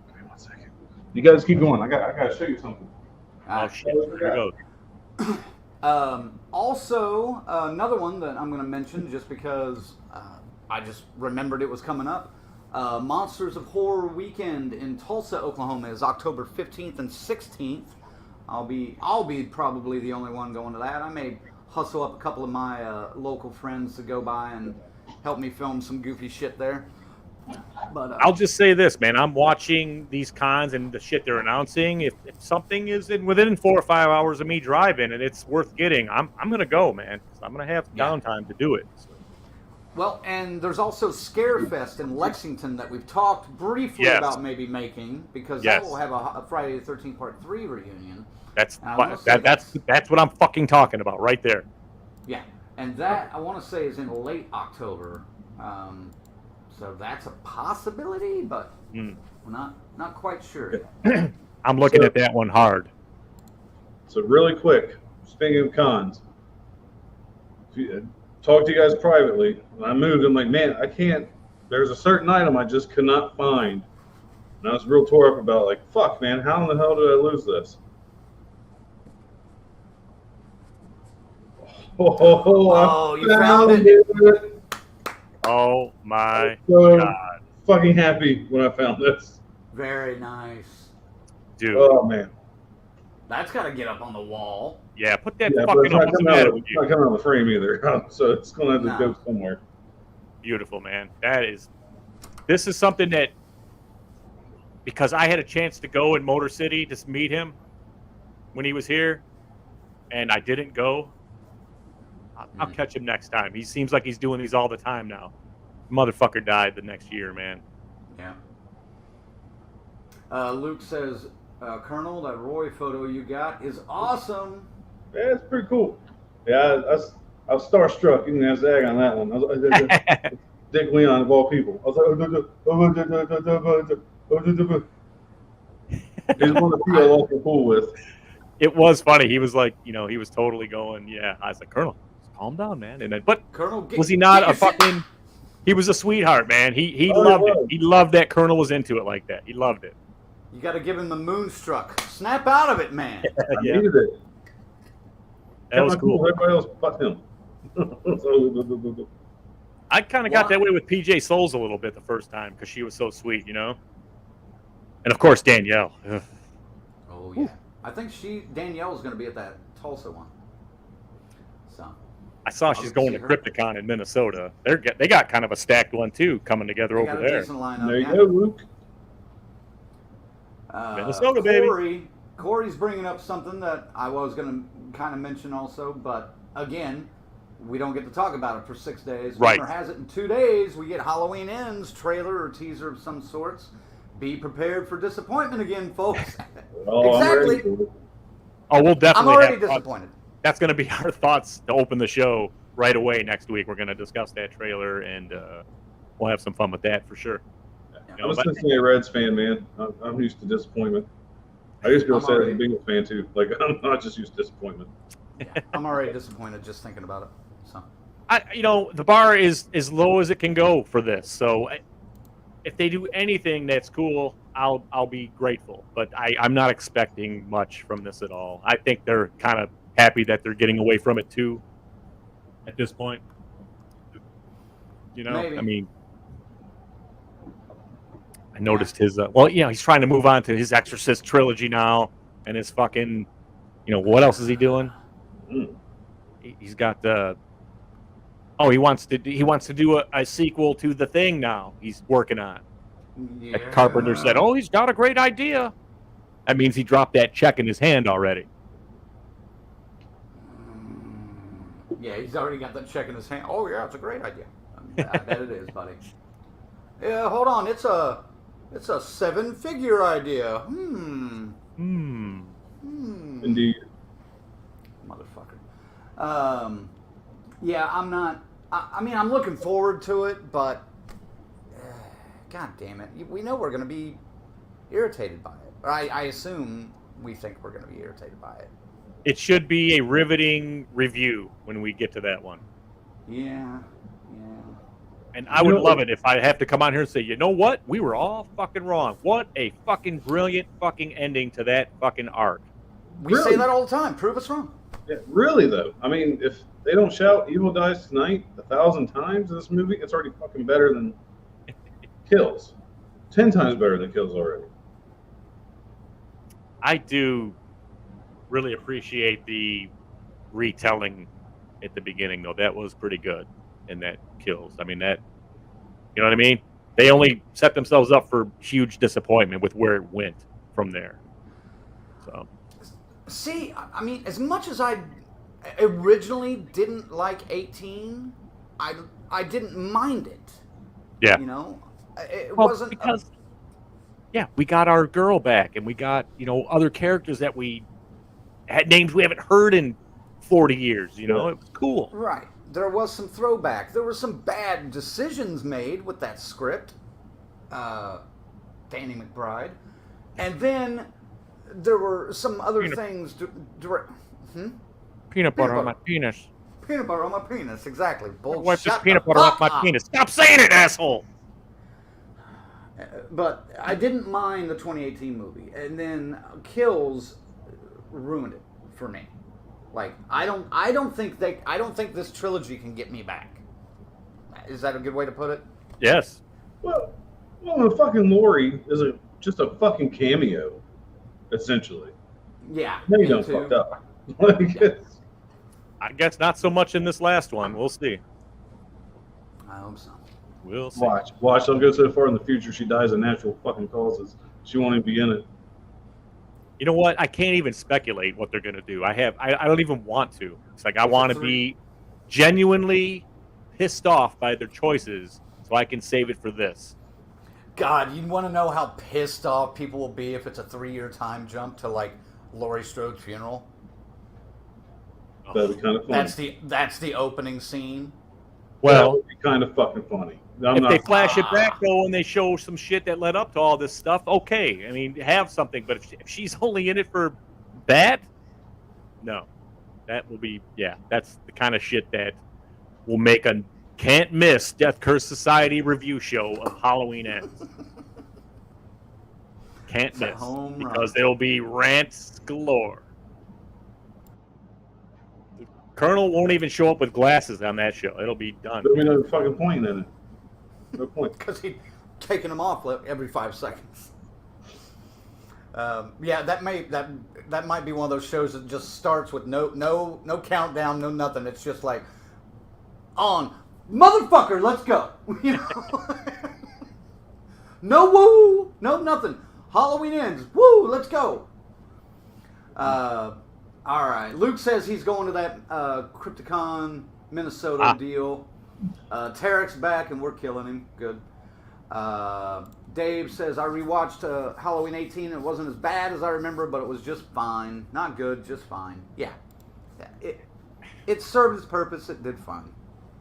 Give me 1 second. You guys keep going. I got to show you something. Oh, shit. Here we go. Also, another one that I'm going to mention just because I just remembered it was coming up. Monsters of Horror Weekend in Tulsa, Oklahoma is October 15th and 16th. I'll be probably the only one going to that. I may hustle up a couple of my local friends to go by and help me film some goofy shit there. But I'll just say this, man. I'm watching these cons and the shit they're announcing. If something is within 4 or 5 hours of me driving and it's worth getting, I'm gonna go, man. I'm gonna have downtime to do it. So. Well, and there's also Scarefest in Lexington that we've talked briefly about maybe making, because that will have a Friday the 13th Part 3 reunion. That's what I'm fucking talking about right there. Yeah, and that I want to say is in late October. So that's a possibility, but we're not quite sure yet. I'm looking at that one hard. So really quick, speaking of cons, talk to you guys privately. When I moved, I'm like, man, I can't. There's a certain item I just could not find, and I was real tore up about, like, fuck, man, how in the hell did I lose this? Oh, you found it. Oh my so god! Fucking happy when I found this. Very nice, dude. Oh man, that's got to get up on the wall. Yeah, put that fucking up. What's the matter with you? It's not coming out of the frame either, so it's going to have to go somewhere. Beautiful, man. This is something that, because I had a chance to go in Motor City to meet him when he was here, and I didn't go. I'll catch him next time. He seems like he's doing these all the time now. Motherfucker died the next year, man. Yeah. Luke says, Colonel, that Roy photo you got is awesome. Yeah, it's pretty cool. Yeah, I was starstruck even as Zag on that one. I was Dick Leon of all people. I was like, he's one to feel off the pool with. It was funny. He was like, he was totally going, yeah. I was like, Colonel, calm down, man. And then, but Colonel, was he not a fucking? He was a sweetheart, man. He loved it. He loved that Colonel was into it like that. He loved it. You got to give him the moonstruck. Snap out of it, man. I needed it. That was cool. Everybody else but him. I kind of got that way with PJ Souls a little bit the first time because she was so sweet, And of course Danielle. Ugh. Oh yeah. I think Danielle is going to be at that Tulsa one. So I saw she's going to Crypticon in Minnesota. They got kind of a stacked one too coming together over there. There you go, Luke. Minnesota, baby. Corey's bringing up something that I was going to kind of mention also, but again, we don't get to talk about it for 6 days. Right. Rumor has it in 2 days we get Halloween Ends trailer or teaser of some sorts. Be prepared for disappointment again, folks. Exactly. Oh, we'll definitely. I'm already disappointed. That's going to be our thoughts to open the show right away next week. We're going to discuss that trailer, and we'll have some fun with that for sure. I'm a Cincinnati Reds fan, man. I'm used to disappointment. I used to be upset as a Bengals fan too. Like, I'm not just used to disappointment. Yeah, I'm already disappointed just thinking about it. So, the bar is as low as it can go for this. So, if they do anything that's cool, I'll be grateful. But I'm not expecting much from this at all. I think they're kind of happy that they're getting away from it too. At this point, Maybe. I mean, I noticed his. He's trying to move on to his Exorcist trilogy now, and his fucking, what else is he doing? He's got the. Oh, he wants to do a sequel to The Thing now. He's working on. Yeah. Carpenter said, "Oh, he's got a great idea." That means he dropped that check in his hand already. Yeah, he's already got that check in his hand. Oh yeah, it's a great idea. I bet it is, buddy. Yeah, hold on. It's a 7-figure idea. Indeed. Motherfucker. Yeah, I'm not. I mean, I'm looking forward to it, but God damn it, we know we're going to be irritated by it. Or I assume we think we're going to be irritated by it. It should be a riveting review when we get to that one. Yeah. And I would love it if I have to come on here and say, you know what? We were all fucking wrong. What a fucking brilliant fucking ending to that fucking arc. We say that all the time. Prove us wrong. Yeah, really, though. I mean, if they don't shout "Evil Dies Tonight" 1,000 times in this movie, it's already fucking better than Kills. 10 times better than Kills already. I do really appreciate the retelling at the beginning, though. That was pretty good in that Kills. I mean, that, you know what I mean? They only set themselves up for huge disappointment with where it went from there. So, see, I mean, as much as I originally didn't like 18, I didn't mind it. yeah. It wasn't because we got our girl back, and we got other characters that we had names we haven't heard in 40 years. It was cool. Right. There was some throwback. There were some bad decisions made with that script, Danny McBride, and then there were some other things. Peanut butter on my penis. Peanut butter on my penis. Exactly. Bullshit. Wipe this peanut butter off my penis. Stop saying it, asshole. But I didn't mind the 2018 movie, and then Kills ruined it for me. Like, I don't think this trilogy can get me back. Is that a good way to put it? Yes. Well, the fucking Lori is just a fucking cameo, essentially. Yeah. They done fucked up. I guess not so much in this last one. We'll see. I hope so. We'll see. Watch. They'll go so far in the future she dies of natural fucking causes. She won't even be in it. You know what? I can't even speculate what they're going to do. I don't even want to. It's like I want to be genuinely pissed off by their choices so I can save it for this. God, you want to know how pissed off people will be if it's a 3-year time jump to, like, Laurie Strode's funeral? That'd be kind of funny. That's the opening scene. Well, that would be kind of fucking funny. If they flash it back, though, and they show some shit that led up to all this stuff, okay. I mean, have something. But if she's only in it for that, no. That will be, that's the kind of shit that will make a can't-miss Death Curse Society review show of Halloween Ends. Can't miss. Because there'll be rants galore. The Colonel won't even show up with glasses on that show. It'll be done. There'll be no fucking point in it. No point. Because he's taking them off every 5 seconds. That might be one of those shows that just starts with no countdown, no nothing. It's just like, on, motherfucker, let's go. No woo, no nothing. Halloween Ends, woo, let's go. All right. Luke says he's going to that Crypticon, Minnesota deal. Tarek's back and we're killing him. Good. Dave says, I rewatched Halloween 18. It wasn't as bad as I remember, but it was just fine. Not good, just fine. Yeah. It served its purpose. It did fine.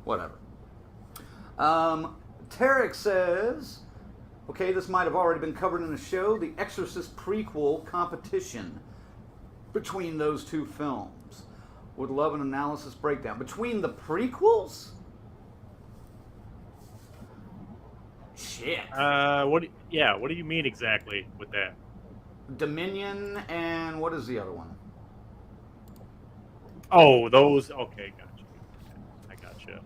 Whatever. Tarek says, okay, this might have already been covered in the show. The Exorcist prequel competition between those two films. Would love an analysis breakdown. Between the prequels? Shit. What do you mean exactly with that? Dominion and what is the other one? Oh, those. Okay, gotcha. I gotcha.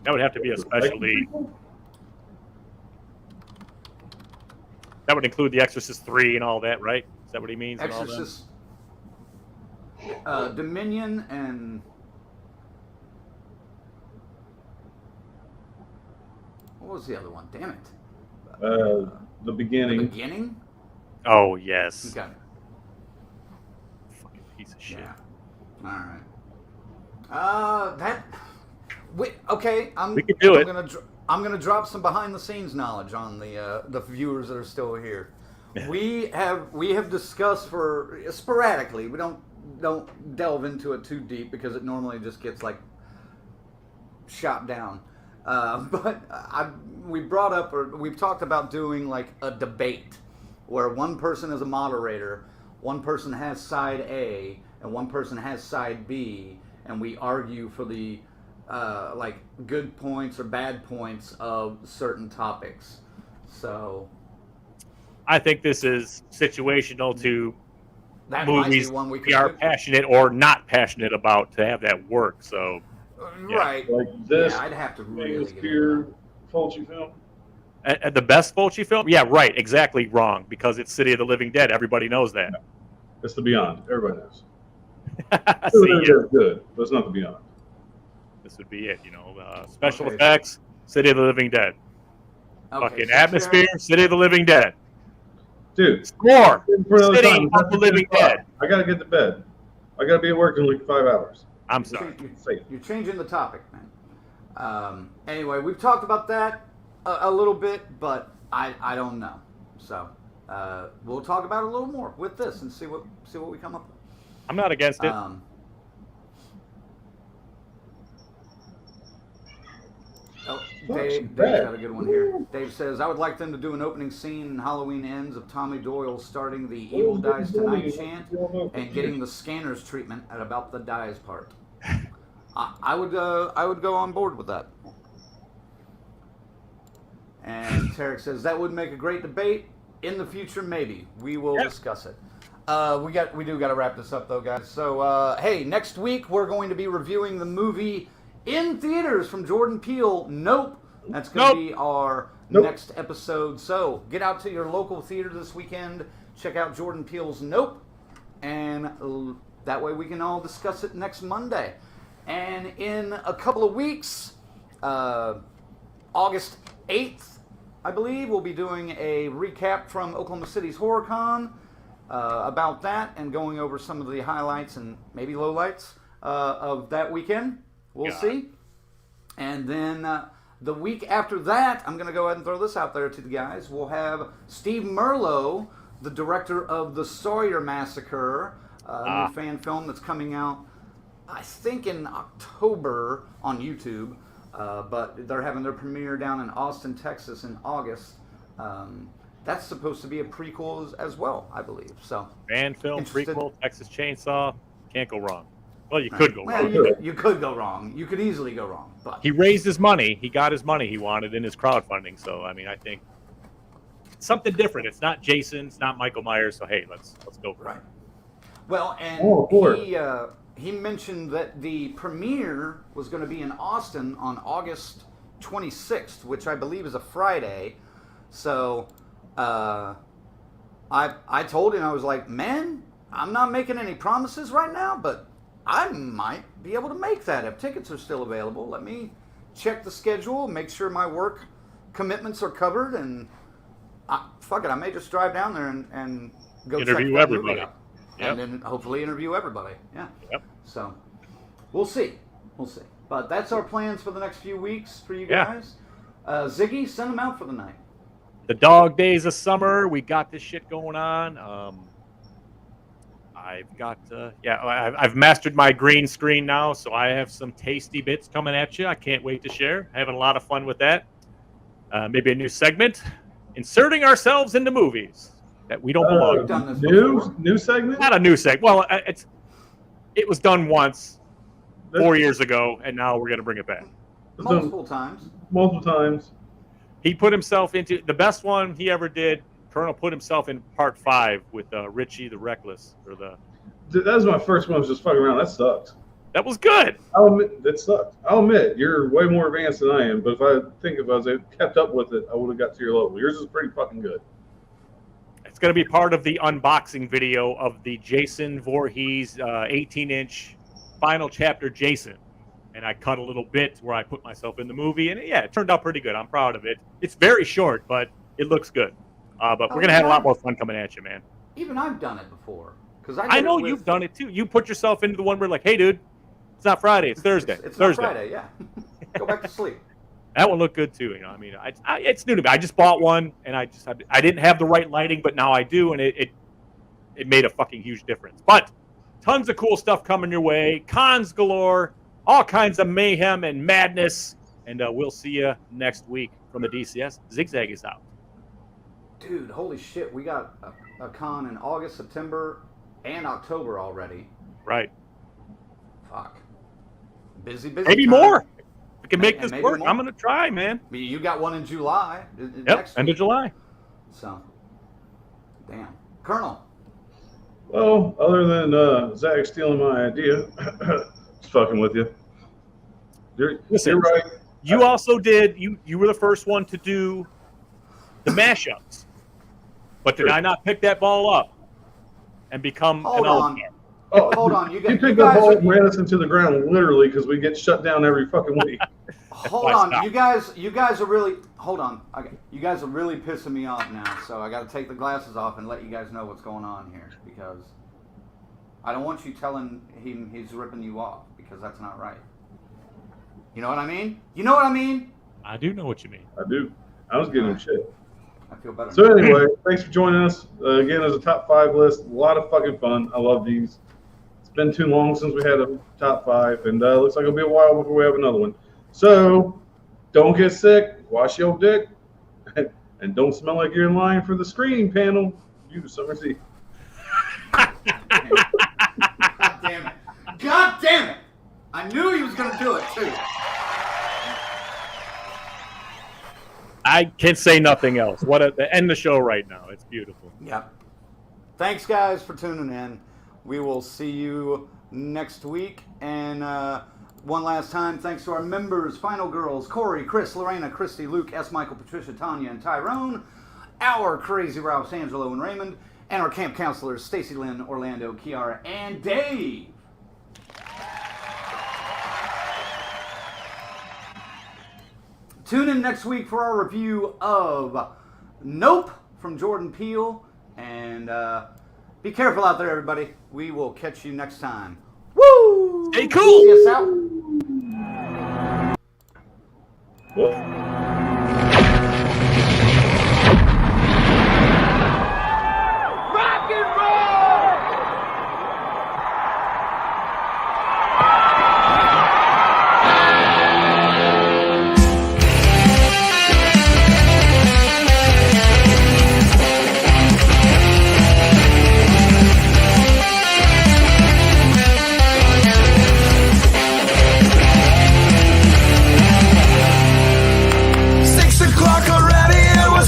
That would have to be a specialty. That would include The Exorcist 3 and all that, right? Is that what he means? Exorcist, Dominion, and what was the other one? Damn it. The beginning. The beginning? Oh, yes. Okay. Fucking piece of shit. Yeah. All right. Okay. We could do it. I'm gonna drop some behind the scenes knowledge on the viewers that are still here. We have discussed for sporadically. We don't delve into it too deep because it normally just gets like shot down. But we've talked about doing like a debate where one person is a moderator, one person has side A, and one person has side B, and we argue for the like good points or bad points of certain topics. So I think this is situational to that might be movies one we we are do. passionate or not passionate about to have that work. So yeah. Right. Like this. Yeah, I'd have to really Biggest get pure into Fulci film. At the best Fulci film? Yeah, right. Exactly wrong because it's City of the Living Dead. Everybody knows that. It's The Beyond. Everybody knows. See, yeah. It's good, but it's not The Beyond. This would be it, special Okay. effects, City of the Living Dead. Okay, Fucking so atmosphere, City of the Living Dead. Dude, Score, for another City time, of the Living Dead. I gotta get to bed. I gotta be at work in like 5 hours. I'm sorry. You're changing the topic, man. Anyway, we've talked about that a little bit, but I don't know. So we'll talk about it a little more with this and see what we come up with. I'm not against it. Dave's got a good one here. Dave says, I would like them to do an opening scene in Halloween Ends of Tommy Doyle starting the Evil Dies Tonight chant and getting the scanners treatment at about the dies part. I would go on board with that. And Tarek says, that would make a great debate. In the future, maybe. We will discuss it. We do got to wrap this up, though, guys. So, hey, next week we're going to be reviewing the movie in theaters from Jordan Peele, Nope. That's going to be our next episode. So get out to your local theater this weekend. Check out Jordan Peele's Nope. And that way we can all discuss it next Monday. And in a couple of weeks, August 8th, I believe, we'll be doing a recap from Oklahoma City's HorrorCon about that and going over some of the highlights and maybe lowlights of that weekend. We'll see. And then the week after that, I'm going to go ahead and throw this out there to the guys. We'll have Steve Merlo, the director of The Sawyer Massacre, a new fan film that's coming out, I think, in October on YouTube. But they're having their premiere down in Austin, Texas in August. That's supposed to be a prequel as well, I believe. So fan film, prequel, Texas Chainsaw. Can't go wrong. Well, you could go wrong. You could go wrong. You could easily go wrong. But he raised his money. He got his money he wanted in his crowdfunding. So, I mean, I think it's something different. It's not Jason. It's not Michael Myers. So, hey, let's go for it. Well, and he mentioned that the premiere was going to be in Austin on August 26th, which I believe is a Friday. So, I told him, I was like, man, I'm not making any promises right now, but I might be able to make that if tickets are still available. Let me check the schedule, make sure my work commitments are covered, and fuck it, I may just drive down there and go interview check that everybody. movie out. And then hopefully interview everybody. Yeah. Yep. So we'll see. But that's our plans for the next few weeks for you guys. Ziggy, send them out for the night. The dog days of summer. We got this shit going on. I've got, I've mastered my green screen now, so I have some tasty bits coming at you. I can't wait to share. Having a lot of fun with that. Maybe a new segment, inserting ourselves into movies that we don't belong to. New segment? Not a new segment. Well, it was done once 4 years ago, and now we're going to bring it back. Multiple times. He put himself into the best one he ever did. Colonel put himself in part 5 with Richie the Reckless, or the that was my first one. Was just fucking around. That sucks. That was good. I'll admit that sucked. I'll admit you're way more advanced than I am. But if I was kept up with it, I would have got to your level. Yours is pretty fucking good. It's going to be part of the unboxing video of the Jason Voorhees 18-inch final chapter Jason. And I cut a little bit where I put myself in the movie. And yeah, it turned out pretty good. I'm proud of it. It's very short, but it looks good. But we're going to have a lot more fun coming at you, man. Even I've done it before. I know you've done it too. You put yourself into the one where like, hey, dude, it's not Friday. It's Thursday. It's Thursday. not Friday, yeah. Go back to sleep. That one looked good too. You know, I mean, it's new to me. I just bought one, and I didn't have the right lighting, but now I do, and it made a fucking huge difference. But tons of cool stuff coming your way. Cons galore, all kinds of mayhem and madness, and we'll see you next week from the DCS. Zigzag is out. Dude, holy shit! We got a con in August, September, and October already. Right. Fuck. Busy. Maybe time. more. We can make this work. More. I'm gonna try, man. You got one in July. Yep, end of July. So, damn. Colonel. Well, other than Zach stealing my idea, just fucking with you. You're right. You also did. You were the first one to do the mashups, but did I not pick that ball up and become Hold an on. all-star? Oh, hold on. You picked the ball and ran us into the ground literally because we get shut down every fucking week. Hold on. You guys are really. Hold on. Okay. You guys are really pissing me off now. So I got to take the glasses off and let you guys know what's going on here because I don't want you telling him he's ripping you off because that's not right. You know what I mean? You know what I mean? I do know what you mean. I do. I was getting shit. I feel better. So anyway, thanks for joining us. Again, as a top 5 list, a lot of fucking fun. I love these. It's been too long since we had a top 5, and looks like it'll be a while before we have another one. So don't get sick, wash your dick, and don't smell like you're in line for the screening panel. You Summer C. God damn it. God damn it. I knew he was going to do it, too. I can say nothing else. End the show right now. It's beautiful. Yep. Thanks, guys, for tuning in. We will see you next week. And one last time, thanks to our members, Final Girls, Corey, Chris, Lorena, Christy, Luke, S. Michael, Patricia, Tanya, and Tyrone, our Crazy Ralphs, Angelo, and Raymond, and our camp counselors, Stacy, Lynn, Orlando, Kiara, and Dave. Tune in next week for our review of Nope from Jordan Peele. And be careful out there, everybody. We will catch you next time. Woo! Stay cool! See us out. Rock and roll!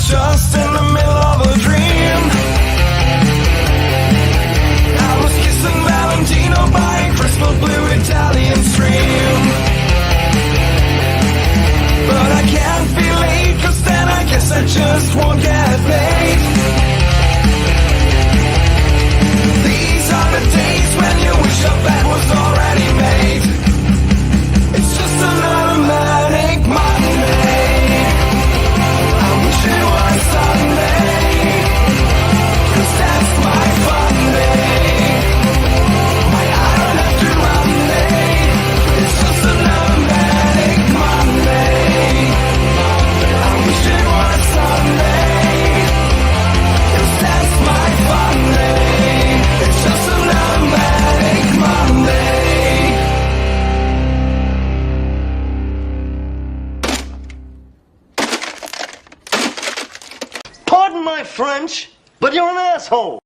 Just in the middle of a dream. I was kissing Valentino by a crystal blue Italian stream. But I can't be late, cause then I guess I just won't get paid. These are the days when you wish your bed was already made. It's just another manic Monday. It was Sunday, 'cause that's my fun day. I don't have to Monday, it's just another manic Monday. I wish it was Sunday, 'cause that's my fun day. It's just another manic Monday. Pardon my French, but you're an asshole.